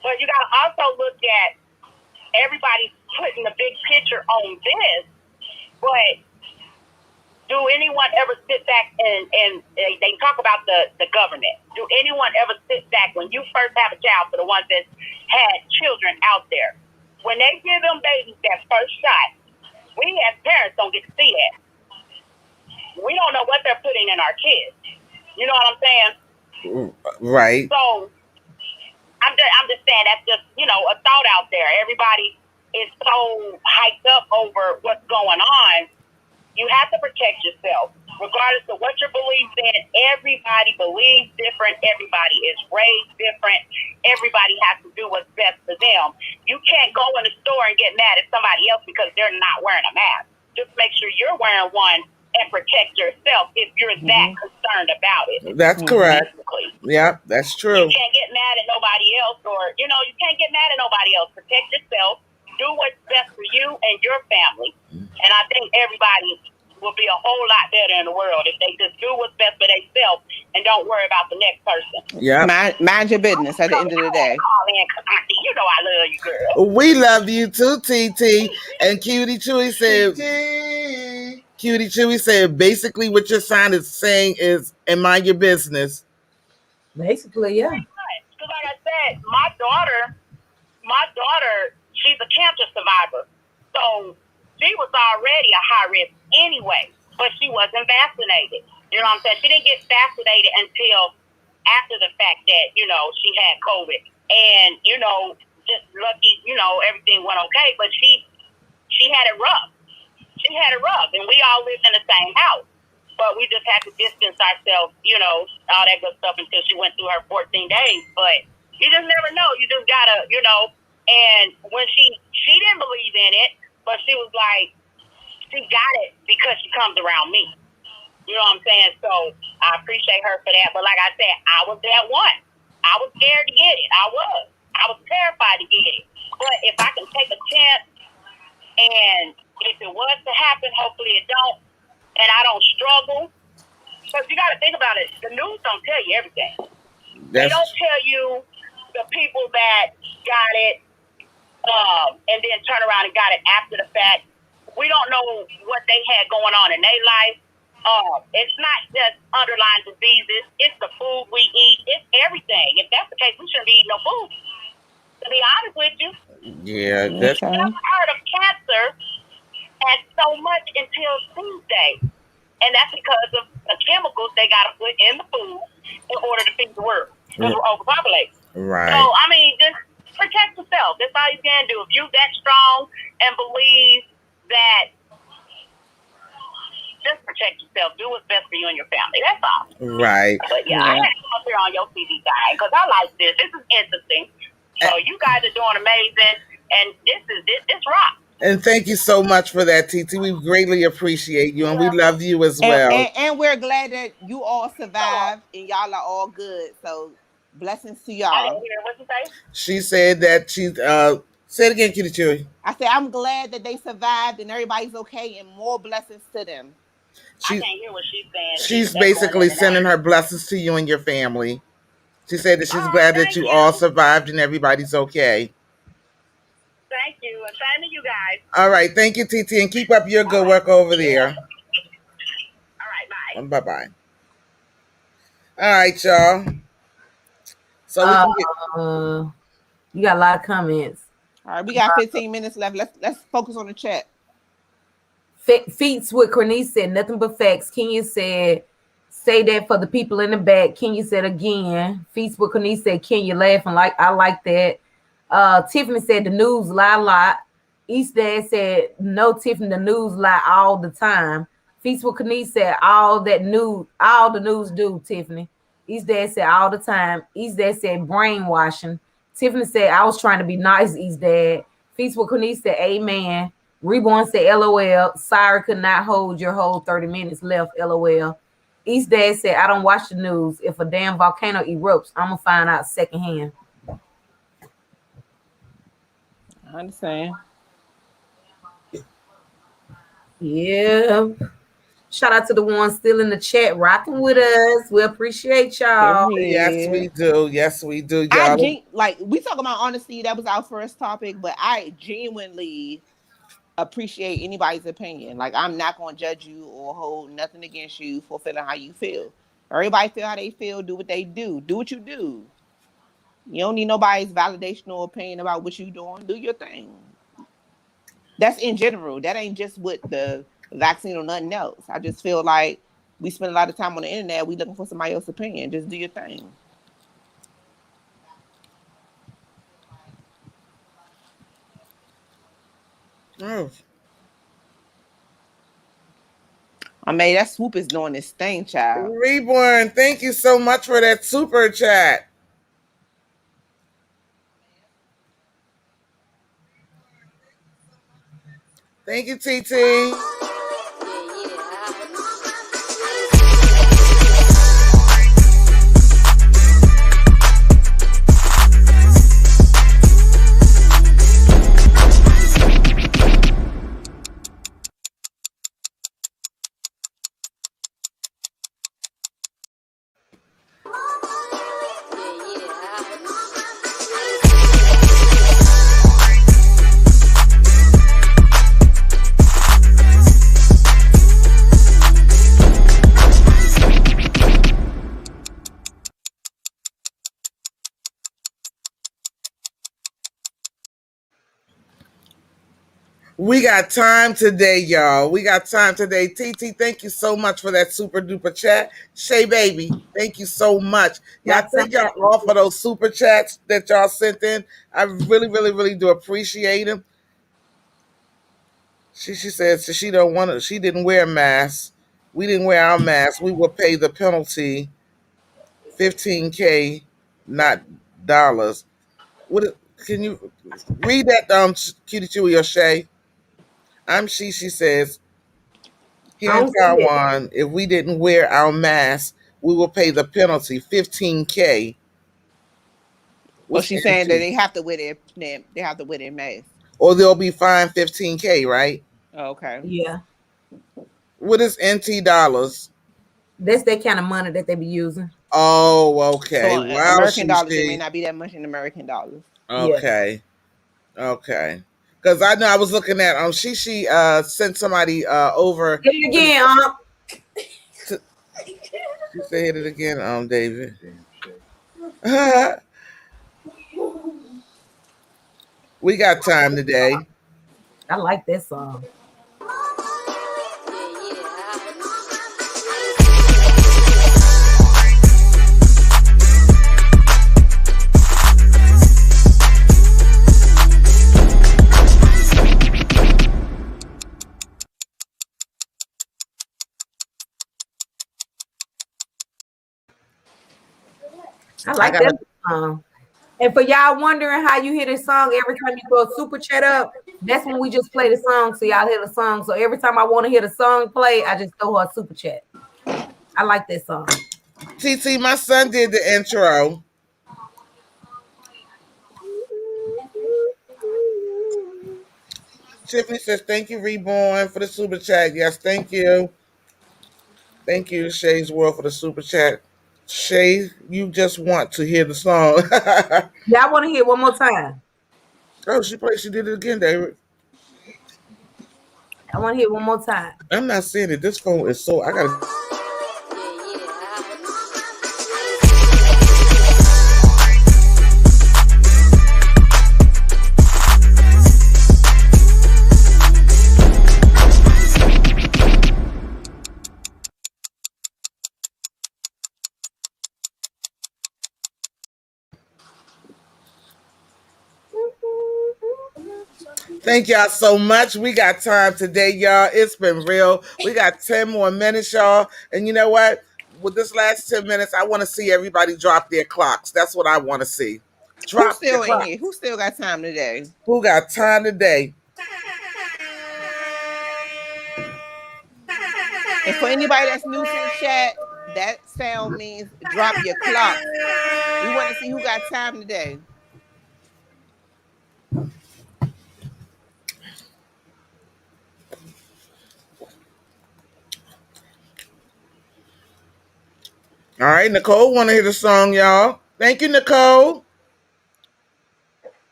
Speaker 7: But you got to also look at everybody putting the big picture on this, but do anyone ever sit back and they talk about the government? Do anyone ever sit back when you first have a child, for the ones that had children out there, when they give them babies that first shot, we as parents don't get to see that. We don't know what they're putting in our kids. You know what I'm saying?
Speaker 1: Right.
Speaker 7: So I'm just saying, that's just, a thought out there. Everybody is so hyped up over what's going on. You have to protect yourself, regardless of what your beliefs in. Everybody believes different. Everybody is raised different. Everybody has to do what's best for them. You can't go in the store and get mad at somebody else because they're not wearing a mask. Just make sure you're wearing one and protect yourself if you're that concerned about it.
Speaker 1: That's correct. Yeah, that's true.
Speaker 7: You can't get mad at nobody else, or, you can't get mad at nobody else. Protect yourself. Do what's best for you and your family. And I think everybody will be a whole lot better in the world if they just do what's best for themselves and don't worry about the next person.
Speaker 1: Yeah.
Speaker 3: Mind your business at the end of the day.
Speaker 7: You know I love you, girl.
Speaker 1: We love you too, TT. And Cutie Chewy said, Cutie Chewy said, basically what your sign is saying is, and mind your business.
Speaker 4: Basically, yeah.
Speaker 7: Because like I said, my daughter, she's a cancer survivor. So she was already a high risk anyway, but she wasn't vaccinated. You know what I'm saying? She didn't get vaccinated until after the fact that, you know, she had COVID. And, you know, just lucky, you know, everything went okay, but she had it rough. She had it rough, and we all lived in the same house. But we just had to distance ourselves, you know, all that good stuff until she went through her 14 days. But you just never know. You just gotta, you know. And when she didn't believe in it, but she was like, she got it because she comes around me. You know what I'm saying? So I appreciate her for that. But like I said, I was that one. I was scared to get it. I was terrified to get it. But if I can take a chance, and if it was to happen, hopefully it don't, and I don't struggle. Because you got to think about it. The news don't tell you everything. They don't tell you the people that got it and then turn around and got it after the fact. We don't know what they had going on in their life. It's not just underlying diseases. It's the food we eat. It's everything. If that's the case, we shouldn't be eating no food. To be honest with you.
Speaker 1: Yeah, that's
Speaker 7: I never heard of cancer as so much until Tuesday. And that's because of the chemicals they got to put in the food in order to feed the world. Because we're overpopulated.
Speaker 1: right.
Speaker 7: So, I mean, just protect yourself. That's all you can do. If you're that strong and believe that, just protect yourself. Do what's best for you and your family. That's all.
Speaker 1: Right.
Speaker 7: But yeah, I had to come up here on your TV side because I like this. This is interesting. So you guys are doing amazing, and this rock.
Speaker 1: And thank you so much for that, TT. We greatly appreciate you, and we love you as well.
Speaker 3: And we're glad that you all survived, and y'all are all good. So blessings to y'all.
Speaker 7: I didn't hear what you say.
Speaker 1: She said that she say it again, Cutie Chewy.
Speaker 3: I said I'm glad that they survived and everybody's okay, and more blessings to them.
Speaker 7: I can't hear what she's saying.
Speaker 1: She's basically sending her blessings to you and your family. She said that she's glad that you all survived and everybody's okay.
Speaker 7: Thank you, and same to you guys.
Speaker 1: All right, thank you, TT, and keep up your good work over there.
Speaker 7: All right, bye.
Speaker 1: Bye-bye. All right, y'all. So
Speaker 4: you got a lot of comments.
Speaker 3: All right, we got 15 minutes left. Let's focus on the chat.
Speaker 4: Feats with Cornice said nothing but facts. Kenya said, say that for the people in the back. Kenya said again. Feats with Cornice said, Kenya laughing like I like that. Tiffany said the news lie a lot. East Dad said no, Tiffany, the news lie all the time. Feats with Cornice said all the news do, Tiffany. East Dad said all the time. East Dad said brainwashing. Tiffany said I was trying to be nice, East Dad. Feats with Cornice said amen. Reborn said LOL. Sorry could not hold your whole 30 minutes left, LOL. East Dad said I don't watch the news. If a damn volcano erupts, I'm gonna find out secondhand.
Speaker 3: I understand.
Speaker 4: Yeah. Shout out to the ones still in the chat rocking with us. We appreciate y'all.
Speaker 1: Yes, we do. Yes, we do, y'all.
Speaker 3: Like we talk about honesty, that was our first topic, but I genuinely appreciate anybody's opinion. Like I'm not gonna judge you or hold nothing against you for feeling how you feel. Everybody feel how they feel, do what they do. Do what you do. You don't need nobody's validation or opinion about what you doing. Do your thing. That's in general. That ain't just with the vaccine or nothing else. I just feel like we spend a lot of time on the internet. We looking for somebody else's opinion. Just do your thing.
Speaker 1: Oh.
Speaker 3: I mean, that swoop is doing this thing, child.
Speaker 1: Reborn, thank you so much for that super chat. Thank you, TT. We got time today, y'all. We got time today. TT, thank you so much for that super duper chat. Shay baby, thank you so much. Y'all, thank y'all all for those super chats that y'all sent in. I really, really, really do appreciate them. She says she don't want to. She didn't wear a mask. We didn't wear our mask. We will pay the penalty, $15K, not dollars. What? Can you read that? Cutie Chewy or Shay. She says, here in Taiwan, if we didn't wear our mask, we will pay the penalty, $15K.
Speaker 3: Well, she's saying that they have to wear their mask.
Speaker 1: Or they'll be fined $15K, right?
Speaker 3: Okay.
Speaker 4: Yeah.
Speaker 1: What is NT dollars?
Speaker 4: That's that kind of money that they be using.
Speaker 1: Oh, okay.
Speaker 3: So American dollars, it may not be that much in American dollars.
Speaker 1: Okay. Yeah. Okay. Because I know I was looking at she sent somebody over.
Speaker 4: Hit it again,
Speaker 1: She said hit it again, David. We got time today.
Speaker 4: I like this song. I like that song. And for y'all wondering how you hear this song every time you go super chat up, that's when we just play the song so y'all hear the song. So every time I want to hear the song play, I just throw her a super chat. I like this song.
Speaker 1: TT, my son did the intro. Tiffany says, thank you, Reborn, for the super chat. Yes, thank you. Thank you, Shay's World, for the super chat. Shay, you just want to hear the song.
Speaker 4: Yeah, I want to hear it one more time.
Speaker 1: Oh, she did it again, David.
Speaker 4: I want to hear it one more time.
Speaker 1: I'm not saying it. This phone is so, I gotta. Thank y'all so much. We got time today, y'all. It's been real. We got 10 more minutes, y'all. And you know what? With this last 10 minutes, I want to see everybody drop their clocks. That's what I want to see.
Speaker 3: Who's still in here? Who still got time today?
Speaker 1: Who got time today?
Speaker 3: And for anybody that's new to the chat, that sound means drop your clock. We want to see who got time today.
Speaker 1: All right, Nicole, want to hear the song, y'all. Thank you, Nicole.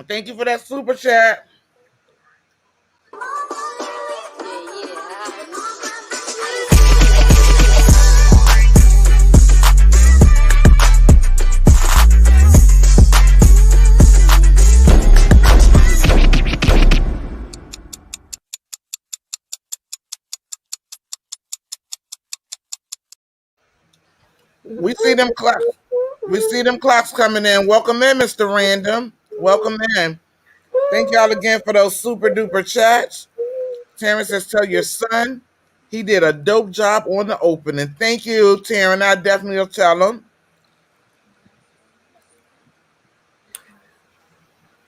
Speaker 1: Thank you for that super chat. We see them clocks. We see them clocks coming in. Welcome in, Mr. Random. Welcome in. Thank y'all again for those super duper chats. Terrence says, tell your son he did a dope job on the opening. Thank you, Terrence. I definitely will tell him.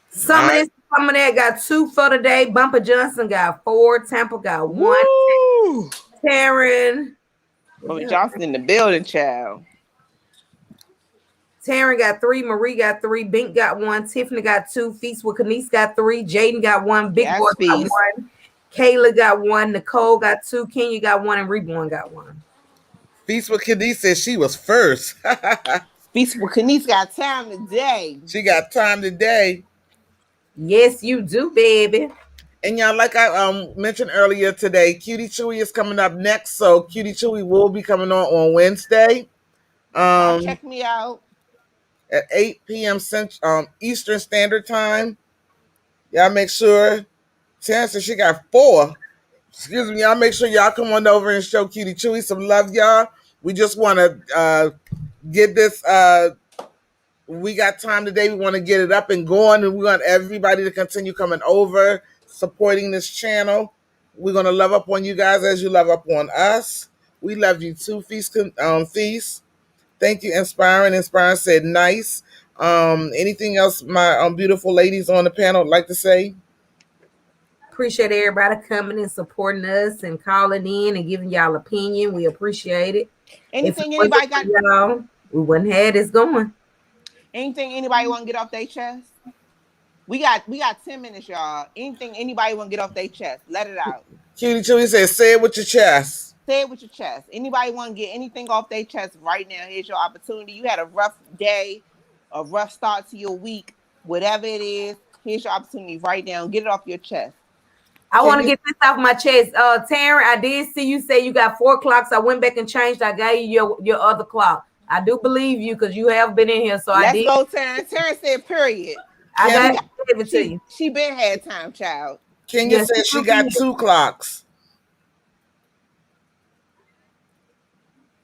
Speaker 4: Some of that got 2 for today. Bumper Johnson got 4. Tampa got 1. Taryn.
Speaker 3: Johnson in the building, child.
Speaker 4: Taryn got 3. Marie got 3. Bink got 1. Tiffany got 2. Feast with Kenise got 3. Jaden got 1. Big Boy got 1. Kayla got 1. Nicole got 2. Kenya got 1. And Reborn got 1.
Speaker 1: Feast with Kenise says she was first.
Speaker 3: Feast with Kenise got time today.
Speaker 1: She got time today.
Speaker 4: Yes, you do, baby.
Speaker 1: And y'all, like I mentioned earlier today, Cutie Chewy is coming up next. So Cutie Chewy will be coming on Wednesday.
Speaker 3: Check me out.
Speaker 1: At 8 p.m. Eastern Standard Time. Y'all make sure Terrence said she got 4. Excuse me, y'all. Make sure y'all come on over and show Cutie Chewy some love, y'all. We just want to get this. We got time today. We want to get it up and going, and we want everybody to continue coming over, supporting this channel. We're gonna love up on you guys as you love up on us. We love you too, Feast. Feast. Thank you, Inspiring. Inspiring said nice. Anything else my beautiful ladies on the panel would like to say?
Speaker 4: Appreciate everybody coming and supporting us and calling in and giving y'all opinion. We appreciate it.
Speaker 3: Anything anybody got?
Speaker 4: Y'all, we wouldn't have this going.
Speaker 3: Anything anybody want to get off their chest? We got 10 minutes, y'all. Anything anybody want to get off their chest? Let it out.
Speaker 1: Cutie Chewy says, say it with your chest.
Speaker 3: Say it with your chest. Anybody want to get anything off their chest right now? Here's your opportunity. You had a rough day, a rough start to your week, whatever it is. Here's your opportunity right now. Get it off your chest.
Speaker 4: I want to get this off my chest. Taryn, I did see you say you got 4 clocks. I went back and changed. I gave you your other clock. I do believe you because you have been in here. So
Speaker 3: let's
Speaker 4: I did.
Speaker 3: Go, Taryn. Taryn said, period.
Speaker 4: I got to give it to you.
Speaker 3: She been had time, child.
Speaker 1: Kenya said she got 2 clocks.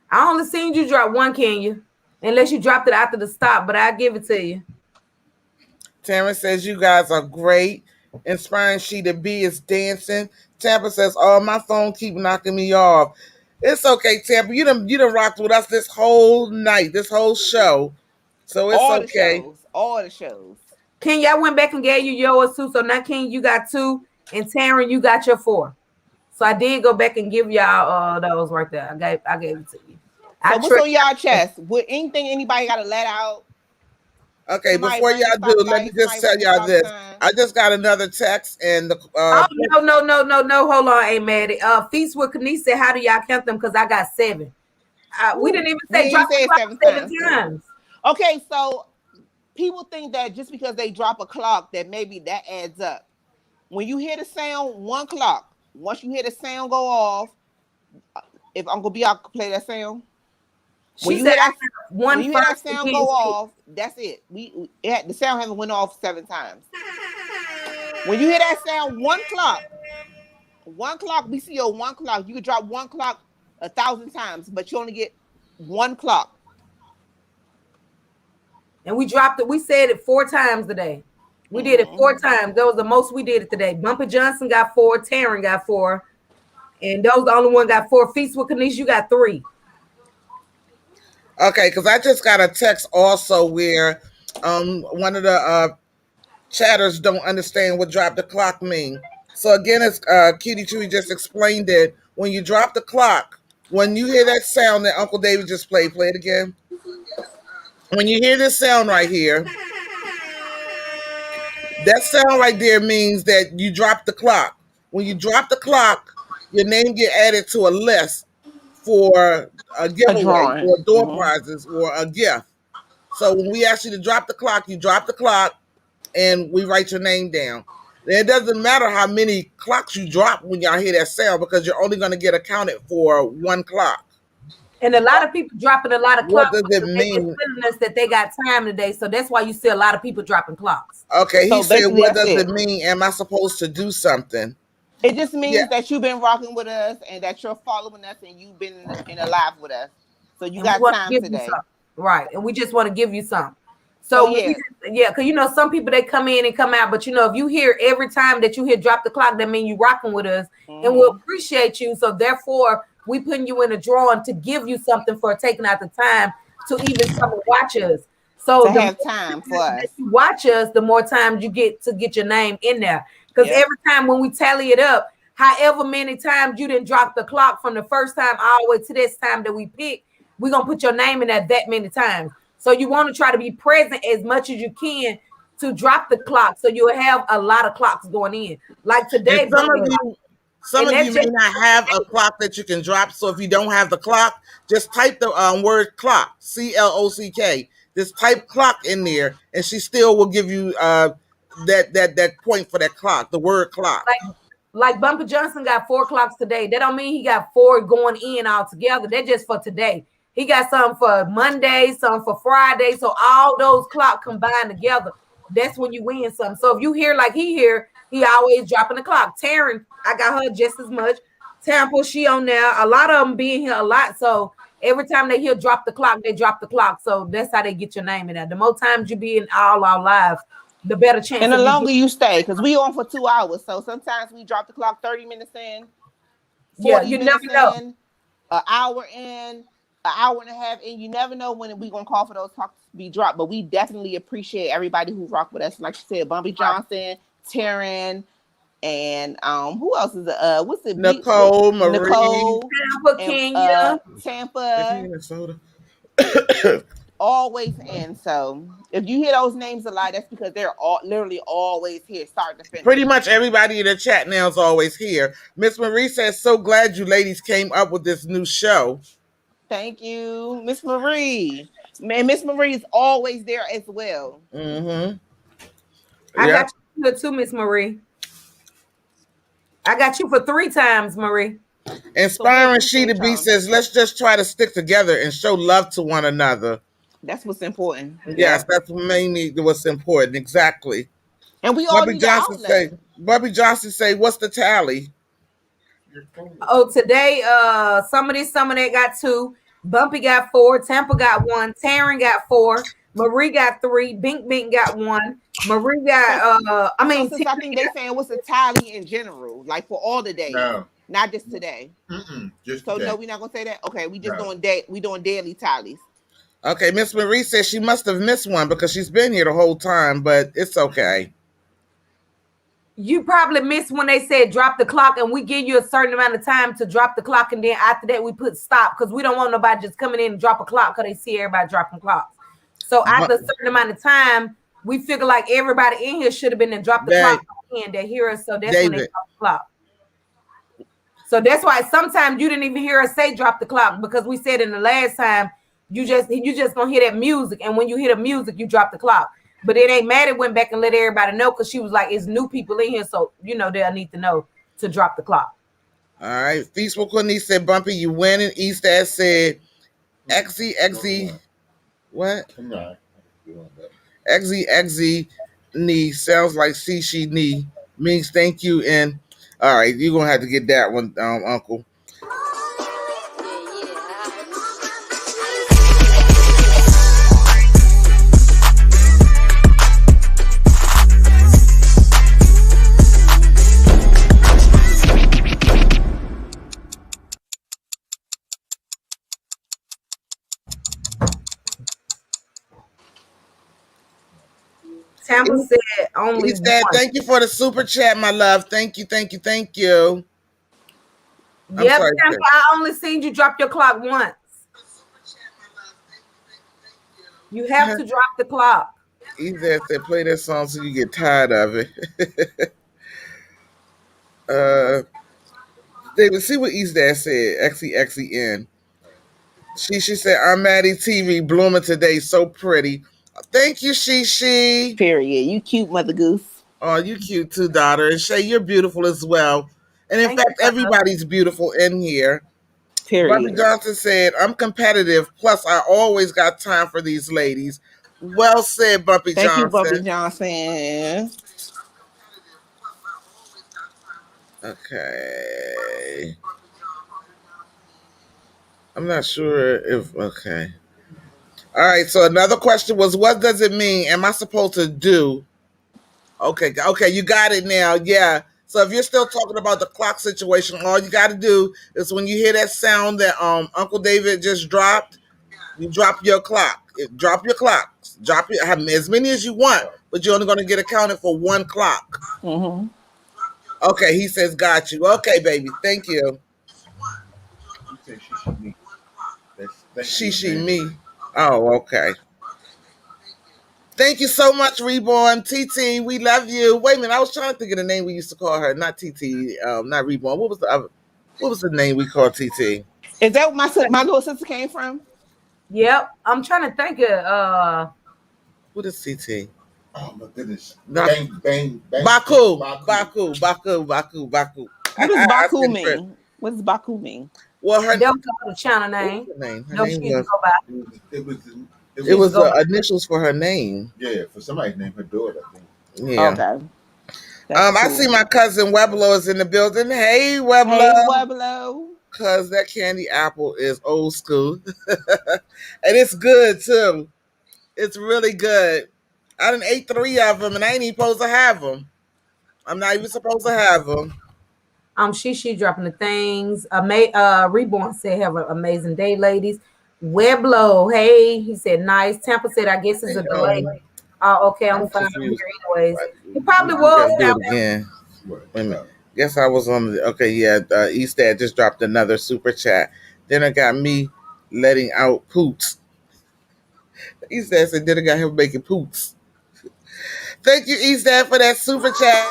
Speaker 4: I only seen you drop 1, Kenya. Unless you dropped it after the stop, but I'll give it to you.
Speaker 1: Taryn says you guys are great. Inspiring She to Be is dancing. Tampa says, oh, my phone keep knocking me off. It's okay, Tampa. You done rocked with us this whole night, this whole show. So it's
Speaker 3: all
Speaker 1: okay.
Speaker 3: All the shows.
Speaker 4: Kenya, I went back and gave you yours too. So now, Kenya, you got 2, and Taryn, you got your 4. So I did go back and give y'all those right there. I gave it to you.
Speaker 3: So what's on y'all chest? Would anything anybody got to let out?
Speaker 1: Okay, before y'all do, let me just tell y'all this. I just got another text and the
Speaker 4: no, hold on, hey Mattie. Feast with Kanice said, how do y'all count them? Because I got 7. We didn't even say drop the clock 7 times.
Speaker 3: Okay, so people think that just because they drop a clock that maybe that adds up. When you hear the sound, 1 clock. Once you hear the sound go off, if Uncle B, I could play that sound. When you hear that sound go off, that's it. The sound haven't went off 7 times. When you hear that sound, 1 clock, we see your 1 clock. You could drop 1 clock 1,000 times, but you only get 1 clock.
Speaker 4: And we dropped it. We said it 4 times today. We did it 4 times. That was the most we did it today. Bumper Johnson got 4. Taryn got 4. And those the only one got 4. Feast with Kanice, you got 3.
Speaker 1: Okay, because I just got a text also where one of the chatters don't understand what drop the clock mean. So again, as Cutie Chewy just explained it, when you drop the clock, when you hear that sound that Uncle David just played, play it again. When you hear this sound right here, that sound right there means that you drop the clock. When you drop the clock, your name get added to a list for a giveaway or door prizes or a gift. So when we ask you to drop the clock, you drop the clock and we write your name down. It doesn't matter how many clocks you drop when y'all hear that sound because you're only going to get accounted for 1 clock.
Speaker 4: And a lot of people dropping a lot of clocks.
Speaker 1: What does it mean?
Speaker 4: That they got time today, so that's why you see a lot of people dropping clocks.
Speaker 1: Okay, he said, what does it mean? Am I supposed to do something?
Speaker 3: It just means that you've been rocking with us and that you're following us and you've been in a live with us. So you got time today.
Speaker 4: Right. And we just want to give you some. So because some people they come in and come out, but if you hear every time that you hear drop the clock, that means you rocking with us and we'll appreciate you. So therefore, we putting you in a drawing to give you something for taking out the time to even come and watch us. So
Speaker 3: to have time for us.
Speaker 4: You watch us, the more times you get to get your name in there. Because every time when we tally it up, however many times you didn't drop the clock from the first time all the way to this time that we pick, we're going to put your name in that many times. So you want to try to be present as much as you can to drop the clock so you'll have a lot of clocks going in. Like today,
Speaker 1: some of you may not have a clock that you can drop. So if you don't have the clock, just type the word clock, CLOCK. Just type clock in there and she still will give you that point for that clock, the word clock.
Speaker 4: Like Bumper Johnson got 4 clocks today. That don't mean he got 4 going in all together. They're just for today. He got some for Monday, some for Friday. So all those clocks combined together, that's when you win some. So if you hear like he He always dropping the clock. Taryn, I got her just as much. Tampa, she on there. A lot of them being here a lot. So every time they hear drop the clock, they drop the clock. So that's how they get your name in there. The more times you be in all our lives, the better chance.
Speaker 3: And the longer you stay, because we on for 2 hours. So sometimes we drop the clock 30 minutes in, 40
Speaker 4: you
Speaker 3: minutes
Speaker 4: never know.
Speaker 3: in, an hour in, an hour and a half in. You never know when we gonna call for those clocks to be dropped. But we definitely appreciate everybody who rock with us. Like you said, Bumpy Johnson, Taryn, and who else is it? What's it?
Speaker 1: Nicole, Marie,
Speaker 3: Nicole,
Speaker 4: Tampa, Kenya,
Speaker 3: Tampa,
Speaker 1: Minnesota.
Speaker 3: always in. So if you hear those names a lot, that's because they're all literally always here, starting to finish.
Speaker 1: Pretty much everybody in the chat now is always here. Miss Marie says, "So glad you ladies came up with this new show."
Speaker 3: Thank you, Miss Marie. Man, Miss Marie is always there as well.
Speaker 1: Mm-hmm.
Speaker 4: I got you too, Miss Marie. I got you for 3 times, Marie.
Speaker 1: Inspiring She to Be says, "Let's just try to stick together and show love to one another."
Speaker 3: That's what's important.
Speaker 1: Yes, that's mainly what's important. Exactly.
Speaker 3: And we all
Speaker 1: Bobby
Speaker 3: need
Speaker 1: Johnson say, Bobby Johnson say, "What's the tally?"
Speaker 4: Oh, today, some of that got 2. Bumpy got 4. Tampa got 1. Taryn got 4. Marie got 3. Bink got 1. Marie got
Speaker 3: I think they saying what's the tally in general, like for all the days, not just today.
Speaker 2: Just
Speaker 3: so
Speaker 2: today.
Speaker 3: No, we're not gonna say that. Okay, we just doing daily tallies.
Speaker 1: Okay, Miss Marie says she must have missed one because she's been here the whole time, but it's okay.
Speaker 4: You probably missed when they said drop the clock, and we give you a certain amount of time to drop the clock, and then after that we put stop because we don't want nobody just coming in and drop a clock because they see everybody dropping clocks. So after a certain amount of time, we figure like everybody in here should have been and dropped the clock and they hear us. So that's when they drop the clock. So that's why sometimes you didn't even hear us say drop the clock because we said in the last time you just gonna hear that music, and when you hear the music, you drop the clock. But it ain't Mattie went back and let everybody know because she was like, it's new people in here, so they'll need to know to drop the clock.
Speaker 1: All right. Feastful Quinny said, "Bumpy, you win." And East Ass said, "Exy, what? Exy, knee sounds like she knee means thank you." And all right, you're gonna have to get that one, Uncle.
Speaker 4: Tampa said only one.
Speaker 1: Thank you for the super chat, my love. Thank you.
Speaker 4: Yep, Tampa, I only seen you drop your clock once. You have to drop the clock.
Speaker 1: Either said play that song so you get tired of it. David, see what East Dad said. XEXEN. She said, "I'm Mattie TV blooming today, so pretty." Thank you, She.
Speaker 3: Period. You cute, Mother Goose.
Speaker 1: Oh, you cute too, daughter. And Shay, you're beautiful as well. And in fact, everybody's beautiful in here.
Speaker 3: Period.
Speaker 1: Bobby Johnson said, "I'm competitive. Plus, I always got time for these ladies." Well said, Bumpy Johnson.
Speaker 3: Thank you, Bumpy Johnson.
Speaker 1: Okay. I'm not sure if, okay. All right, so another question was, what does it mean? Am I supposed to do? Okay, you got it now. Yeah. So if you're still talking about the clock situation, all you got to do is when you hear that sound that Uncle David just dropped, you drop your clock. Drop your clocks. Drop it. Have as many as you want, but you're only going to get accounted for 1 clock.
Speaker 3: Mm-hmm.
Speaker 1: Okay, he says, "Got you." Okay, baby. Thank you. She me. Oh, okay. Thank you so much, Reborn. TT, we love you. Wait a minute, I was trying to think of the name we used to call her. Not TT, not Reborn. What was the name we called TT?
Speaker 3: Is that where my little sister came from?
Speaker 4: Yep. I'm trying to think of
Speaker 1: what is TT?
Speaker 2: Oh my goodness.
Speaker 1: Bang. Baku. What
Speaker 3: does Baku mean? What does Baku mean?
Speaker 4: Well, her don't call the channel name.
Speaker 1: Her name it was the initials for her name.
Speaker 2: Yeah, for somebody's name, her daughter, I think.
Speaker 1: Yeah.
Speaker 3: Okay.
Speaker 1: I see my cousin Weblo is in the building. Hey, Weblo.
Speaker 3: Hey, Weblo.
Speaker 1: Cause that candy apple is old school. And it's good too. It's really good. I done ate 3 of them and I ain't even supposed to have them. I'm not even supposed to have them.
Speaker 4: She dropping the things. Reborn said, "Have an amazing day, ladies." Weblo, hey, he said, "Nice." Tampa said, "I guess it's a delay." Oh, okay, I'm fine. I'm here anyways. He probably was.
Speaker 1: Do it again. Wait a minute. Guess I was on the okay. Yeah, Eastad just dropped another super chat. Then I got me letting out poops. Eastad said, "Then I got him making poops." Thank you, Eastad, for that super chat.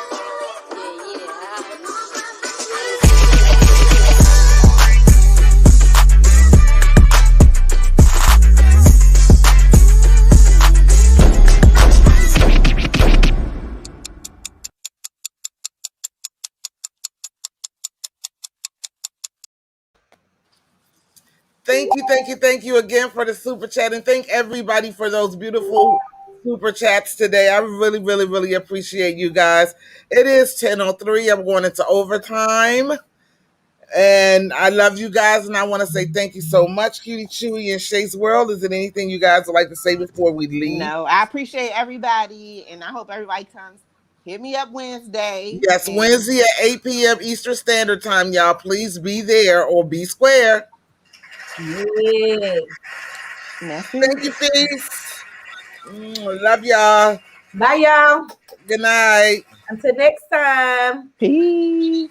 Speaker 1: Thank you again for the super chat, and thank everybody for those beautiful super chats today. I really appreciate you guys. It is 10:03. I'm going into overtime, and I love you guys, and I want to say thank you so much, Cutie Chewy and Shay's World. Is there anything you guys would like to say before we leave?
Speaker 3: No, I appreciate everybody, and I hope everybody comes. Hit me up Wednesday.
Speaker 1: Yes, Wednesday at 8 p.m. Eastern Standard Time, y'all. Please be there or be square.
Speaker 4: Yeah.
Speaker 1: Thank you, peace. Love y'all.
Speaker 4: Bye, y'all.
Speaker 1: Good night.
Speaker 4: Until next time.
Speaker 3: Peace.